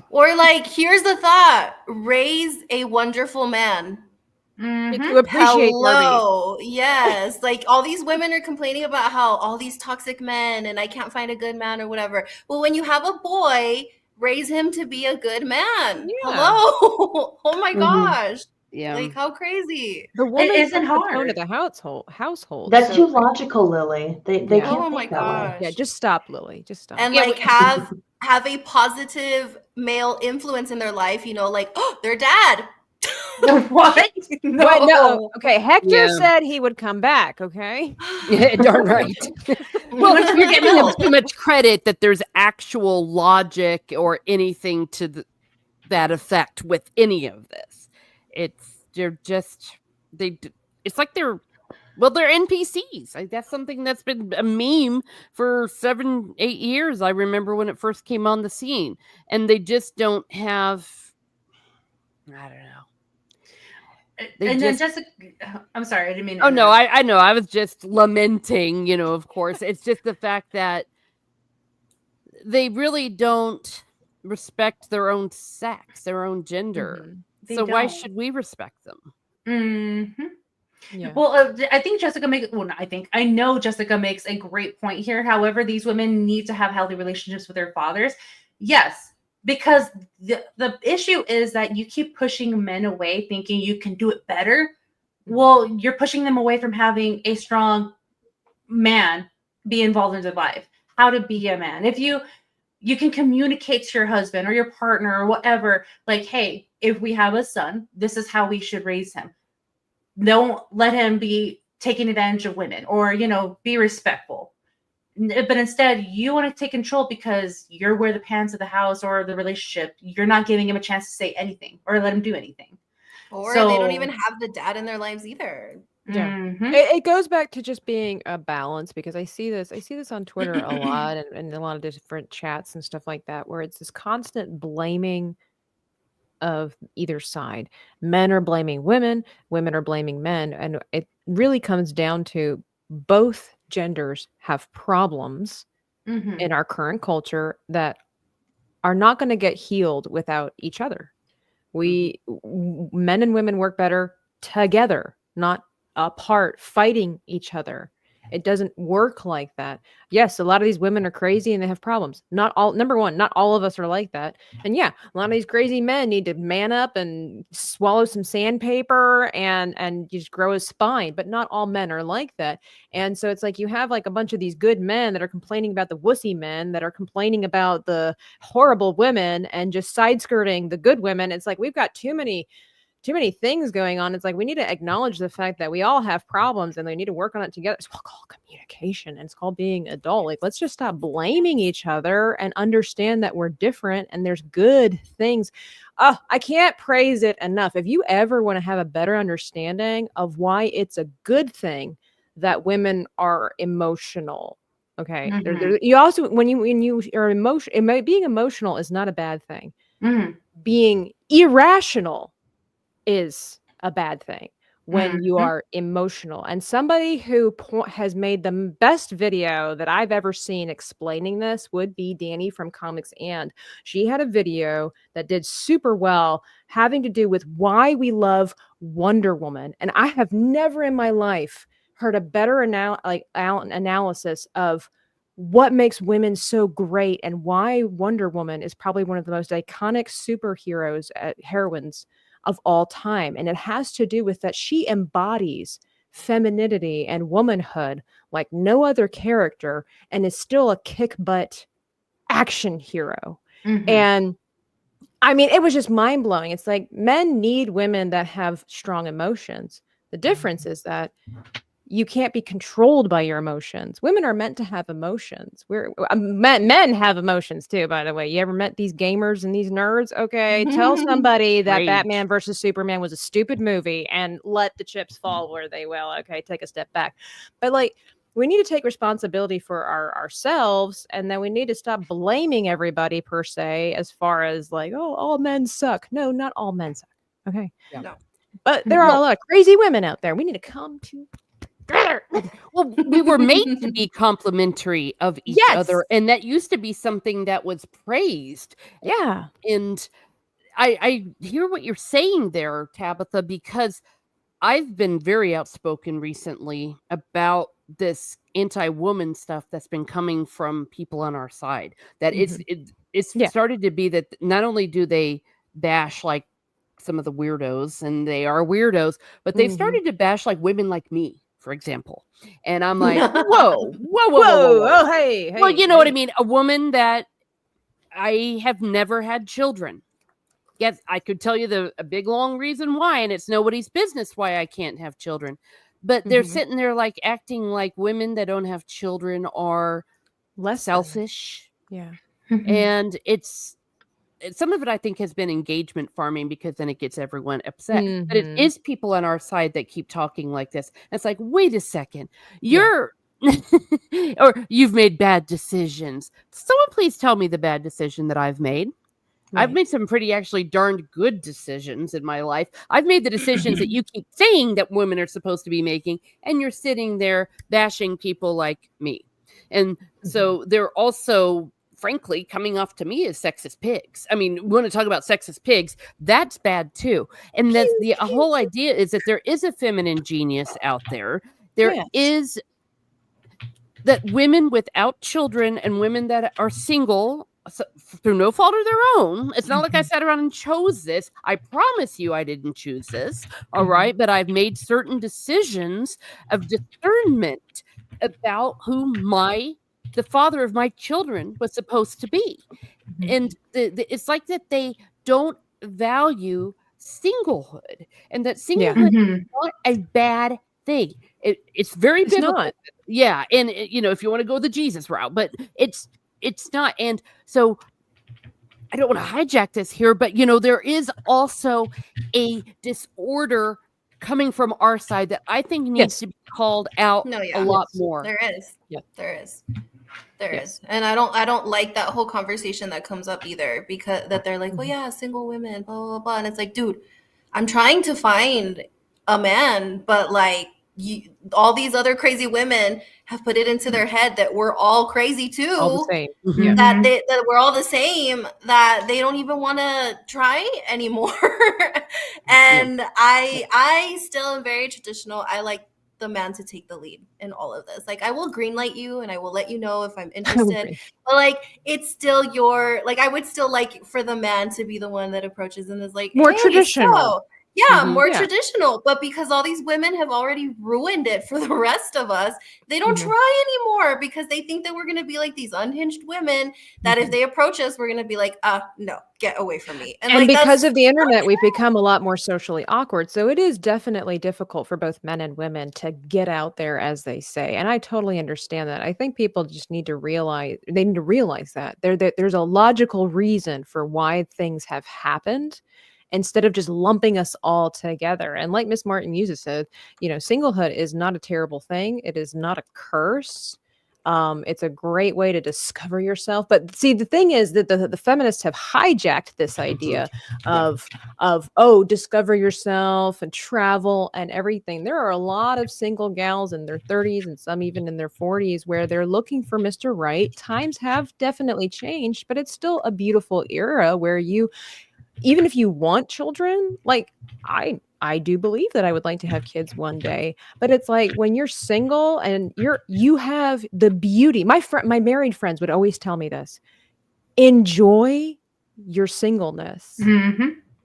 Or like, here's the thought: raise a wonderful man. To appreciate Barbie. Yes. Like all these women are complaining about how all these toxic men and I can't find a good man or whatever. Well, when you have a boy, raise him to be a good man. Yeah. Hello. Oh my gosh. Yeah. Like how crazy. The woman isn't the hard. tone of the household. That's too logical, Lily. They can't Oh my think that way. gosh. Yeah, just stop, Lily. Just stop. And like have a positive male influence in their life, you know, like, oh, their dad. What? No. What? No. Okay, Hector said he would come back. Okay. Yeah, darn right. Well, you're giving them too much credit that there's actual logic or anything to that effect with any of this. It's like they're NPCs. That's something that's been a meme for 7-8 years. I remember when it first came on the scene, and they just don't have. I don't know. Then Jessica, I'm sorry, I didn't mean to no, interrupt. I know. I was just lamenting, of course. It's just the fact that they really don't respect their own sex, their own gender. So why should we respect them? Yeah. Well, I think Jessica I know Jessica makes a great point here. However, these women need to have healthy relationships with their fathers. Yes. Because the issue is that you keep pushing men away thinking you can do it better. Well, you're pushing them away from having a strong man be involved in their life. How to be a man. If you can communicate to your husband or your partner or whatever, like, hey, if we have a son, this is how we should raise him. Don't let him be taking advantage of women or, be respectful. But instead, you want to take control because you're wearing the pants of the house or the relationship. You're not giving him a chance to say anything or let him do anything. Or So- they don't even have the dad in their lives either. Yeah. Mhm. It goes back to just being a balance, because I see this on Twitter a lot, and a lot of different chats and stuff like that, where it's this constant blaming of either side. Men are blaming women are blaming men, and it really comes down to both genders have problems Mhm. in our current culture that are not going to get healed without each other. Men and women work better together, not apart, fighting each other. It doesn't work like that. Yes, a lot of these women are crazy and they have problems. Not all, number one, not all of us are like that. And yeah, a lot of these crazy men need to man up and swallow some sandpaper and just grow a spine, but not all men are like that. And so it's like you have like a bunch of these good men that are complaining about the wussy men, that are complaining about the horrible women and just side skirting the good women. It's like we've got too many things going on. It's like we need to acknowledge the fact that we all have problems and they need to work on it together. It's called communication, and it's called being adult. Like, let's just stop blaming each other and understand that we're different and there's good things. Oh, I can't praise it enough. If you ever want to have a better understanding of why it's a good thing that women are emotional, okay, you also, when you are emotional, being emotional is not a bad thing. Being irrational is a bad thing when you are emotional. And somebody who has made the best video that I've ever seen explaining this would be Danny from Comics. And she had a video that did super well having to do with why we love Wonder Woman. And I have never in my life heard a better analysis of what makes women so great and why Wonder Woman is probably one of the most iconic superheroes, heroines of all time. And it has to do with that she embodies femininity and womanhood like no other character, and is still a kick butt action hero. And I mean, it was just mind blowing. It's like men need women that have strong emotions. The difference is that you can't be controlled by your emotions. Women are meant to have emotions. Men have emotions too, by the way. You ever met these gamers and these nerds? Okay, tell somebody that Rage. Batman versus Superman was a stupid movie and let the chips fall where they will. Okay, take a step back. But like, we need to take responsibility for ourselves, and then we need to stop blaming everybody per se, as far as like, oh, all men suck. No, not all men suck. Okay. Yeah. No. But there are a lot of crazy women out there. We need to come to. Well, we were made to be complimentary of each other, and that used to be something that was praised. Yeah. And I hear what you're saying there, Tabitha, because I've been very outspoken recently about this anti-woman stuff that's been coming from people on our side. That it's started to be that not only do they bash like some of the weirdos, and they are weirdos, but they've started to bash like women like me, for example. And I'm like, whoa. Oh, hey. Well, you know what I mean? A woman that I have never had children. Yes, I could tell you a big long reason why, and it's nobody's business why I can't have children. But they're sitting there like acting like women that don't have children are less selfish. Yeah. And it's some of it, I think, has been engagement farming, because then it gets everyone upset. But it is people on our side that keep talking like this. And it's like, wait a second, you're or you've made bad decisions. Someone please tell me the bad decision that I've made. Right. I've made some pretty actually darned good decisions in my life. I've made the decisions that you keep saying that women are supposed to be making, and you're sitting there bashing people like me. And so they're also, frankly, coming off to me as sexist pigs. I mean, we want to talk about sexist pigs. That's bad too. And that's the whole idea, is that there is a feminine genius out there. There is that women without children and women that are single, through no fault of their own. It's not like I sat around and chose this. I promise you I didn't choose this. All right. But I've made certain decisions of discernment about who the father of my children was supposed to be. And it's like that they don't value singlehood, and that singlehood is not a bad thing. It's very biblical. Not. Yeah. And if you want to go the Jesus route, but it's not. And so I don't want to hijack this here, but there is also a disorder coming from our side that I think needs Yes. to be called out No, a yeah. lot more. There is. Yeah. There is. There Yes. is. And I don't like that whole conversation that comes up either, because that they're like, oh yeah, single women, blah, blah, blah. And it's like, dude, I'm trying to find a man, but like all these other crazy women have put it into their head that we're all crazy too. All the same. Mhm. That we're all the same, that they don't even want to try anymore. And I still am very traditional. I like the man to take the lead in all of this. Like, I will greenlight you and I will let you know if I'm interested. But like, it's still I would still like for the man to be the one that approaches and is like, More hey, traditional. so, yeah, Mhm. more Yeah. traditional. But because all these women have already ruined it for the rest of us, they don't Mhm. try anymore because they think that we're going to be like these unhinged women that if they approach us, we're going to be like, no, get away from me. And like, because that's of the internet, we've become a lot more socially awkward. So it is definitely difficult for both men and women to get out there, as they say. And I totally understand that. I think people just need to realize that there's a logical reason for why things have happened, instead of just lumping us all together. And like Miss Martin Muses said, singlehood is not a terrible thing. It is not a curse. It's a great way to discover yourself. But see, the thing is that the feminists have hijacked this idea of discover yourself and travel and everything. There are a lot of single gals in their 30s and some even in their 40s where they're looking for Mr. Right. Times have definitely changed, but it's still a beautiful era where even if you want children, like I do believe that I would like to have kids one day, but it's like when you're single and you have the beauty. My married friends would always tell me this: enjoy your singleness,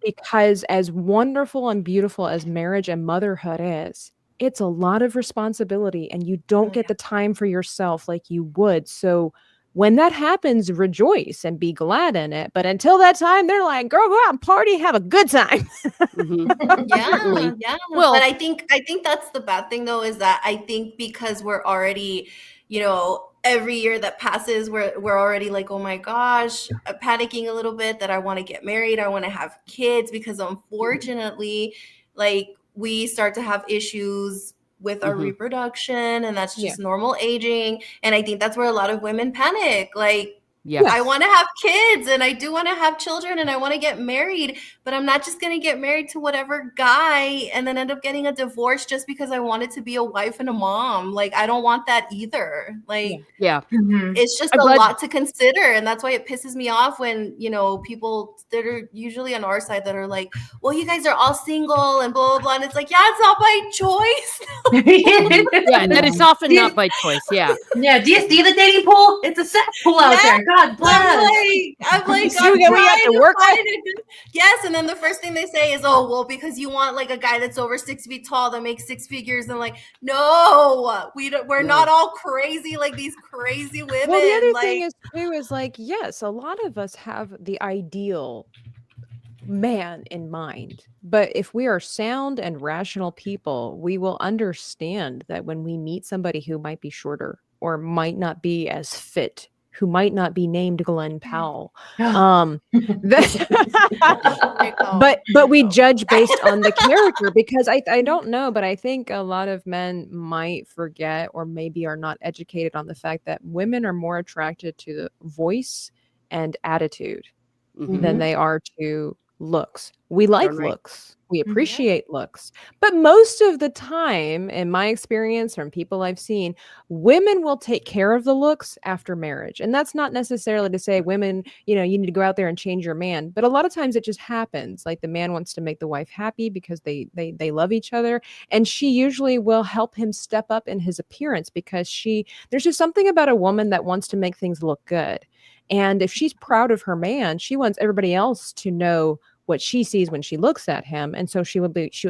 because as wonderful and beautiful as marriage and motherhood is, it's a lot of responsibility, and you don't get the time for yourself like you would. So when that happens, rejoice and be glad in it. But until that time, they're like, girl, go out and party, have a good time. yeah. Well- But I think that's the bad thing though, is that I think because we're already, every year that passes, we're already like, oh my gosh, panicking a little bit that I want to get married, I want to have kids, because unfortunately, like, we start to have issues with our reproduction, and that's just normal aging. And I think that's where a lot of women panic. Like, Yes. I want to have kids and I do want to have children and I want to get married, but I'm not just going to get married to whatever guy and then end up getting a divorce just because I wanted to be a wife and a mom. Like, I don't want that either. Like, Yeah. it's just a lot to consider. And that's why it pisses me off when, people that are usually on our side that are like, well, you guys are all single and blah, blah, blah. And it's like, yeah, it's not by choice. Yeah, that is often not by choice. Yeah. Yeah. Do you see the dating pool? It's a sex pool out there. God bless. I'm like, See, we got to work with. Yes, and then the first thing they say is, oh, well, because you want like a guy that's over 6 feet tall that makes six figures. And like, no, we're not all crazy like these crazy women. Well, the other thing is too is like, yes, a lot of us have the ideal man in mind, but if we are sound and rational people, we will understand that when we meet somebody who might be shorter or might not be as fit, who might not be named Glenn Powell, but we judge based on the character, because I don't know, but I think a lot of men might forget or maybe are not educated on the fact that women are more attracted to the voice and attitude than they are to looks. We like looks. We appreciate looks. But most of the time, in my experience from people I've seen, women will take care of the looks after marriage. And that's not necessarily to say women, you need to go out there and change your man. But a lot of times it just happens. Like, the man wants to make the wife happy because they love each other. And she usually will help him step up in his appearance, because there's just something about a woman that wants to make things look good. And if she's proud of her man, she wants everybody else to know what she sees when she looks at him. And so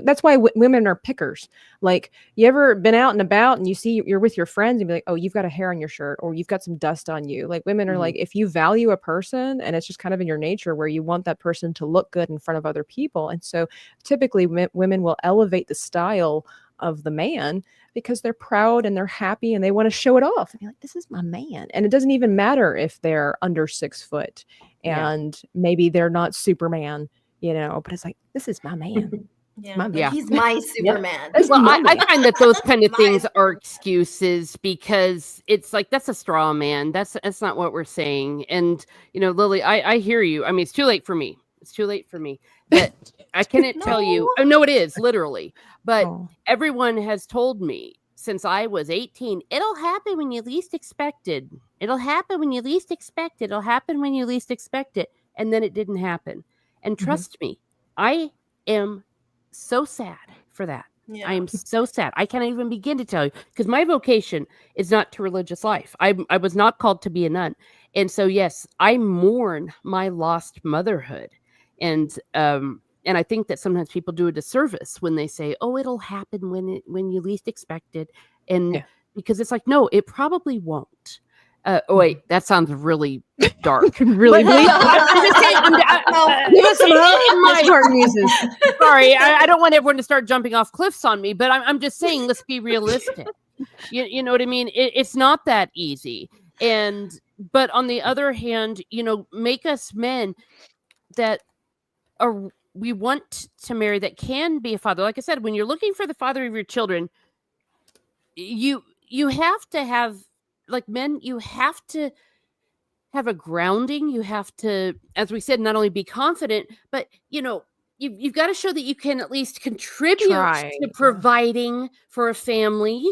that's why women are pickers. Like, you ever been out and about and you see you're with your friends and be like, oh, you've got a hair on your shirt, or you've got some dust on you. Like, women are like, if you value a person, and it's just kind of in your nature where you want that person to look good in front of other people. And so typically women will elevate the style of the man because they're proud and they're happy and they want to show it off and be like, this is my man. And it doesn't even matter if they're under 6 foot. and maybe they're not Superman, you know, but it's like, this is my man. Yeah, My like, Yeah. he's my Superman. Well, I find that those kind of My things are excuses because it's like, that's a straw man. That's not what we're saying. And, you know, Lily, I hear you. I mean, it's too late for me. It's too late for me. But I cannot tell you. Oh, no, it is literally. But Oh. everyone has told me since I was 18, it'll happen when you least expect it. It'll happen when you least expect it. It'll happen when you least expect it. And then it didn't happen. And trust me, I am so sad for that. Yeah. I am so sad. I can't even begin to tell you because my vocation is not to religious life. I was not called to be a nun. And so, yes, I mourn my lost motherhood. And I think that sometimes people do a disservice when they say, oh, it'll happen when you least expect it. And because it's like, no, it probably won't. Oh, wait, that sounds really dark. Really bleak. I'm just saying, Give us some hope. That's Martin Muses. Sorry, I don't want everyone to start jumping off cliffs on me, but I'm just saying, let's be realistic. You know what I mean? It's not that easy. But on the other hand, you know, make us men that we want to marry that can be a father. Like I said, when you're looking for the father of your children, you have to have, like men, you have to have a grounding. You have to, as we said, not only be confident, but, you know, you've got to show that you can at least contribute to providing for a family.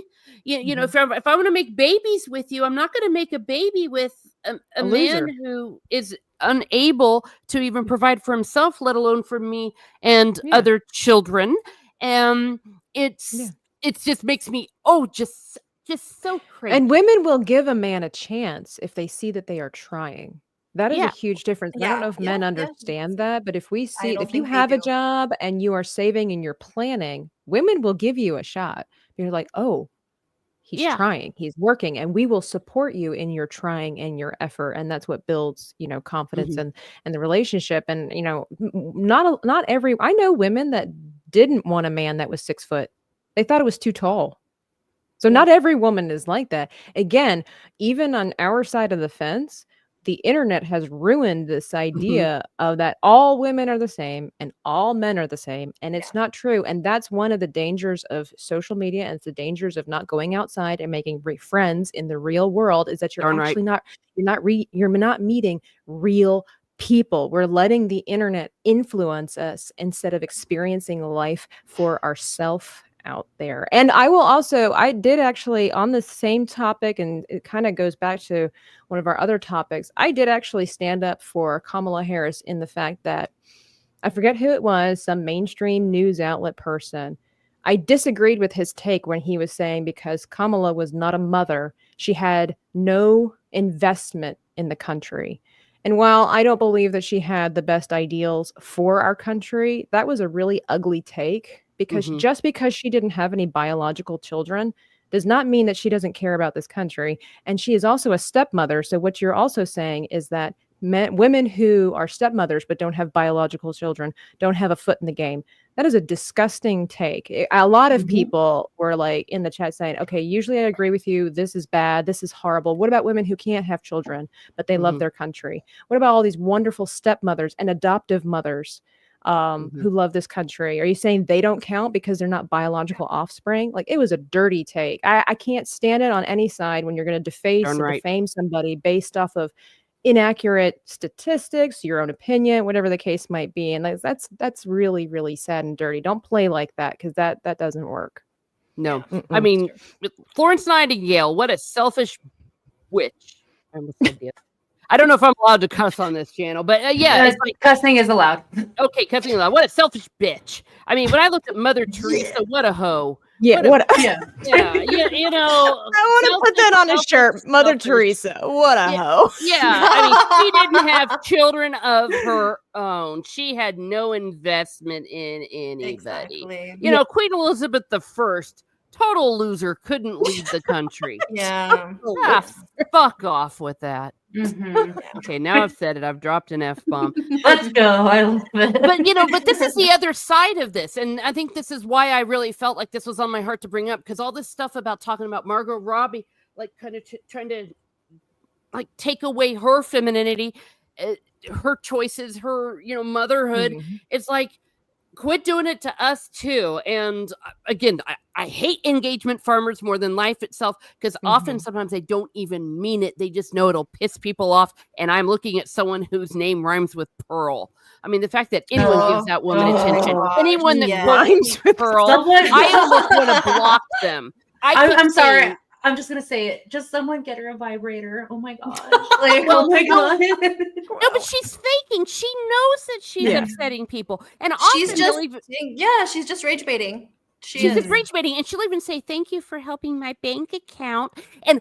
You know, if I want to make babies with you, I'm not going to make a baby with a man who is unable to even provide for himself, let alone for me and other children. It just makes me just so crazy. And women will give a man a chance if they see that they are trying. That is a huge difference. I don't know if men understand that, but if we see, if you have a job and you are saving and you're planning, women will give you a shot. You're like, oh, he's trying, he's working, and we will support you in your trying and your effort. And that's what builds, you know, confidence and the relationship. And, you know, not every, I know women that didn't want a man that was 6 foot. They thought it was too tall. So not every woman is like that. Again, even on our side of the fence, the internet has ruined this idea of that all women are the same and all men are the same. And it's not true. And that's one of the dangers of social media. And it's the dangers of not going outside and making friends in the real world is that you're you're not meeting real people. We're letting the internet influence us instead of experiencing life for ourselves out there. And I did actually on the same topic, and it kind of goes back to one of our other topics. I did actually stand up for Kamala Harris in the fact that I forget who it was, some mainstream news outlet person. I disagreed with his take when he was saying because Kamala was not a mother, she had no investment in the country. And while I don't believe that she had the best ideals for our country, that was a really ugly take. Because just because she didn't have any biological children does not mean that she doesn't care about this country. And she is also a stepmother. So what you're also saying is that women who are stepmothers but don't have biological children don't have a foot in the game. That is a disgusting take. A lot of people were like in the chat saying, okay, usually I agree with you. This is bad. This is horrible. What about women who can't have children, but they love their country? What about all these wonderful stepmothers and adoptive mothers who love this country? Are you saying they don't count because they're not biological offspring? Like, it was a dirty take. I can't stand it on any side when you're going to deface or defame somebody based off of inaccurate statistics, your own opinion, whatever the case might be. And that's really, really sad and dirty. Don't play like that because that doesn't work. No. I mean, Florence Nightingale, what a selfish witch. I almost said this. I don't know if I'm allowed to cuss on this channel, but it's like, cussing is allowed. Okay, cussing is allowed. What a selfish bitch. I mean, when I looked at Mother Teresa, what a hoe. Yeah, you know. I want to put that on a shirt. Mother Teresa, what a hoe. Yeah, I mean, she didn't have children of her own. She had no investment in anybody. Exactly. You know, Queen Elizabeth I, total loser, couldn't lead the country. Fuck off with that. Okay, now I've said it. I've dropped an F-bomb. Let's go. I love it. But this is the other side of this. And I think this is why I really felt like this was on my heart to bring up, because all this stuff about talking about Margot Robbie, like kind of trying to like take away her femininity. her choices, her, motherhood. Mhm. It's like, quit doing it to us too. And again, I hate engagement farmers more than life itself, because often sometimes they don't even mean it. They just know it'll piss people off. And I'm looking at someone whose name rhymes with Pearl. I mean, the fact that anyone gives that woman attention, anyone that rhymes with Pearl, I almost want to block them. I'm sorry. I'm just gonna say it. Just someone get her a vibrator. Oh my gosh! Like, oh my god! No, but she's faking. She knows that she's upsetting people, and she's just rage baiting. She's just rage baiting, and she'll even say, "Thank you for helping my bank account." And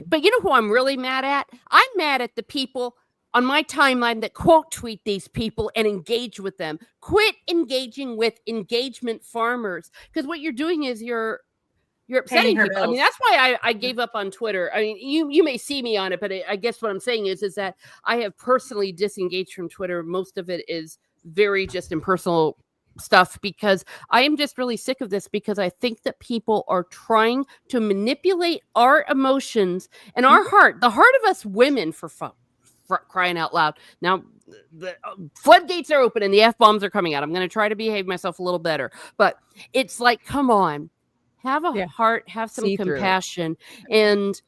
but you know who I'm really mad at? I'm mad at the people on my timeline that quote tweet these people and engage with them. Quit engaging with engagement farmers, because what you're doing is you're upsetting people. I mean, that's why I gave up on Twitter. I mean, you may see me on it, but I guess what I'm saying is that I have personally disengaged from Twitter. Most of it is very just impersonal stuff, because I am just really sick of this, because I think that people are trying to manipulate our emotions and our heart, the heart of us women, for crying out loud. Now, the floodgates are open and the F-bombs are coming out. I'm going to try to behave myself a little better, but it's like, come on. Have a heart, have some compassion. And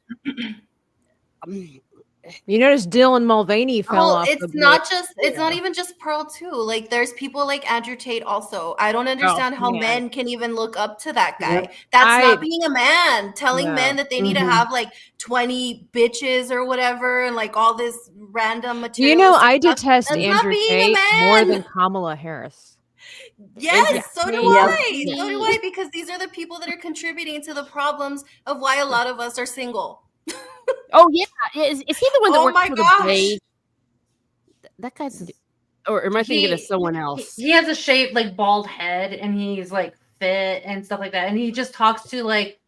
you notice Dylan Mulvaney fell off. It's not even just Pearl too. Like, there's people like Andrew Tate also. I don't understand how men can even look up to that guy. That's not being a man, telling men that they need to have like 20 bitches or whatever, and like all this random material. I detest Andrew Tate more than Kamala Harris. Yes, so do I. So do I, because these are the people that are contributing to the problems of why a lot of us are single. Oh yeah, is he the one that works for the Blaze? That guy's, or am I thinking of someone else? He has a shaped like bald head, and he's like fit and stuff like that, and he just talks to like.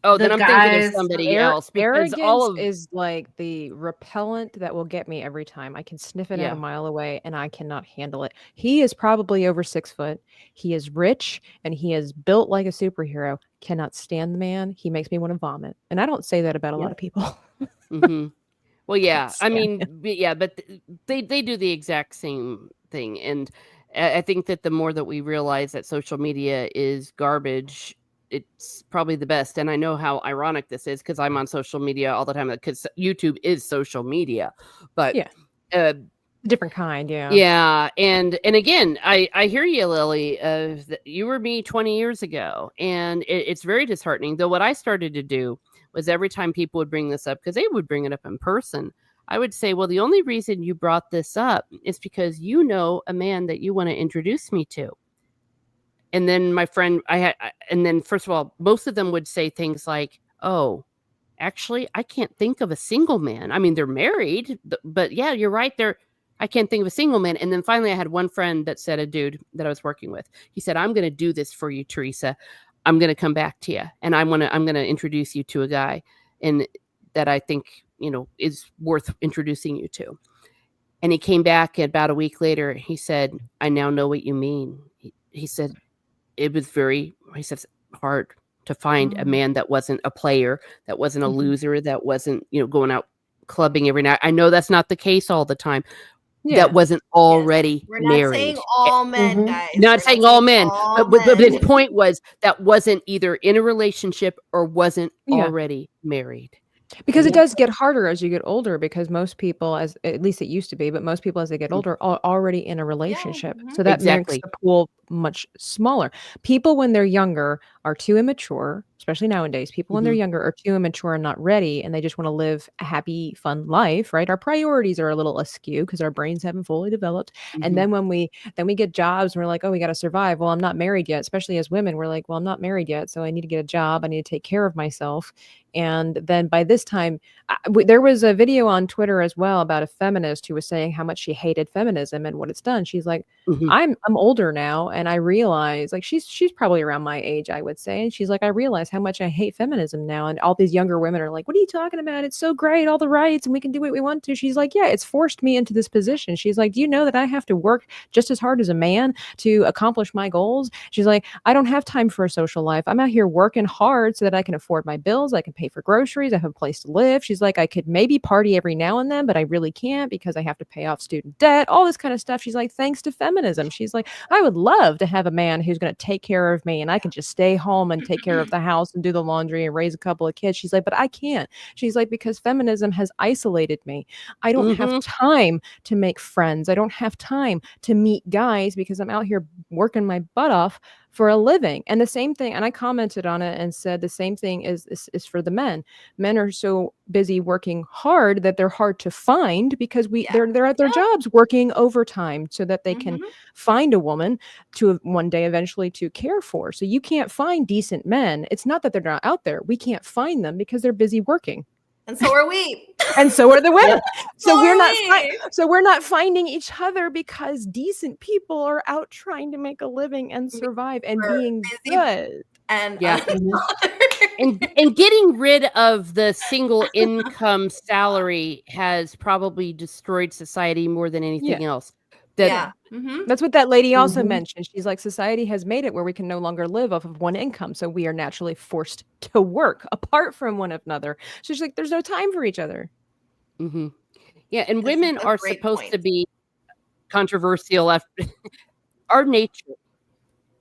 Oh, then I'm thinking of somebody else. Because arrogance is like the repellent that will get me every time. I can sniff it at a mile away, and I cannot handle it. He is probably over 6 foot. He is rich, and he is built like a superhero. Cannot stand the man. He makes me want to vomit. And I don't say that about a lot of people. Well, yeah. I mean, but they do the exact same thing. And I think that the more that we realize that social media is garbage, it's probably the best. And I know how ironic this is, because I'm on social media all the time, because YouTube is social media, but different kind. Yeah. And again, I hear you, Lily. You were me 20 years ago, and it's very disheartening. Though what I started to do was, every time people would bring this up, because they would bring it up in person, I would say, well, the only reason you brought this up is because you know a man that you want to introduce me to. And then my friend, and then first of all, most of them would say things like, oh, actually, I can't think of a single man. I mean, they're married, but yeah, you're right. I can't think of a single man. And then finally I had one friend that said, a dude that I was working with, he said, I'm going to do this for you, Teresa. I'm going to come back to you, and I'm going to introduce you to a guy, and that I think, is worth introducing you to. And he came back about a week later. He said, I now know what you mean. He said, it was hard to find a man that wasn't a player, that wasn't a loser, that wasn't, going out clubbing every night. I know that's not the case all the time. That wasn't already We're not married. saying all men, guys. Not saying all men, but his point was that wasn't either in a relationship or wasn't already married. Because it does get harder as you get older, because most people, at least it used to be, but most people as they get older are already in a relationship. So that makes the pool much smaller. People when they're younger are too immature, especially nowadays. People when they're younger are too immature and not ready, and they just want to live a happy, fun life, right? Our priorities are a little askew because our brains haven't fully developed. And then when we get jobs, and we're like, oh, we got to survive. Well, I'm not married yet. Especially as women, we're like, well, I'm not married yet, so I need to get a job. I need to take care of myself. And then by this time, there was a video on Twitter as well about a feminist who was saying how much she hated feminism and what it's done. She's like, I'm older now, and I realized, like, she's probably around my age, I would say, and she's like, I realize how much I hate feminism now, and all these younger women are like, what are you talking about? It's so great, all the rights, and we can do what we want to. She's like, yeah, it's forced me into this position. She's like, do you know that I have to work just as hard as a man to accomplish my goals? She's like, I don't have time for a social life. I'm out here working hard so that I can afford my bills, I can pay for groceries, I have a place to live. She's like, I could maybe party every now and then, but I really can't because I have to pay off student debt, all this kind of stuff. She's like, thanks to feminism. She's like, I would love to have a man who's going to take care of me and I can just stay home and take care of the house and do the laundry and raise a couple of kids. She's like, but I can't. She's like, because feminism has isolated me. I don't have time to make friends. I don't have time to meet guys because I'm out here working my butt off for a living. And the same thing, and I commented on it and said the same thing is for the men. Men are so busy working hard that they're hard to find because they're at their jobs working overtime so that they can find a woman to one day eventually to care for. So you can't find decent men. It's not that they're not out there. We can't find them because they're busy working. And so are we. And so are the women. So we're not finding each other because decent people are out trying to make a living and survive and being good. And and getting rid of the single income salary has probably destroyed society more than anything else. That's what that lady also mentioned. She's like, society has made it where we can no longer live off of one income. So we are naturally forced to work apart from one another. So she's like, there's no time for each other. Yeah. And women are supposed to be controversial. Our nature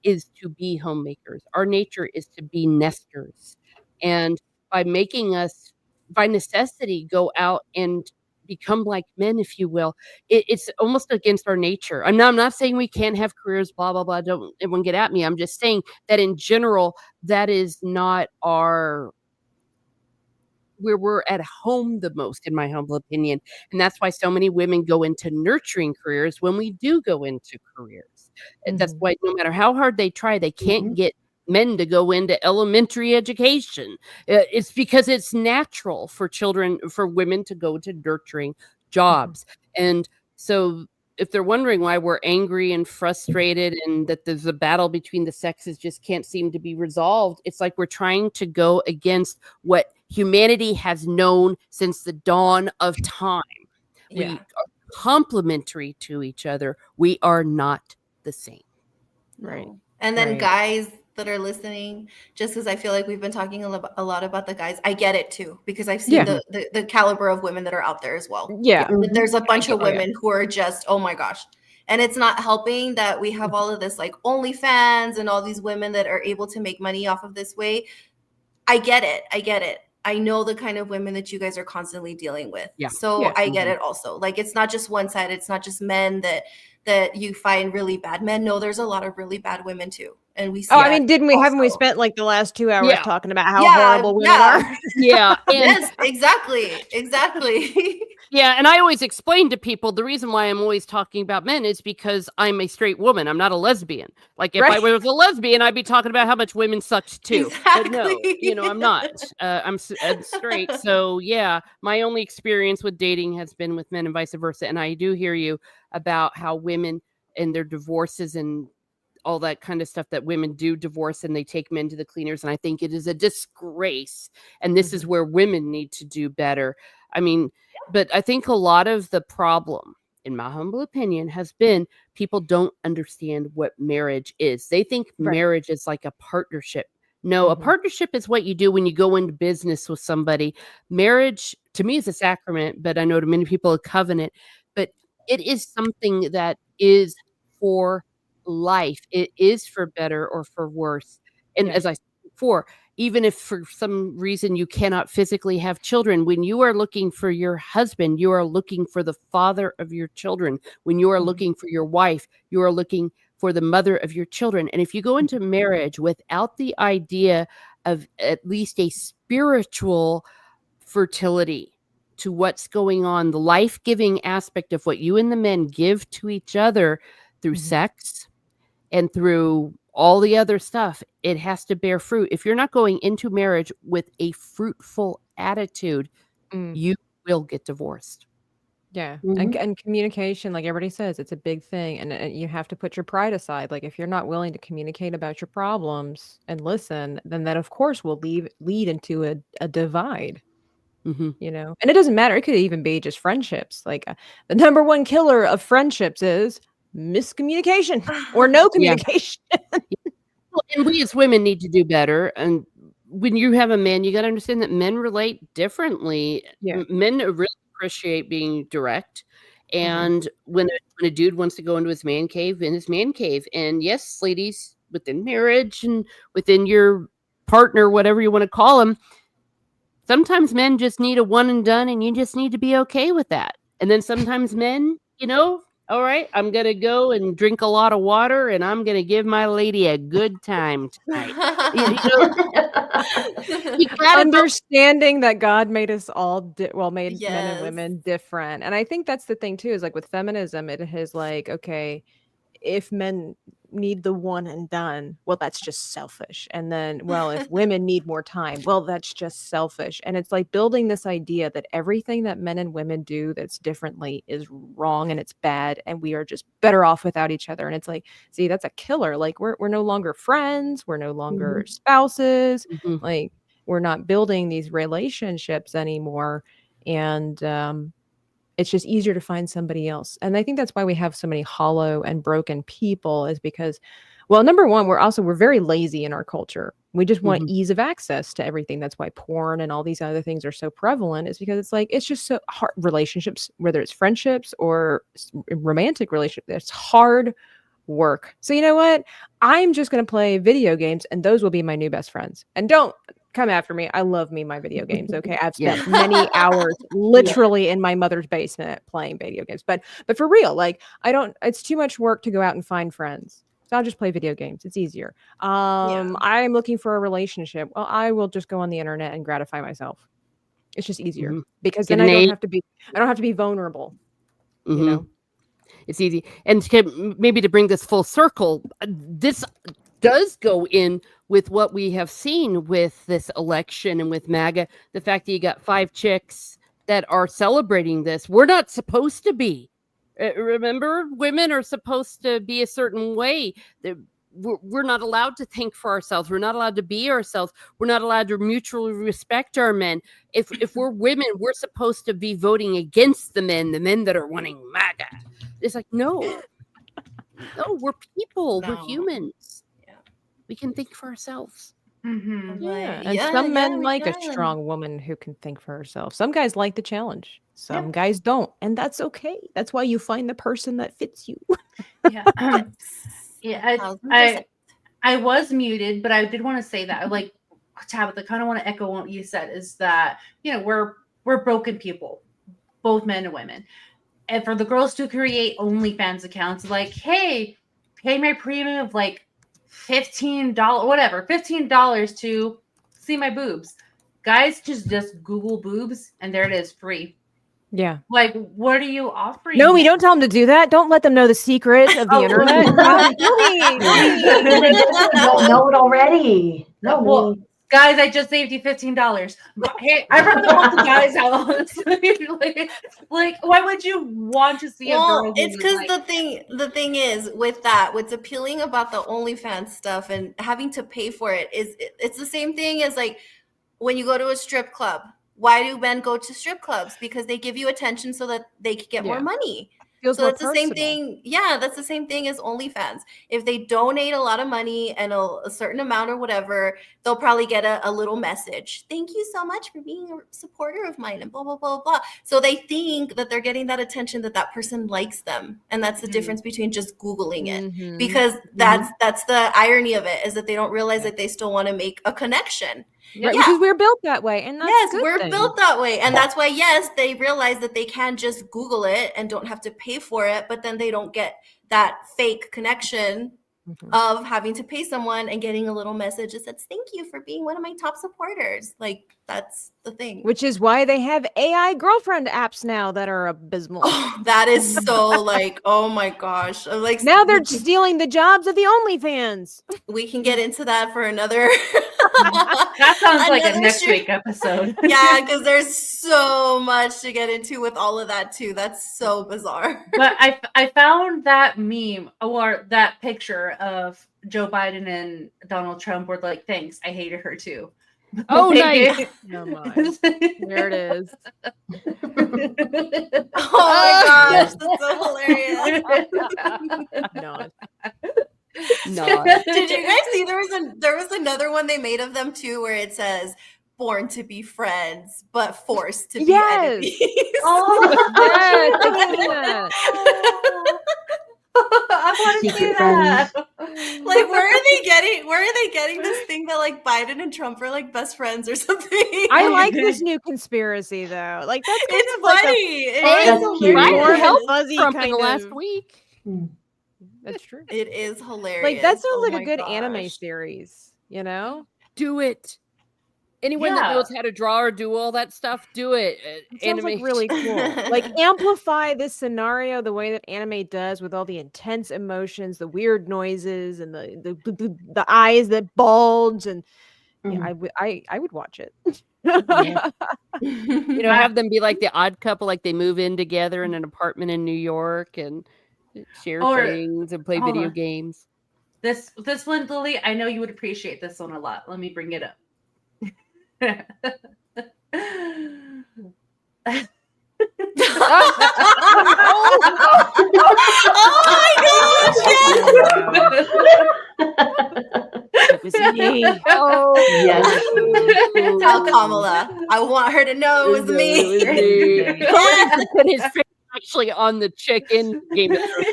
is to be homemakers. Our nature is to be nesters. And by making us, by necessity, go out and become like men, if you will, it's almost against our nature. I'm not saying we can't have careers, blah, blah, blah. Don't everyone get at me. I'm just saying that in general, that is not where we're at home the most, in my humble opinion. And that's why so many women go into nurturing careers when we do go into careers. And that's why no matter how hard they try, they can't get men to go into elementary education. It's because it's natural for women to go to nurturing jobs. And so if they're wondering why we're angry and frustrated and that there's a battle between the sexes just can't seem to be resolved, it's like we're trying to go against what humanity has known since the dawn of time. We are complementary to each other. We are not the same. Right. And then guys that are listening, just because I feel like we've been talking a lot about the guys, I get it too, because I've seen the caliber of women that are out there as well. There's a bunch of women who are just, oh my gosh. And it's not helping that we have all of this like OnlyFans and all these women that are able to make money off of this way. I get it. I know the kind of women that you guys are constantly dealing with. So I get it also. Like, it's not just one side. It's not just men that you find really bad men. No, there's a lot of really bad women too. And we see haven't we spent like the last 2 hours talking about how horrible women are? Yes, exactly. Yeah, and I always explain to people the reason why I'm always talking about men is because I'm a straight woman. I'm not a lesbian. Like, if I was a lesbian, I'd be talking about how much women sucked too. Exactly. But no, I'm not. I'm straight. So yeah, my only experience with dating has been with men and vice versa. And I do hear you about how women and their divorces and all that kind of stuff, that women do divorce and they take men to the cleaners. And I think it is a disgrace. And this is where women need to do better. I mean, but I think a lot of the problem, in my humble opinion, has been people don't understand what marriage is. They think marriage is like a partnership. No, a partnership is what you do when you go into business with somebody. Marriage, to me, is a sacrament, but I know to many people a covenant. But it is something that is for life. It is for better or for worse. And as I said before, even if for some reason you cannot physically have children, when you are looking for your husband, you are looking for the father of your children. When you are looking for your wife, you are looking for the mother of your children. And if you go into marriage without the idea of at least a spiritual fertility to what's going on, the life-giving aspect of what you and the men give to each other through sex and through all the other stuff, it has to bear fruit. If you're not going into marriage with a fruitful attitude, you will get divorced. Yeah. Mhm. And communication, like everybody says, it's a big thing. And you have to put your pride aside. Like if you're not willing to communicate about your problems and listen, then that of course will lead into a divide, Mhm. you know. And it doesn't matter. It could even be just friendships. Like the number one killer of friendships is miscommunication or no Yeah. communication. Well, and we as women need to do better. And when you have a man, you got to understand that men relate differently. Yeah. Men really appreciate being direct. And when a dude wants to go into his man cave, in his man cave. And yes, ladies, within marriage and within your partner, whatever you want to call him, sometimes men just need a one and done, and you just need to be okay with that. And then sometimes men, all right, I'm going to go and drink a lot of water, and I'm going to give my lady a good time tonight. You gotta know. Understanding that God made us all made men and Yes. women different. And I think that's the thing too, is like with feminism, it is like, okay, if men need the one and done, well, that's just selfish. And then, well, if women need more time, well, that's just selfish. And it's like building this idea that everything that men and women do that's differently is wrong and it's bad, and we are just better off without each other. And it's like, see, that's a killer. Like we're no longer friends, we're no longer spouses, Mhm. like we're not building these relationships anymore. And it's just easier to find somebody else. And I think that's why we have so many hollow and broken people, is because, well, number one, we're very lazy in our culture. We just want ease of access to everything. That's why porn and all these other things are so prevalent, is because it's like, it's just so hard. Relationships, whether it's friendships or romantic relationships, it's hard work. So you know what? I'm just going to play video games, and those will be my new best friends. And don't come after me. I love my video games. Okay. I've spent many hours literally in my mother's basement playing video games, but for real, like it's too much work to go out and find friends. So I'll just play video games. It's easier. I'm looking for a relationship. Well, I will just go on the internet and gratify myself. It's just easier because then I don't have to be vulnerable, you know? It's easy. And maybe to bring this full circle, this does go in with what we have seen with this election and with MAGA. The fact that you got 5 chicks that are celebrating this. We're not supposed to be. Remember, women are supposed to be a certain way. We're not allowed to think for ourselves. We're not allowed to be ourselves. We're not allowed to mutually respect our men. If we're women, we're supposed to be voting against the men that are wanting MAGA. It's like, no, we're people. We're humans. Yeah. We can think for ourselves. Yeah. And some men like a strong woman who can think for herself. Some guys like the challenge. Some guys don't. And that's okay. That's why you find the person that fits you. I was muted, but I did want to say that, like, Tabitha, kind of want to echo what you said, is that, we're broken people, both men and women. And for the girls to create OnlyFans accounts, like, hey, pay my premium of like $15 to see my boobs. Guys, just Google boobs, and there it is, free. Yeah. Like, what are you offering? No, we don't tell them to do that. Don't let them know the secret of the internet. Don't know it already. No, well, guys, I just saved you $15. Hey, I rather help the guys out. like, why would you want to see a girl? It's because the thing is with that, what's appealing about the OnlyFans stuff and having to pay for it is it's the same thing as like when you go to a strip club. Why do men go to strip clubs? Because they give you attention so that they can get more money. So that's the same thing. Yeah, that's the same thing as OnlyFans. If they donate a lot of money and a certain amount or whatever, they'll probably get a little message. Thank you so much for being a supporter of mine and blah, blah, blah, blah. So they think that they're getting that attention, that person likes them. And that's the difference between just Googling it. Because that's the irony of it, is that they don't realize that they still want to make a connection. Right, because we're built that way, and that's we're built that way, and that's why they realize that they can just Google it and don't have to pay for it, but then they don't get that fake connection of having to pay someone and getting a little message that says thank you for being one of my top supporters. Like, that's the thing. Which is why they have AI girlfriend apps now that are abysmal. That is so like, oh my gosh. Like, now they're stealing the jobs of the OnlyFans. We can get into that for another That sounds like a Another next stream- week episode. Yeah, because there's so much to get into with all of that too. That's so bizarre. But I found that meme or that picture of Joe Biden and Donald Trump were like, thanks, I hated her too. Oh, Like, nice. Oh my. There it is. Oh my gosh, that's so hilarious. No. No. Did you guys see there was another one they made of them too where it says born to be friends but forced to be Yes. enemies. Oh, Yes, I've seen that. I want to see Secret that. Like where are they getting this thing that like Biden and Trump are like best friends or something? I like this new conspiracy though. Like that's kind It's of like funny. a It That's is cute. Biden hilarious. helped fuzzy Trump in kind the last of- week. That's true. It is hilarious. Like that sounds Oh like my a good anime gosh. series, you know? Do it. Anyone that Yeah. knows how to draw or do all that stuff, do it. It sounds like Anime- really cool. Like amplify this scenario the way that anime does with all the intense emotions, the weird noises, and the eyes that bulge, and yeah, I would watch it. Yeah. You know, have them be like the odd couple, like they move in together in an apartment in New York and share Or- things and play hold video on. games. This one, Lily, I know you would appreciate this one a lot. Let me bring it up. Oh my It was me. Oh, Yes. gosh! Tell Kamala. I want her to know it was me. Put his face actually on the chicken Game of Thrones.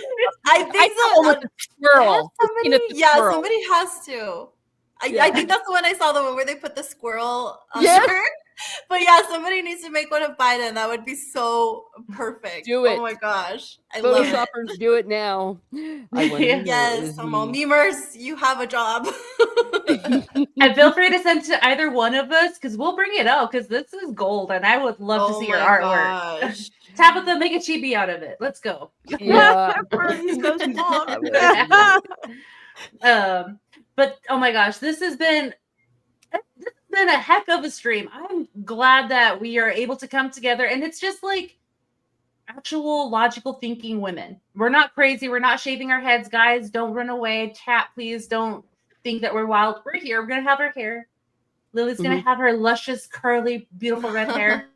I I think saw one with so. the squirrel. Looking at the Yeah, squirrel. somebody has to. I Yeah. think that's the one I saw, the one where they put the squirrel on Yes. her. But yeah, somebody needs to make one of Biden. That would be so perfect. Do it. Oh my gosh. I love it. Photoshoppers do it now. I wonder who it Yes, is. I'm all memers. You have a job. And feel free to send to either one of us because we'll bring it out because this is gold and I would love to see your artwork. Gosh. Tabitha, make a chibi out of it. Let's go. Yeah. But oh my gosh, this has been a heck of a stream. I'm glad that we are able to come together and it's just like actual logical thinking women. We're not crazy. We're not shaving our heads, guys. Don't run away. Chat, please don't think that we're wild. We're here. We're gonna have our hair. Lily's gonna have her luscious, curly, beautiful red hair.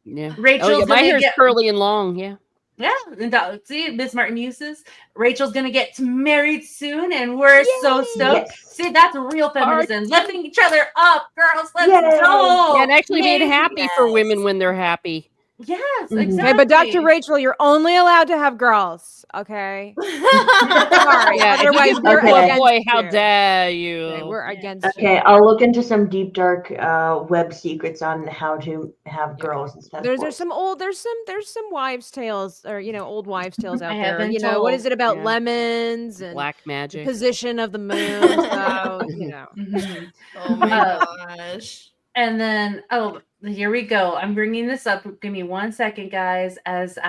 Yeah. Rachel's my gonna hair's get curly and long. Yeah. yeah, and see, Miss Martin Muses. Rachel's gonna get married soon, and we're so stoked. Yes. See, that's real feminism, lifting each other up, girls. Let's Yay. go. Yeah, and actually being Yay. happy for women when they're happy. Yes, Mhm. exactly. Okay, but Dr. Rachel, you're only allowed to have girls, okay? Sorry. Yeah, if you Otherwise, give we're birth to a against boy, how you. dare you? Okay, we're against Okay, you. I'll look into some deep dark web secrets on how to have girls instead of There's boys. some wives' tales or old wives' tales out I there. haven't You know, what told. is it about Yeah. lemons and Black the magic. position of the moon? So, you know. Mhm. Oh my gosh. And then, oh, here we go. I'm bringing this up. Give me 1 second, guys, as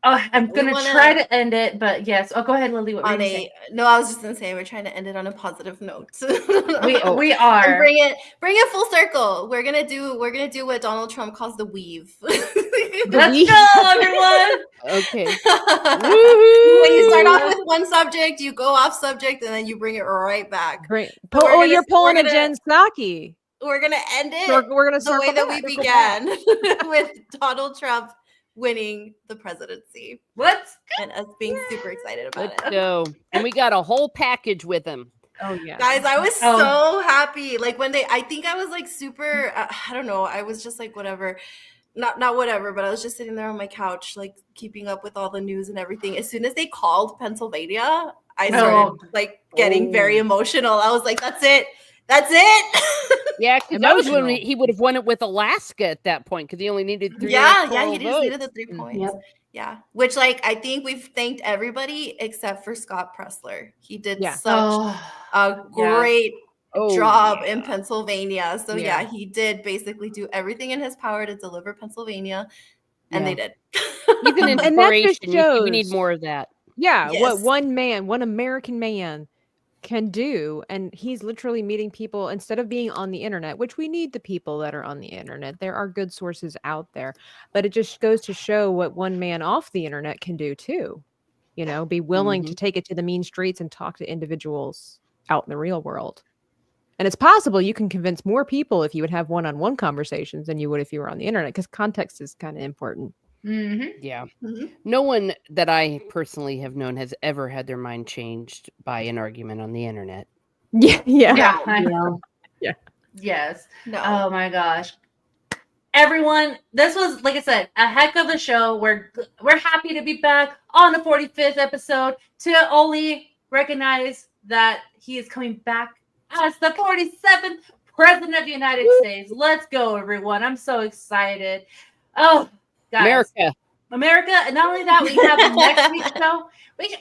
I'm We gonna wanna- try to end it, but yes. Oh, go ahead, Lily. What were On you a saying? no, I was just gonna say we're trying to end it on a positive note. We and are. bring it full circle. We're gonna do what Donald Trump calls the weave. Let's go, everyone. Okay. When you start off with one subject, you go off subject, and then you bring it right back. Great. But we're You're gonna- pulling we're a gonna- Jen Psaki. We're gonna end it We're gonna the circle way that back. we began with Donald Trump winning the presidency Let's and us being super excited about Let's it. go. And we got a whole package with him. Oh yeah. Guys, I was Oh. so happy. Like when I think I was like super, I don't know. I was just like, whatever, not whatever, but I was just sitting there on my couch, like keeping up with all the news and everything. As soon as they called Pennsylvania, I started like getting very emotional. I was like, that's it. That's it. Yeah, because that was when Emotional. he would have won it with Alaska at that point because he only needed 3 yeah, electoral he just votes. needed the 3 points. Yep. Yeah, which like I think we've thanked everybody except for Scott Pressler. He did Yeah. such Oh, a great Oh, job yeah. in Pennsylvania. So Yeah. yeah, he did basically do everything in his power to deliver Pennsylvania, and they did. He's an And that just inspiration. We need shows- more of that. Yeah, what Yes. one man, one American man can do. And he's literally meeting people instead of being on the internet, which we need the people that are on the internet. There are good sources out there, but it just goes to show what one man off the internet can do too. You know, be willing to take it to the mean streets and talk to individuals out in the real world. And it's possible you can convince more people if you would have one-on-one conversations than you would if you were on the internet, because context is kind of important. Yeah. No one that I personally have known has ever had their mind changed by an argument on the internet. Yeah. Yeah. Yes. No. Oh my gosh. Everyone, this was, like I said, a heck of a show. We're happy to be back on the 45th episode to only recognize that he is coming back as the 47th President of the United States. Let's go, everyone. I'm so excited. Oh, guys. America. And not only that, we have next week's show.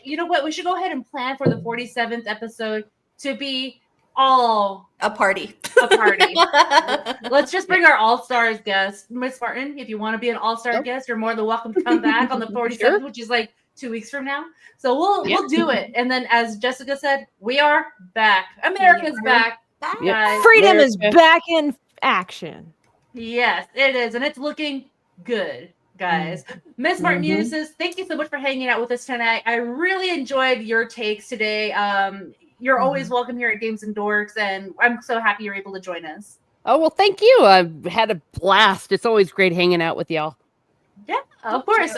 You know what? We should go ahead and plan for the 47th episode to be all a party. Let's just bring our all-stars guest. Miss Martin, if you want to be an all-star guest, you're more than welcome to come back on the 47th, which is like 2 weeks from now. So we'll do it. And then, as Jessica said, we are back. America's back. Guys. Freedom is back in action. Yes, it is. And it's looking good, guys. Miss Martin Muses, thank you so much for hanging out with us tonight. I really enjoyed your takes today. You're always welcome here at Dames and Dorks, and I'm so happy you're able to join us. Oh, well, thank you. I've had a blast. It's always great hanging out with y'all. Yeah, of course.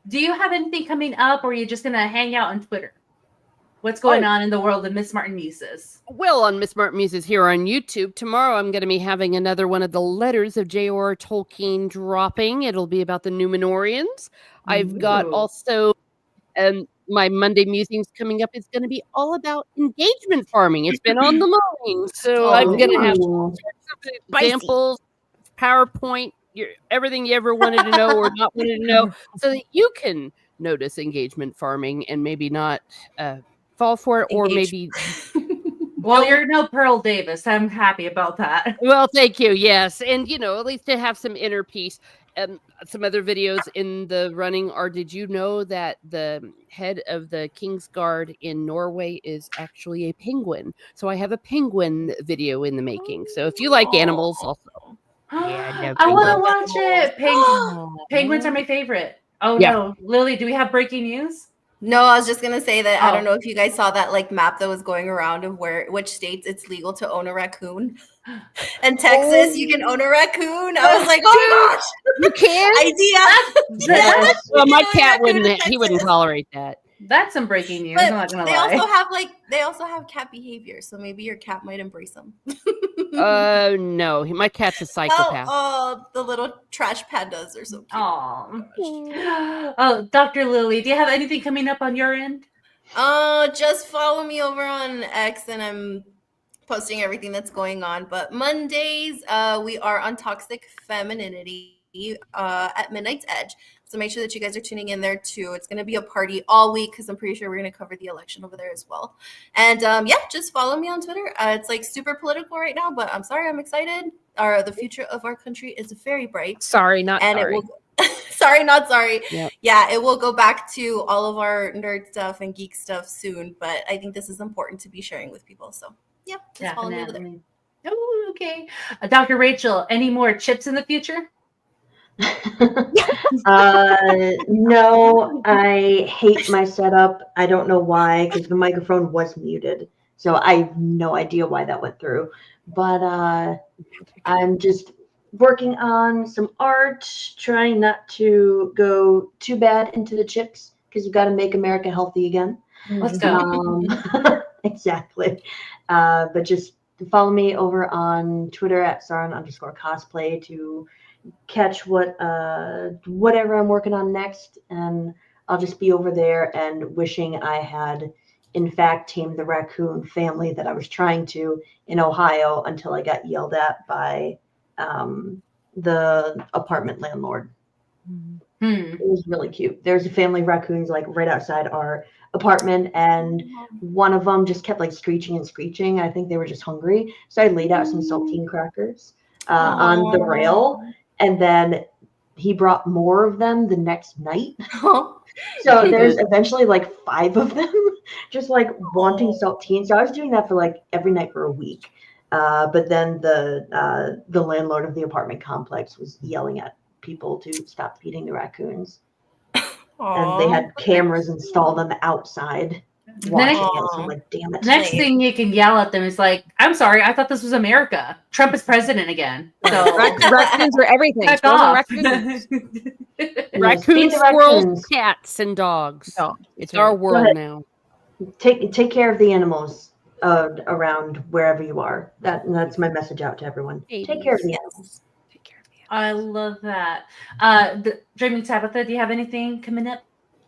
Do you have anything coming up, or are you just going to hang out on Twitter? What's going on in the world of Miss Martin Muses? Well, on Miss Martin Muses here on YouTube, tomorrow I'm going to be having another one of the letters of J.R.R. Tolkien dropping. It'll be about the Numenorians. I've got also... my Monday musings coming up is going to be all about engagement farming. It's been on the line. So I'm going to have all sorts of examples, PowerPoint, everything you ever wanted to know or not wanted to know, so that you can notice engagement farming and maybe not fall for it, or maybe... Well, you're no Pearl Davis. I'm happy about that. Well, thank you. Yes. And, you know, at least to have some inner peace. Some other videos in the running are, did you know that the head of the King's Guard in Norway is actually a penguin? So I have a penguin video in the making. So if you like animals also. Yeah, I want to watch it. Penguins are my favorite. Oh, no. Lily, do we have breaking news? No, I was just gonna say that I don't know if you guys saw that like map that was going around of which states it's legal to own a raccoon. And Texas, you can own a raccoon. I was like, oh my gosh, you can. Idea. Well, my cat wouldn't. He wouldn't tolerate that. That's some breaking news. But I'm not gonna they lie. also have cat behavior, so maybe your cat might embrace them. No, my cat's a psychopath. Oh, the little trash pandas are so cute. Oh, Dr. Lily, do you have anything coming up on your end? Just follow me over on X, and I'm posting everything that's going on. But Mondays, we are on Toxic Femininity at Midnight's Edge. So make sure that you guys are tuning in there too. It's going to be a party all week because I'm pretty sure we're going to cover the election over there as well. And just follow me on Twitter. It's like super political right now, but I'm sorry, I'm excited. The future of our country is very bright. Sorry, not and sorry. It will, sorry, not sorry. Yep. Yeah, it will go back to all of our nerd stuff and geek stuff soon. But I think this is important to be sharing with people. So yeah, just follow me over there. Oh, okay. Dr. Rachel, any more chips in the future? No, I hate my setup. I don't know why, because the microphone was muted. So I have no idea why that went through. But I'm just working on some art, trying not to go too bad into the chips, because you got to make America healthy again. Let's go. Exactly. But just follow me over on Twitter at Saran_cosplay to catch whatever I'm working on next, and I'll just be over there and wishing I had in fact tamed the raccoon family that I was trying to in Ohio until I got yelled at by the apartment landlord. It was really cute. There's a family of raccoons like right outside our apartment, and one of them just kept like screeching and screeching. I think they were just hungry, so I laid out some saltine crackers on the rail. And then he brought more of them the next night. So there's eventually like 5 of them just like wanting saltine. So I was doing that for like every night for a week. But then the landlord of the apartment complex was yelling at people to stop feeding the raccoons. And they had cameras installed on the outside watching it. So I'm like, damn it. Next thing you can yell at them is like, I'm sorry, I thought this was America. Trump is president again. So Raccoons are everything. Back Squirrels and off. raccoons. Raccoons, Feed the squirrels, raccoons. cats, and dogs. No, It's our world ahead. now. Take care of the animals around wherever you are. That's my message out to everyone. Take care of the animals. Take care of the I love that. Dreaming Tabitha, do you have anything coming up?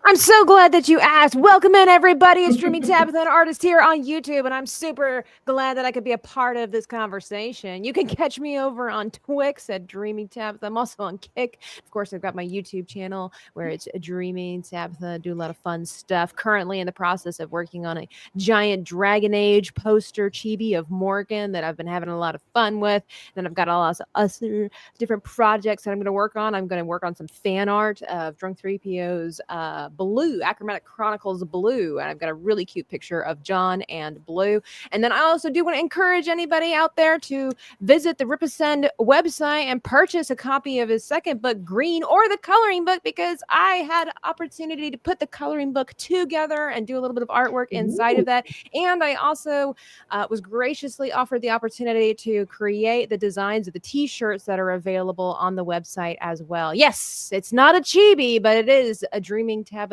I'm so glad that you asked. Welcome in, everybody. It's Dreaming Tabitha, an artist here on YouTube, and I'm super glad that I could be a part of this conversation. You can catch me over on Twix at Dreaming Tabitha. I'm also on Kick. Of course, I've got my YouTube channel where it's Dreaming Tabitha. I do a lot of fun stuff. Currently in the process of working on a giant Dragon Age poster chibi of Morgan that I've been having a lot of fun with. Then I've got a lot of other different projects that I'm going to work on. I'm going to work on some fan art of Drunk 3PO's Blue, Achromatic Chronicles Blue. And I've got a really cute picture of John and Blue. And then I also do want to encourage anybody out there to visit the Ripasend website and purchase a copy of his second book, Green, or the coloring book, because I had opportunity to put the coloring book together and do a little bit of artwork inside of that. And I also was graciously offered the opportunity to create the designs of the t-shirts that are available on the website as well. Yes, it's not a chibi, but it is a Dreaming Tabitha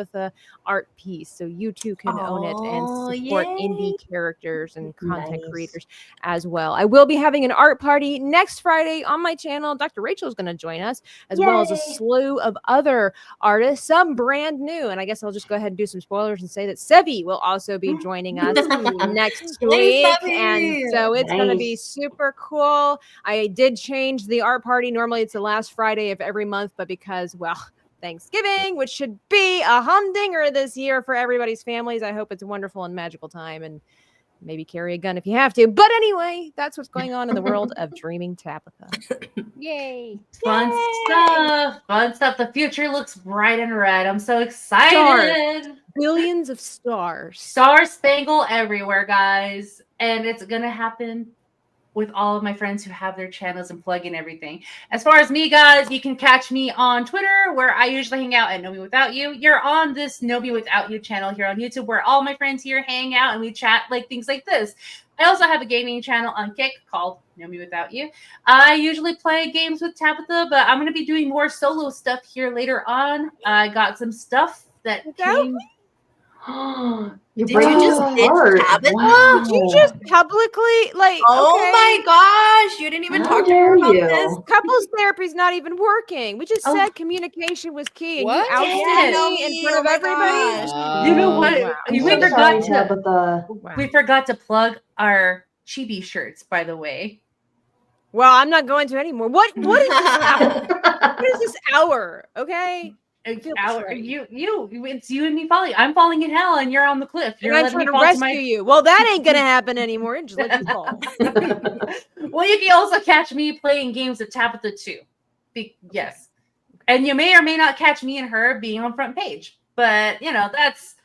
art piece, so you too can own it and support indie characters and content creators as well. I will be having an art party next Friday on my channel. Dr. Rachel is going to join us, as well as a slew of other artists, some brand new. And I guess I'll just go ahead and do some spoilers and say that Sevvy will also be joining us next week. And so it's going to be super cool. I did change the art party. Normally it's the last Friday of every month, but because, well, Thanksgiving, which should be a humdinger this year for everybody's families. I hope it's a wonderful and magical time, and maybe carry a gun if you have to. But anyway, that's what's going on in the world of Dreaming Tabitha. Yay! Fun stuff. Fun stuff. The future looks bright and red. I'm so excited. Stars. Billions of stars. Star spangle everywhere, guys. And it's going to happen with all of my friends who have their channels and plug in everything. As far as me, guys, you can catch me on Twitter, where I usually hang out at Nomiwithoutyou. You're on this Nomiwithoutyou channel here on YouTube, where all my friends here hang out and we chat like things like this. I also have a gaming channel on Kick called Nomiwithoutyou. I usually play games with Tabitha, but I'm going to be doing more solo stuff here later on. I got some stuff that came... Did you just ditch Tabitha? Wow. Did you just publicly, like, oh my gosh, you didn't even talk to her about this? Couples therapy is not even working. We just said communication was key, and What? you ousted me in front of everybody. You know what? Wow. We forgot to plug our chibi shirts, by the way. Well, I'm not going to anymore. What is this hour? What is this hour? Okay. It's you and me falling. I'm falling in hell, and you're on the cliff. You're I'm trying to rescue you. Well, that ain't gonna happen anymore. Just let you fall. Well, you can also catch me playing games with Tabitha too. Yes, and you may or may not catch me and her being on front page. But you know, that's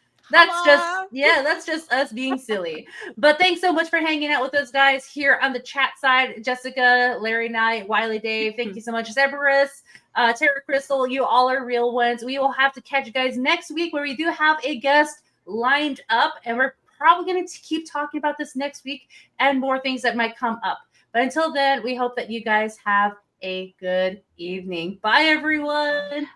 just us being silly. But thanks so much for hanging out with us, guys, here on the chat side. Jessica, Larry Knight, Wiley Dave, thank you so much. Cerberus, Tara Crystal, you all are real ones. We will have to catch you guys next week, where we do have a guest lined up, and we're probably going to keep talking about this next week and more things that might come up. But until then, we hope that you guys have a good evening. Bye, everyone.